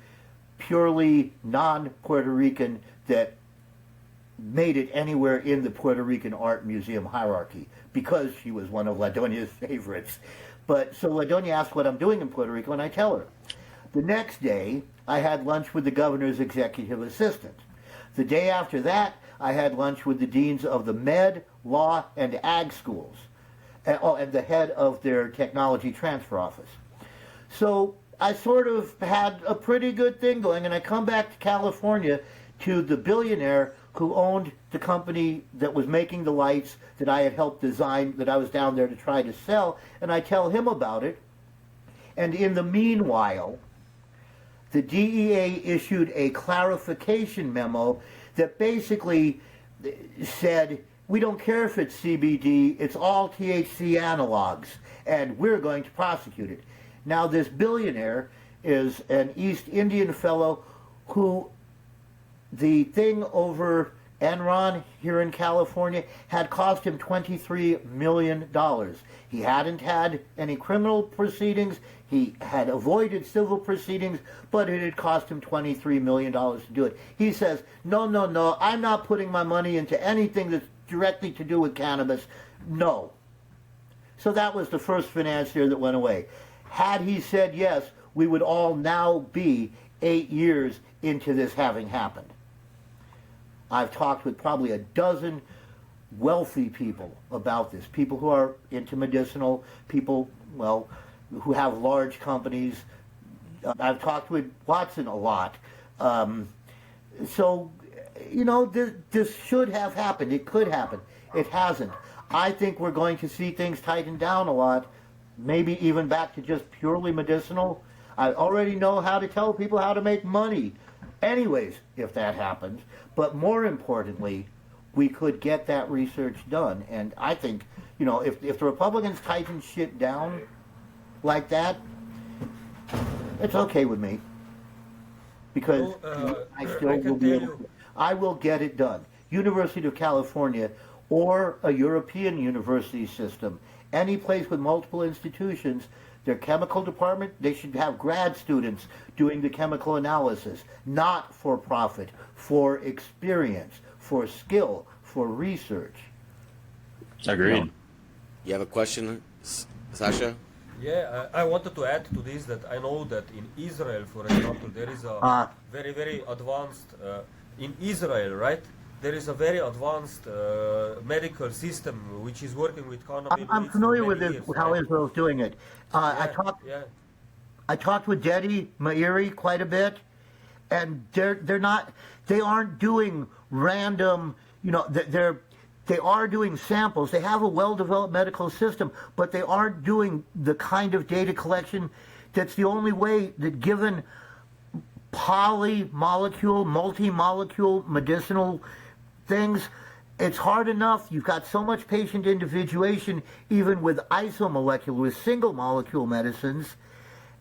D: purely non-Puerto Rican that made it anywhere in the Puerto Rican Art Museum hierarchy because she was one of La Doña's favorites. But so La Doña asked what I'm doing in Puerto Rico, and I tell her. The next day, I had lunch with the governor's executive assistant. The day after that, I had lunch with the deans of the med, law, and ag schools, and the head of their technology transfer office. So I sort of had a pretty good thing going, and I come back to California to the billionaire who owned the company that was making the lights that I had helped design, that I was down there to try to sell, and I tell him about it. And in the meanwhile, the DEA issued a clarification memo that basically said, we don't care if it's CBD, it's all THC analogs, and we're going to prosecute it. Now, this billionaire is an East Indian fellow who the thing over Enron here in California had cost him $23 million. He hadn't had any criminal proceedings. He had avoided civil proceedings, but it had cost him $23 million to do it. He says, no, I'm not putting my money into anything that's directly to do with cannabis. No. So that was the first financier that went away. Had he said yes, we would all now be 8 years into this having happened. I've talked with probably a dozen wealthy people about this, people who are into medicinal, people, well, who have large companies. I've talked with Watson a lot. So, you know, this should have happened. It could happen. It hasn't. I think we're going to see things tighten down a lot, maybe even back to just purely medicinal. I already know how to tell people how to make money. Anyways, if that happens. But more importantly, we could get that research done. And I think, you know, if the Republicans tighten shit down like that, it's okay with me. Because I still will be able to, I will get it done. University of California or a European university system, any place with multiple institutions, their chemical department, they should have grad students doing the chemical analysis, not for profit, for experience, for skill, for research.
B: Agreed.
A: You have a question, Sasha?
E: Yeah, I wanted to add to this that I know that in Israel, for example, there is a very, very advanced, in Israel, right? There is a very advanced medical system which is working with cannabis.
D: I'm familiar with how Israel's doing it. I talked with Dedi Meiri quite a bit, and they aren't doing random, you know, they are doing samples. They have a well-developed medical system, but they aren't doing the kind of data collection that's the only way that, given polymolecule, multi-molecule medicinal things, it's hard enough. You've got so much patient individuation, even with isomolecular, with single molecule medicines.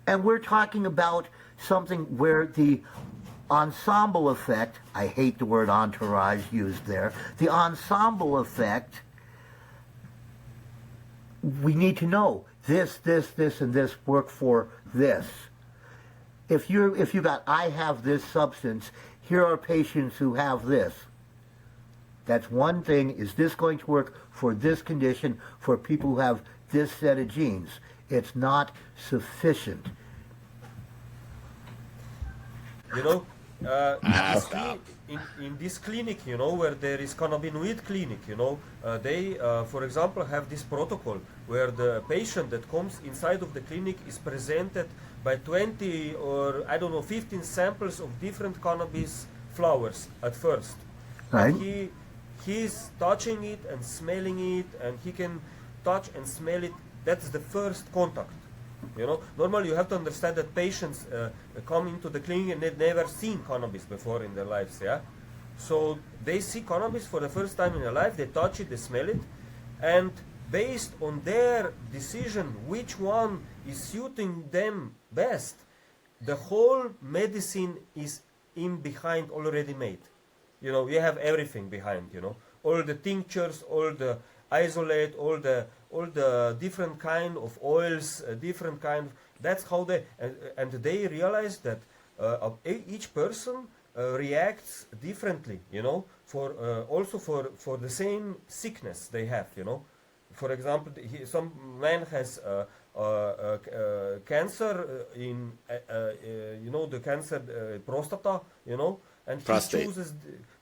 D: And we're talking about something where the ensemble effect, I hate the word entourage used there, the ensemble effect, we need to know this, and this work for this. If you got, I have this substance, here are patients who have this. That's one thing. Is this going to work for this condition for people who have this set of genes? It's not sufficient.
E: You know, in this clinic, you know, where there is cannabinoid clinic, you know, they, for example, have this protocol where the patient that comes inside of the clinic is presented by 20 or, I don't know, 15 samples of different cannabis flowers at first.
D: Right.
E: And he's touching it and smelling it, and he can touch and smell it. That's the first contact. You know, normally you have to understand that patients come into the clinic and they've never seen cannabis before in their lives, yeah? So they see cannabis for the first time in their life, they touch it, they smell it, and based on their decision which one is suiting them best, the whole medicine is in behind already made. You know, you have everything behind, you know, all the tinctures, all the isolate, all the different kind of oils, different kind. That's how they and they realize that each person reacts differently. You know, for also for the same sickness they have. You know, for example, some man has cancer in you know, the cancer prostata. You know, and he chooses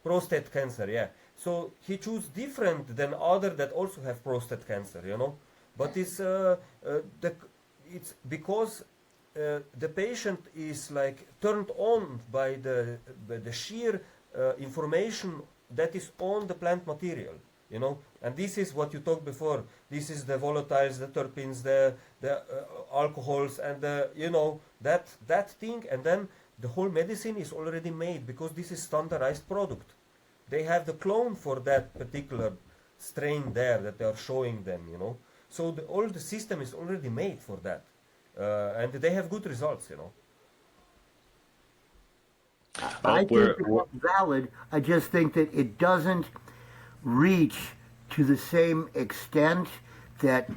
E: prostate cancer. Yeah. So he chooses different than other that also have prostate cancer, you know. But it's because the patient is like turned on by the sheer information that is on the plant material, you know. And this is what you talked before. This is the volatiles, the terpenes, the alcohols, and the, you know, that thing. And then the whole medicine is already made because this is standardized product. They have the clone for that particular strain there that they are showing them, you know. So all the system is already made for that. And they have good results, you know.
D: I think it's valid. I just think that it doesn't reach to the same extent that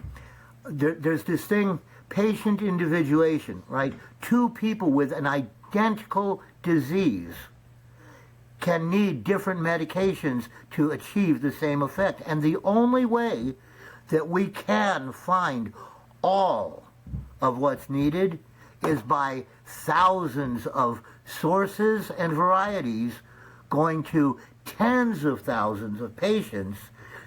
D: there's this thing, patient individuation, right? Two people with an identical disease can need different medications to achieve the same effect. And the only way that we can find all of what's needed is by thousands of sources and varieties going to tens of thousands of patients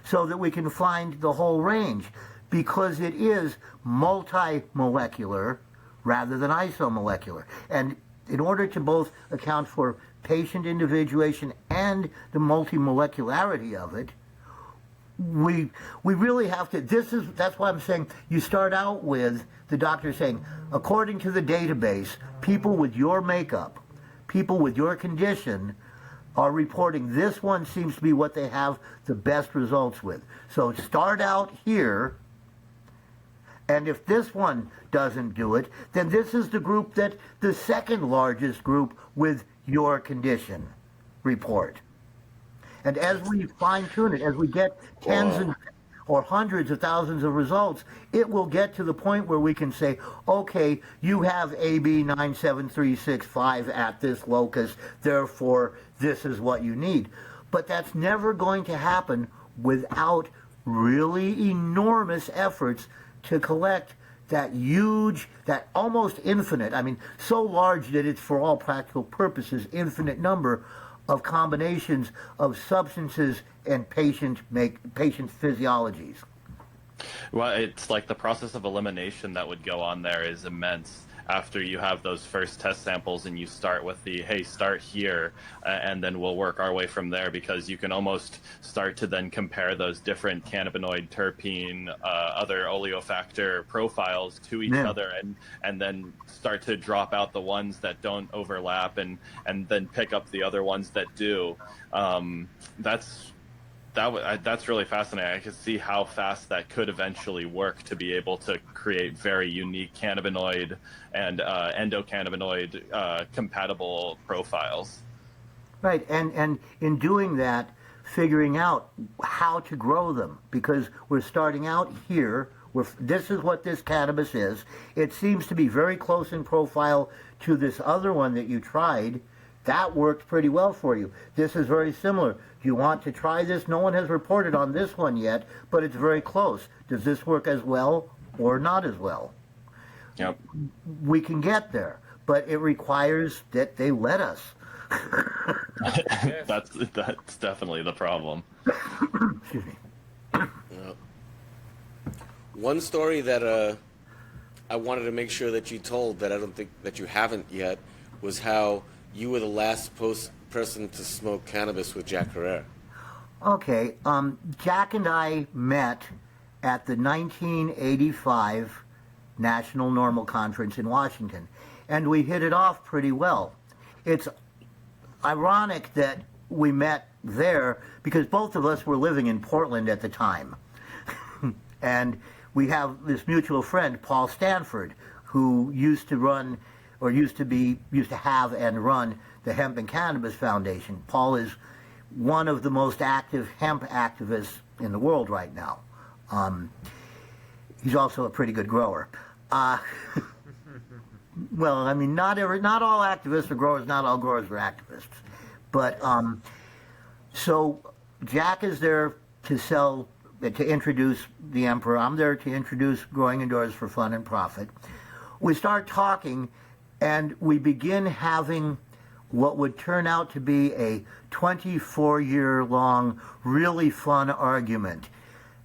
D: so that we can find the whole range, because it is multimolecular rather than isomolecular. And in order to both account for patient individuation and the multimolecularity of it, we really have to, that's why I'm saying you start out with the doctor saying, according to the database, people with your makeup, people with your condition are reporting this one seems to be what they have the best results with. So start out here, and if this one doesn't do it, then this is the group that the second largest group with your condition report. And as we fine-tune it, as we get tens and or hundreds of thousands of results, it will get to the point where we can say, okay, you have AB 97365 at this locus, therefore this is what you need. But that's never going to happen without really enormous efforts to collect that huge, that almost infinite, I mean, so large that it's for all practical purposes, infinite number of combinations of substances and patient physiologies.
B: Well, it's like the process of elimination that would go on there is immense after you have those first test samples and you start with the, hey, start here, and then we'll work our way from there, because you can almost start to then compare those different cannabinoid, terpene, other oleofactor profiles to each other, and then start to drop out the ones that don't overlap and then pick up the other ones that do. That's really fascinating. I can see how fast that could eventually work to be able to create very unique cannabinoid and endocannabinoid compatible profiles.
D: Right, and in doing that, figuring out how to grow them, because we're starting out here. This is what this cannabis is. It seems to be very close in profile to this other one that you tried. That worked pretty well for you. This is very similar. Do you want to try this? No one has reported on this one yet, but it's very close. Does this work as well or not as well?
B: Yep.
D: We can get there, but it requires that they let us.
B: That's definitely the problem.
D: Excuse me.
A: One story that I wanted to make sure that you told that I don't think that you haven't yet was how you were the last person to smoke cannabis with Jack Kerouac.
D: Okay, Jack and I met at the 1985 National Normal Conference in Washington, and we hit it off pretty well. It's ironic that we met there because both of us were living in Portland at the time. And we have this mutual friend, Paul Stanford, who used to have and run the Hemp and Cannabis Foundation. Paul is one of the most active hemp activists in the world right now. He's also a pretty good grower. Well, I mean, not all activists are growers, not all growers are activists. But so Jack is there to introduce the Emperor. I'm there to introduce Growing Indoors for Fun and Profit. We start talking, and we begin having what would turn out to be a 24-year-long, really fun argument,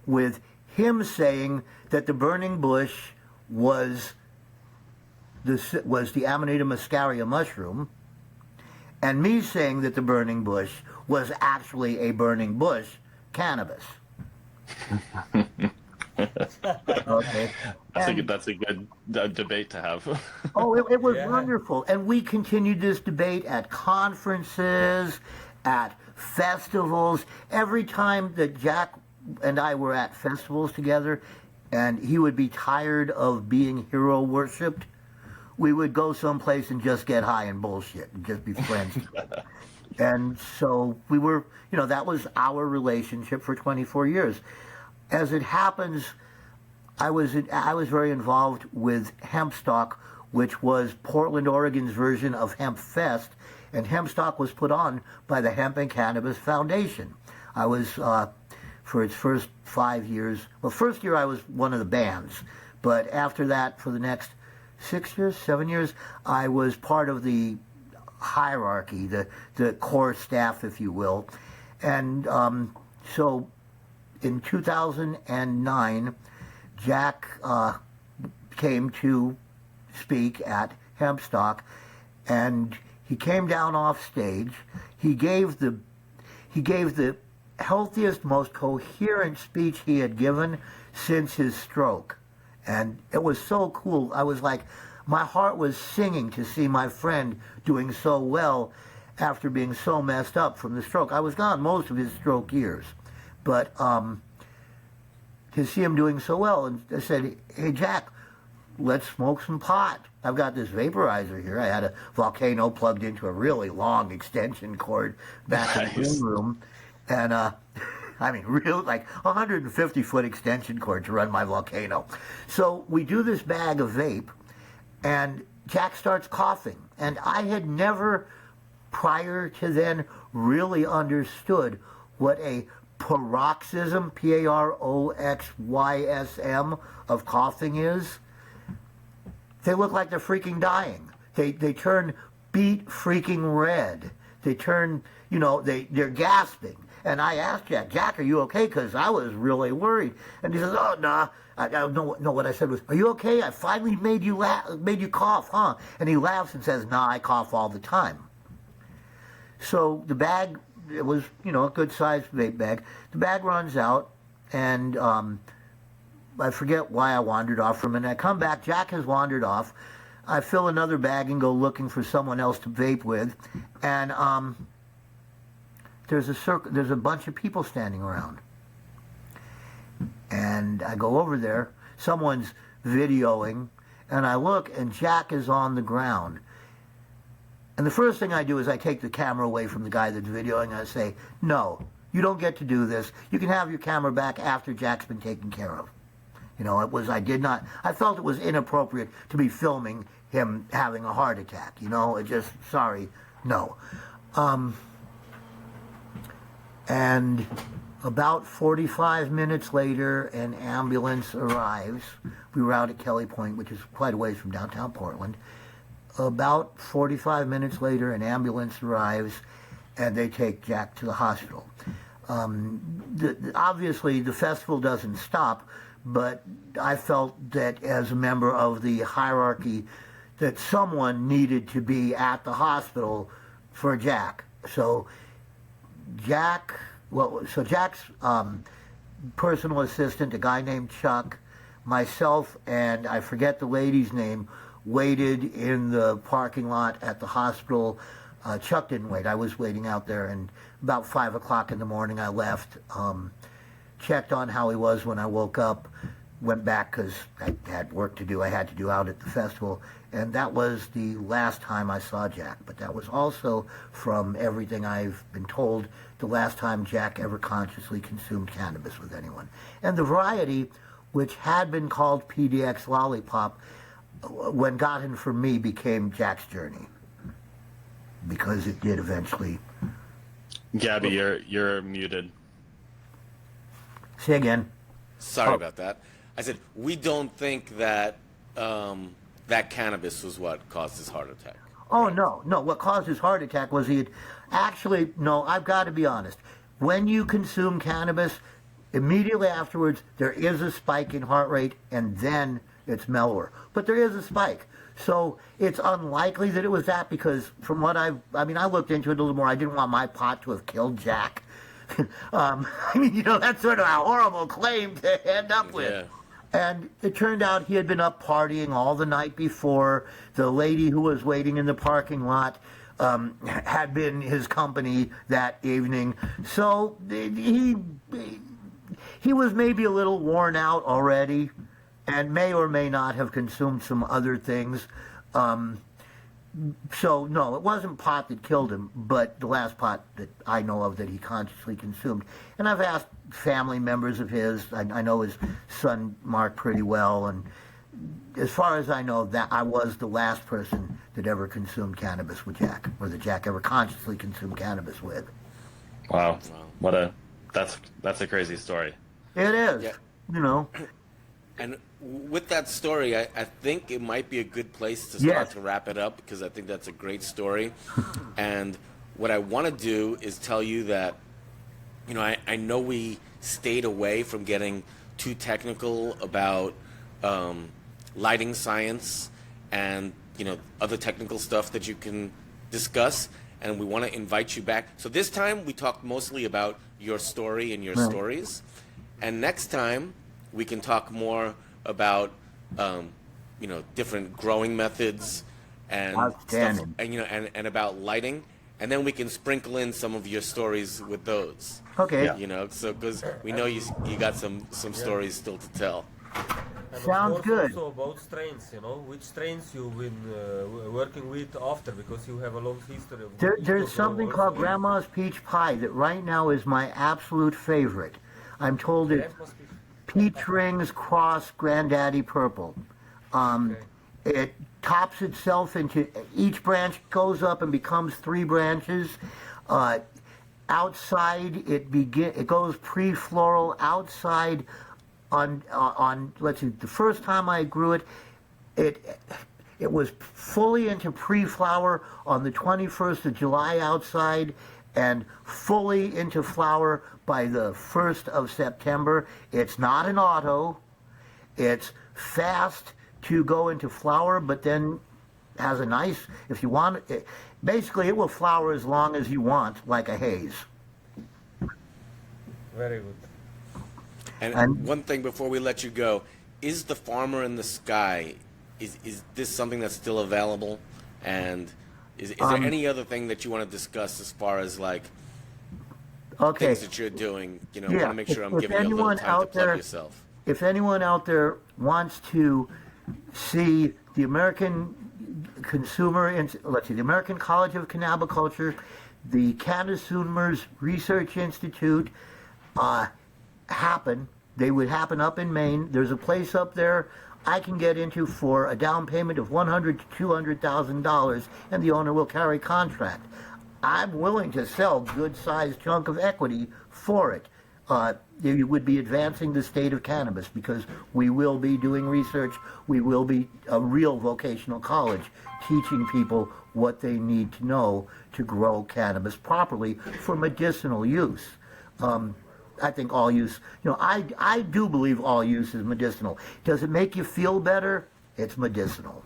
D: with him saying that the burning bush was was the Amanita muscaria mushroom, and me saying that the burning bush was actually a burning bush, cannabis. Okay.
B: That's a good debate to have.
D: Oh, it was
E: Yeah.
D: wonderful. And we continued this debate at conferences, at festivals. Every time that Jack and I were at festivals together, and he would be tired of being hero worshipped, we would go someplace and just get high and bullshit and just be friends. And so we were, that was our relationship for 24 years. As it happens, I was very involved with Hempstock, which was Portland, Oregon's version of Hemp Fest, and Hempstock was put on by the Hemp and Cannabis Foundation. I was, for its first 5 years, well, first year I was one of the bands, but after that, for the next 6 years, 7 years, I was part of the hierarchy, the core staff, if you will. And so in 2009, Jack came to speak at Hempstock, and he came down off stage. He gave the healthiest, most coherent speech he had given since his stroke, and it was so cool. I was like, my heart was singing to see my friend doing so well after being so messed up from the stroke. I was gone most of his stroke years, but to see him doing so well, and I said, hey, Jack, let's smoke some pot. I've got this vaporizer here. I had a Volcano plugged into a really long extension cord back in the room, and I mean, real, like 150-foot extension cord to run my Volcano. So we do this bag of vape, and Jack starts coughing. And I had never, prior to then, really understood what a paroxysm, Paroxysm, of coughing is. They look like they're freaking dying. They turn beet freaking red. They turn, they're gasping. And I asked Jack, are you okay? Because I was really worried. And he says, oh, nah. I don't know what I said was, are you okay? I finally made you cough, huh? And he laughs and says, nah, I cough all the time. So the bag, it was, a good-sized vape bag. The bag runs out, and I forget why I wandered off from it. And I come back, Jack has wandered off. I fill another bag and go looking for someone else to vape with. And there's a bunch of people standing around. And I go over there, someone's videoing, and I look, and Jack is on the ground. And the first thing I do is I take the camera away from the guy that's videoing, and I say, no, you don't get to do this. You can have your camera back after Jack's been taken care of. I felt it was inappropriate to be filming him having a heart attack, sorry, no. And about 45 minutes later, an ambulance arrives. We were out at Kelly Point, which is quite a ways from downtown Portland. About 45 minutes later, an ambulance arrives, and they take Jack to the hospital. Obviously, the festival doesn't stop, but I felt that as a member of the hierarchy, that someone needed to be at the for Jack. So Jack's personal assistant, a guy named Chuck, myself, and I forget the lady's name, waited in the parking lot at the hospital. Chuck didn't wait. I was waiting out there, and about 5 o'clock in the morning I left, checked on how he was when I woke up, went back because I had work to do. I had to do out at the festival, and that was the last time I saw Jack. But that was also, from everything I've been told, the last time Jack ever consciously consumed cannabis with anyone. And the variety, which had been called PDX Lollipop, when gotten from me, became Jack's Journey, because it did eventually.
B: Gabby, you're muted.
D: Say again.
A: Sorry about that. I said, we don't think that that cannabis was what caused his heart attack.
D: Oh, no. What caused his heart attack was I've got to be honest. When you consume cannabis, immediately afterwards, there is a spike in heart rate, and then it's mellower. But there is a spike. So it's unlikely that it was that, because from what I looked into it a little more. I didn't want my pot to have killed Jack. That's sort of a horrible claim to end up with.
A: Yeah.
D: And it turned out he had been up partying all the night before. The lady who was waiting in the parking lot had been his company that evening. So he was maybe a little worn out already, and may or may not have consumed some other things. So, no, it wasn't pot that killed him, but the last pot that I know of that he consciously consumed. And I've asked family members of his. I know his son, Mark, pretty well. And as far as I know, that I was the last person that ever consumed cannabis with Jack, or that Jack ever consciously consumed cannabis with.
B: Wow. That's a crazy story.
D: It is,
A: Yeah. And with that story, I think it might be a good place to start to wrap it up, because I think that's a great story. And what I want to do is tell you that, I know we stayed away from getting too technical about lighting science and, other technical stuff that you can discuss. And we want to invite you back. So this time we talked mostly about your story and your stories. And next time we can talk more about, different growing metets and stuff, and about lighting, and then we can sprinkle in some of your stories with those.
D: Okay.
A: So because we know you got some stories still to tell.
E: And
D: Sounds
E: of course
D: good.
E: Also about strains, which strains you've been working with after, because you have a long history of.
D: There's something called Grandma's Peach Pie that right now is my absolute favorite. I'm told it's Peach Rings Cross Granddaddy Purple. It tops itself into, each branch goes up and becomes 3 branches. Outside it goes pre-floral. Outside on let's see, the first time I grew it, it was fully into pre-flower on the 21st of July outside, and fully into flower by the 1st of September. It's not an auto. It's fast to go into flower, but then has a nice, if you want it, basically it will flower as long as you want, like a haze.
E: Very good.
A: And one thing before we let you go, is the Farmer in the Sky, is this something that's still available? And is there any other thing that you want to discuss as far as things that you're doing? I want to make sure I'm giving you a little time to plug yourself.
D: If anyone out there wants to see the American the American College of Cannabiculture, the Consumers Research Institute they would happen up in Maine. There's a place up there I can get into for a down payment of $100,000 to $200,000, and the owner will carry contract. I'm willing to sell good-sized chunk of equity for it. You would be advancing the state of cannabis, because we will be doing research. We will be a real vocational college teaching people what they need to know to grow cannabis properly for medicinal use. I think all use, I do believe all use is medicinal. Does it make you feel better? It's medicinal.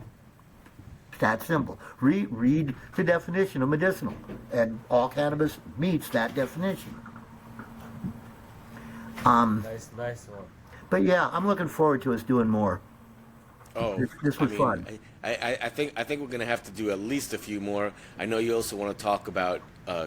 D: It's that simple. Read the definition of medicinal, and all cannabis meets that definition.
E: Nice one.
D: But yeah, I'm looking forward to us doing more.
A: Oh,
D: this was fun.
A: I think we're going to have to do at least a few more. I know you also want to talk about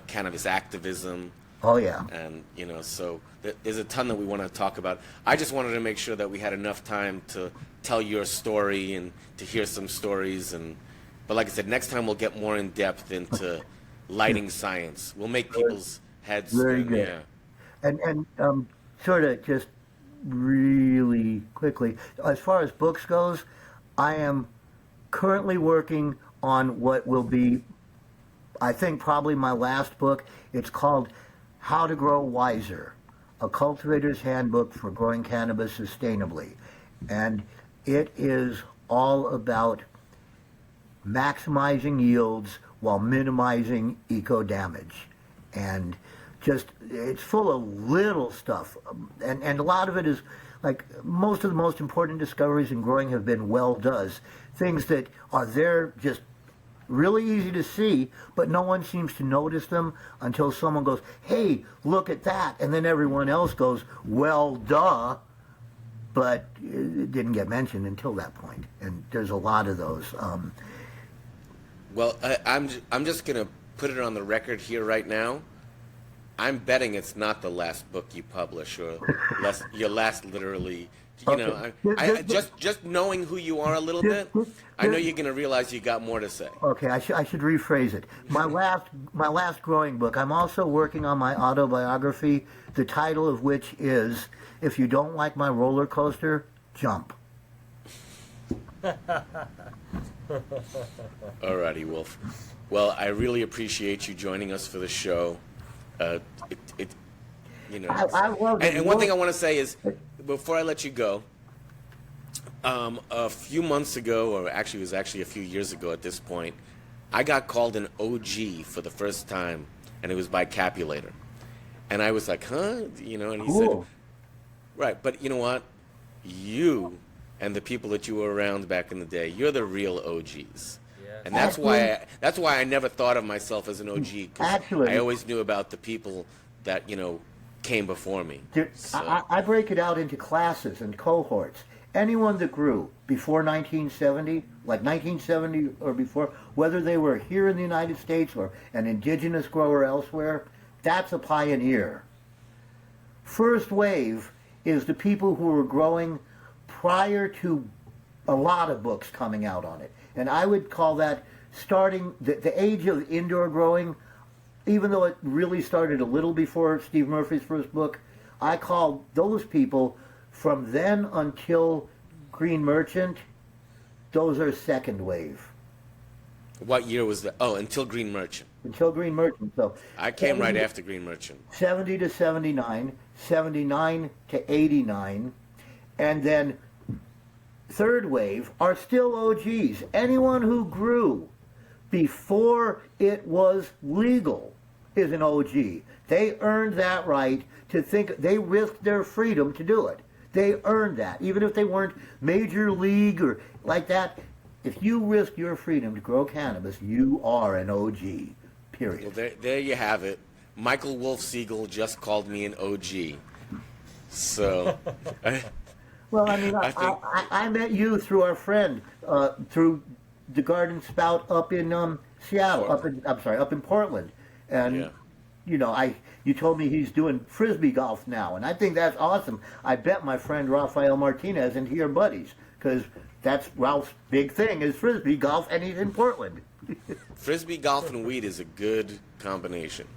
A: cannabis activism.
D: Oh yeah.
A: And so there's a ton that we want to talk about. I just wanted to make sure that we had enough time to tell your story and to hear some stories. But like I said, next time we'll get more in depth into lighting science. We'll make people's heads
D: very
A: spin.
D: good.
A: Yeah.
D: And sort of just really quickly, as far as books goes, I am currently working on what will be, I think, probably my last book. It's called How to Grow Wiser, a cultivator's handbook for growing cannabis sustainably. And it is all about maximizing yields while minimizing eco damage. And just it's full of little stuff, and a lot of it is like most of the most important discoveries in growing have been well does, things that are there just really easy to see, but no one seems to notice them until someone goes, hey, look at that, and then everyone else goes, well, duh, but it didn't get mentioned until that point, and there's a lot of those.
A: Well, I'm just going to put it on the record here right now. I'm betting it's not the last book you publish, or your last literally. You know, just knowing who you are a little bit, I know you're going to realize you got more to say.
D: Okay, I should rephrase it. My last growing book. I'm also working on my autobiography, the title of which is "If You Don't Like My Roller Coaster, Jump."
A: Alrighty, Wolf. Well, I really appreciate you joining us for the show. You know,
D: I love it.
A: And one thing I want to say is, before I let you go, a few months ago, or actually it was actually a few years ago at this point, I got called an OG for the first time, and it was by Capulator. And I was like, huh? You know, and he said, right, but you know what? You and the people that you were around back in the day, you're the real OGs. And that's why I never thought of myself as an OG, because I always knew about the people that, you know, came before me. So.
D: I break it out into classes and cohorts. Anyone that grew before 1970, like 1970 or before, whether they were here in the United States or an indigenous grower elsewhere, that's a pioneer. First wave is the people who were growing prior to a lot of books coming out on it. And I would call that starting the age of indoor growing, even though it really started a little before Steve Murphy's first book. I call those people from then until Green Merchant, those are second wave.
A: What year was that? Oh, until Green Merchant.
D: Until Green Merchant. So
A: I came right after Green Merchant.
D: 70 to 79, 79 to 89, and then third wave are still OGs. Anyone who grew before it was legal is an OG. They earned that right to think. They risked their freedom to do it. They earned that. Even if they weren't major league or like that, if you risk your freedom to grow cannabis, you are an OG, period.
A: Well, there you have it. Michael Wolf Siegel just called me an OG. So...
D: Well, I mean, I met you through our friend, through the Garden Spout up in Seattle, up in Portland, and you know, you told me he's doing frisbee golf now, and I think that's awesome. I bet my friend Rafael Martinez into your buddies, because that's Ralph's big thing is frisbee golf, and he's in Portland.
A: Frisbee golf and weed is a good combination.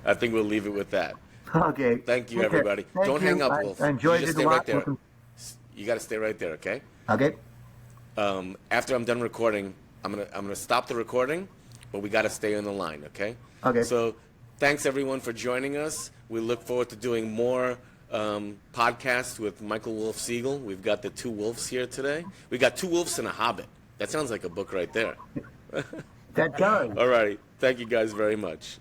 A: I think we'll leave it with that.
D: Okay.
A: Thank you, everybody. Don't hang up, Wolf.
D: I enjoyed it a lot.
A: Right there. You got to stay right there, okay?
D: Okay.
A: After I'm done recording, I'm gonna stop the recording, but we got to stay on the line, okay?
D: Okay.
A: So, thanks everyone for joining us. We look forward to doing more podcasts with Michael Wolf Siegel. We've got the two wolves here today. We got two wolves and a hobbit. That sounds like a book right there.
D: That does.
A: All righty. Thank you guys very much.